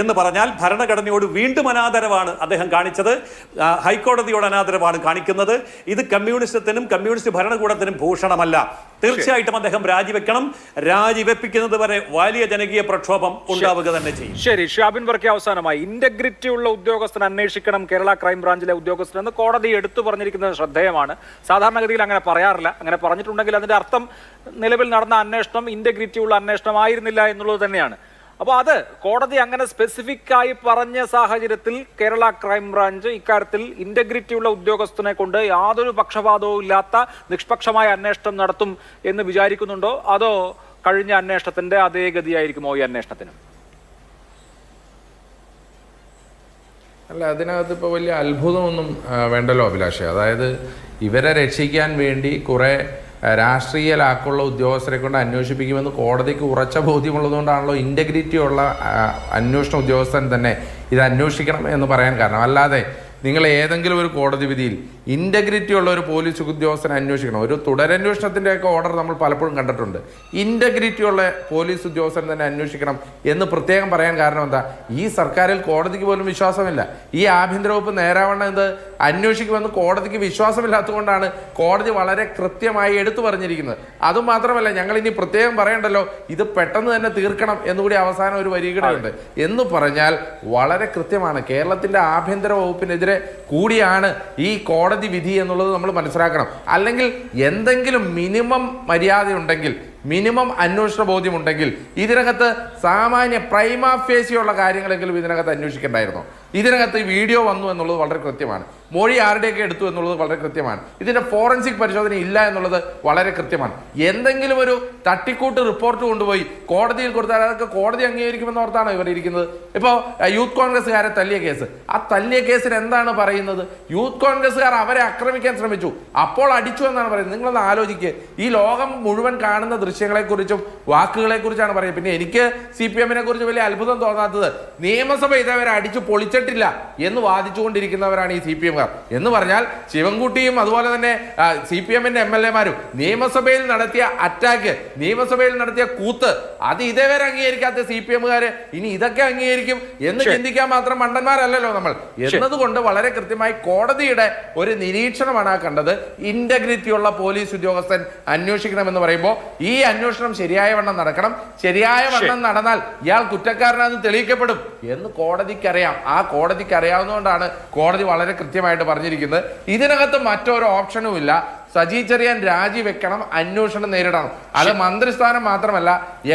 എന്ന് പറഞ്ഞാൽ ഭരണഘടനയോട് വീണ്ടും അനാദരവാണ് അദ്ദേഹം കാണിച്ചത്, ഹൈക്കോടതിയോട് അനാദരവാണ് കാണിക്കുന്നത്. ഇത് കമ്മ്യൂണിസത്തിനും കമ്മ്യൂണിസ്റ്റ് ഭരണകൂടത്തിനും ഭൂഷണമല്ല. തീർച്ചയായിട്ടും അദ്ദേഹം രാജിവെക്കണം. രാജിവെപ്പിക്കുന്നത് വരെ വലിയ ജനകീയ പ്രക്ഷോഭം ഉണ്ടാവുക തന്നെ ചെയ്യും. ശരി, ഷാബിൻ വർക്കി, അവസാനമായി ഇന്റഗ്രിറ്റി ഉള്ള ഉദ്യോഗസ്ഥൻ അന്വേഷിക്കണം കേരള ക്രൈംബ്രാഞ്ചിലെ ഉദ്യോഗസ്ഥൻ എന്ന് കോടതി എടുത്തു പറഞ്ഞിരിക്കുന്നത് ശ്രദ്ധേയമാണ്. സാധാരണഗതിയിൽ അങ്ങനെ പറയാറില്ല. അങ്ങനെ പറഞ്ഞിട്ടുണ്ടെങ്കിൽ അതിന്റെ അർത്ഥം നിലവിൽ നടന്ന അന്വേഷണം ഇന്റഗ്രിറ്റി ഉള്ള അന്വേഷണമായിരുന്നില്ല എന്നുള്ളത് തന്നെയാണ്. അപ്പോൾ അത് കോടതി അങ്ങനെ സ്പെസിഫിക് ആയി പറഞ്ഞ സാഹചര്യത്തിൽ കേരള ക്രൈംബ്രാഞ്ച് ഇക്കാര്യത്തിൽ ഇന്റഗ്രിറ്റിയുള്ള ഉദ്യോഗസ്ഥനെ കൊണ്ട് യാതൊരു പക്ഷപാതവും ഇല്ലാത്ത നിഷ്പക്ഷമായ അന്വേഷണം നടത്തും എന്ന് വിചാരിക്കുന്നുണ്ടോ? അതോ കഴിഞ്ഞ അന്വേഷണത്തിന്റെ അതേ ഗതിയായിരിക്കുമോ ഈ അന്വേഷണത്തിന്? അല്ല, അതിനകത്ത് ഇപ്പോൾ വലിയ അത്ഭുതമൊന്നും വേണ്ടല്ലോ അഭിലാഷേ. അതായത് ഇവരെ രക്ഷിക്കാൻ വേണ്ടി കുറേ രാഷ്ട്രീയ ലാക്കുള്ള ഉദ്യോഗസ്ഥരെ കൊണ്ട് അന്വേഷിപ്പിക്കുമെന്ന് കോടതിക്ക് ഉറച്ച ബോധ്യമുള്ളതുകൊണ്ടാണല്ലോ ഇൻറ്റഗ്രിറ്റി ഉള്ള അന്വേഷണ ഉദ്യോഗസ്ഥൻ തന്നെ ഇത് അന്വേഷിക്കണം എന്ന് പറയാൻ കാരണം. അല്ലാതെ നിങ്ങൾ ഏതെങ്കിലും ഒരു കോടതി വിധിയിൽ ഇൻറ്റഗ്രിറ്റി ഉള്ള ഒരു പോലീസ് ഉദ്യോഗസ്ഥനെ അന്വേഷിക്കണം, ഒരു തുടരന്വേഷണത്തിൻ്റെയൊക്കെ ഓർഡർ നമ്മൾ പലപ്പോഴും കണ്ടിട്ടുണ്ട്, ഇൻറ്റഗ്രിറ്റി ഉള്ള പോലീസ് ഉദ്യോഗസ്ഥൻ തന്നെ അന്വേഷിക്കണം എന്ന് പ്രത്യേകം പറയാൻ കാരണം എന്താ? ഈ സർക്കാരിൽ കോടതിക്ക് പോലും വിശ്വാസമില്ല. ഈ ആഭ്യന്തര വകുപ്പ് നേരാവണ്ണം ഇത് അന്വേഷിക്കുമെന്ന് കോടതിക്ക് വിശ്വാസമില്ലാത്തതുകൊണ്ടാണ് കോടതി വളരെ കൃത്യമായി എടുത്തു പറഞ്ഞിരിക്കുന്നത്. അതുമാത്രമല്ല, ഞങ്ങൾ ഇനി പ്രത്യേകം പറയണ്ടല്ലോ, ഇത് പെട്ടെന്ന് തന്നെ തീർക്കണം എന്നുകൂടി അവസാനം ഒരു വരികയുണ്ട് എന്ന് പറഞ്ഞാൽ വളരെ കൃത്യമാണ്. കേരളത്തിൻ്റെ ആഭ്യന്തര വകുപ്പിനെതിരെ കൂടിയാണ് ഈ കോടതി വിധി എന്നുള്ളത് നമ്മൾ മനസ്സിലാക്കണം. അല്ലെങ്കിൽ എന്തെങ്കിലും മിനിമം മര്യാദയുണ്ടെങ്കിൽ, മിനിമം അന്വേഷണ ബോധ്യമുണ്ടെങ്കിൽ ഇതിനകത്ത് സാമാന്യ പ്രൈമാ ഫേസിയുള്ള കാര്യങ്ങളെങ്കിലും ഇതിനകത്ത് അന്വേഷിക്കേണ്ടായിരുന്നു. ഇതിനകത്ത് വീഡിയോ വന്നു എന്നുള്ളത് വളരെ കൃത്യമാണ്, മൊഴി ആരുടെയൊക്കെ എടുത്തു എന്നുള്ളത് വളരെ കൃത്യമാണ്, ഇതിൻ്റെ ഫോറൻസിക് പരിശോധന ഇല്ല എന്നുള്ളത് വളരെ കൃത്യമാണ്. എന്തെങ്കിലും ഒരു തട്ടിക്കൂട്ട് റിപ്പോർട്ട് കൊണ്ടുപോയി കോടതിയിൽ കൊടുത്താൽ അതൊക്കെ കോടതി അംഗീകരിക്കുമെന്ന് ഓർത്താണ് ഇവർ ഇരിക്കുന്നത്. ഇപ്പോൾ യൂത്ത് കോൺഗ്രസ്സുകാരെ തല്ലിയ കേസ്, ആ തല്ലിയ കേസിൽ എന്താണ് പറയുന്നത്? യൂത്ത് കോൺഗ്രസ്സുകാർ അവരെ ആക്രമിക്കാൻ ശ്രമിച്ചു, അപ്പോൾ അടിച്ചു എന്നാണ് പറയുന്നത്. നിങ്ങളൊന്ന് ആലോചിക്കുക, ഈ ലോകം മുഴുവൻ കാണുന്ന ദൃശ്യങ്ങളെക്കുറിച്ചും വാക്കുകളെക്കുറിച്ചാണ് പറയുന്നത്. പിന്നെ എനിക്ക് CPM-നെ കുറിച്ച് വലിയ അത്ഭുതം തോന്നാത്തത്, നിയമസഭ ഇതേവരെ അടിച്ചു പൊളിച്ചിട്ടില്ല എന്ന് വാദിച്ചുകൊണ്ടിരിക്കുന്നവരാണ് ഈ CPM-കാർ. എന്ന് പറഞ്ഞാൽ ശിവൻകുട്ടിയും അതുപോലെ തന്നെ CPM-ന്റെ MLA-മാരും നിയമസഭയിൽ നടത്തിയ അറ്റാക്ക്, നിയമസഭയിൽ നടത്തിയ കൂത്ത്, അത് ഇതേവരെ അംഗീകരിക്കാത്ത CPM-കാര് ഇനി ഇതൊക്കെ അംഗീകരിക്കും എന്ന് ചിന്തിക്കാൻ മാത്രം മണ്ടന്മാരല്ലല്ലോ നമ്മൾ എന്നതുകൊണ്ട് വളരെ കൃത്യമായി കോടതിയുടെ ഒരു നിരീക്ഷണമാണ് കണ്ടത്. ഇന്റഗ്രിറ്റി ഉള്ള പോലീസ് ഉദ്യോഗസ്ഥൻ അന്വേഷിക്കണമെന്ന് പറയുമ്പോൾ ഈ അന്വേഷണം ശരിയായ വണ്ണം നടക്കണം. ശരിയായ വണ്ണം നടന്നാൽ ഇയാൾ കുറ്റക്കാരനാണെന്ന് തെളിയിക്കപ്പെടും എന്ന് കോടതിക്കറിയാം. ആ കോടതിക്ക് അറിയാവുന്നതുകൊണ്ടാണ് കോടതി വളരെ കൃത്യമായിട്ട് പറഞ്ഞിരിക്കുന്നത്. ഇതിനകത്ത് മറ്റൊരു ഓപ്ഷനും ഇല്ല. സജി ചെറിയാൻ രാജിവെക്കണം, അന്വേഷണം നേരിടണം. അത് മന്ത്രിസ്ഥാനം മാത്രമല്ല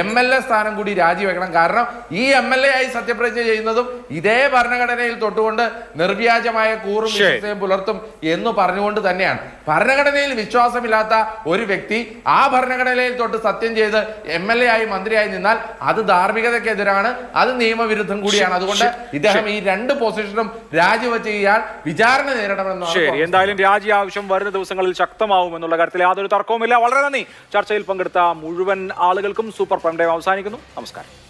MLA സ്ഥാനം കൂടി രാജിവെക്കണം. കാരണം ഈ MLA ആയി സത്യപ്രതിജ്ഞ ചെയ്യുന്നതും ഇതേ ഭരണഘടനയിൽ തൊട്ടുകൊണ്ട് നിർവ്യാജമായ കൂറും വിശ്വസയും പുലർത്തും എന്ന് പറഞ്ഞുകൊണ്ട് തന്നെയാണ്. ഭരണഘടനയിൽ വിശ്വാസമില്ലാത്ത ഒരു വ്യക്തി ആ ഭരണഘടനയിൽ തൊട്ട് സത്യം ചെയ്ത് MLA ആയി മന്ത്രിയായി നിന്നാൽ അത് ധാർമ്മികതയ്ക്കെതിരാണ്, അത് നിയമവിരുദ്ധം കൂടിയാണ്. അതുകൊണ്ട് ഇദ്ദേഹം ഈ രണ്ട് പൊസിഷനും രാജിവെച്ച് ഇയാൾ വിചാരണ നേരിടണമെന്നാണ്. ശരി, എന്തായാലും രാജി ആവശ്യം വരുന്ന ദിവസങ്ങളിൽ ശക്തമാവുമെന്നുള്ള കാര്യത്തിൽ യാതൊരു തർക്കവുമില്ല. വളരെ നന്ദി. ചർച്ചയിൽ പങ്കെടുത്ത മുഴുവൻ ആളുകൾക്കും. സൂപ്പർ പ്രൈം ടൈം അവസാനിക്കുന്നു. നമസ്കാരം.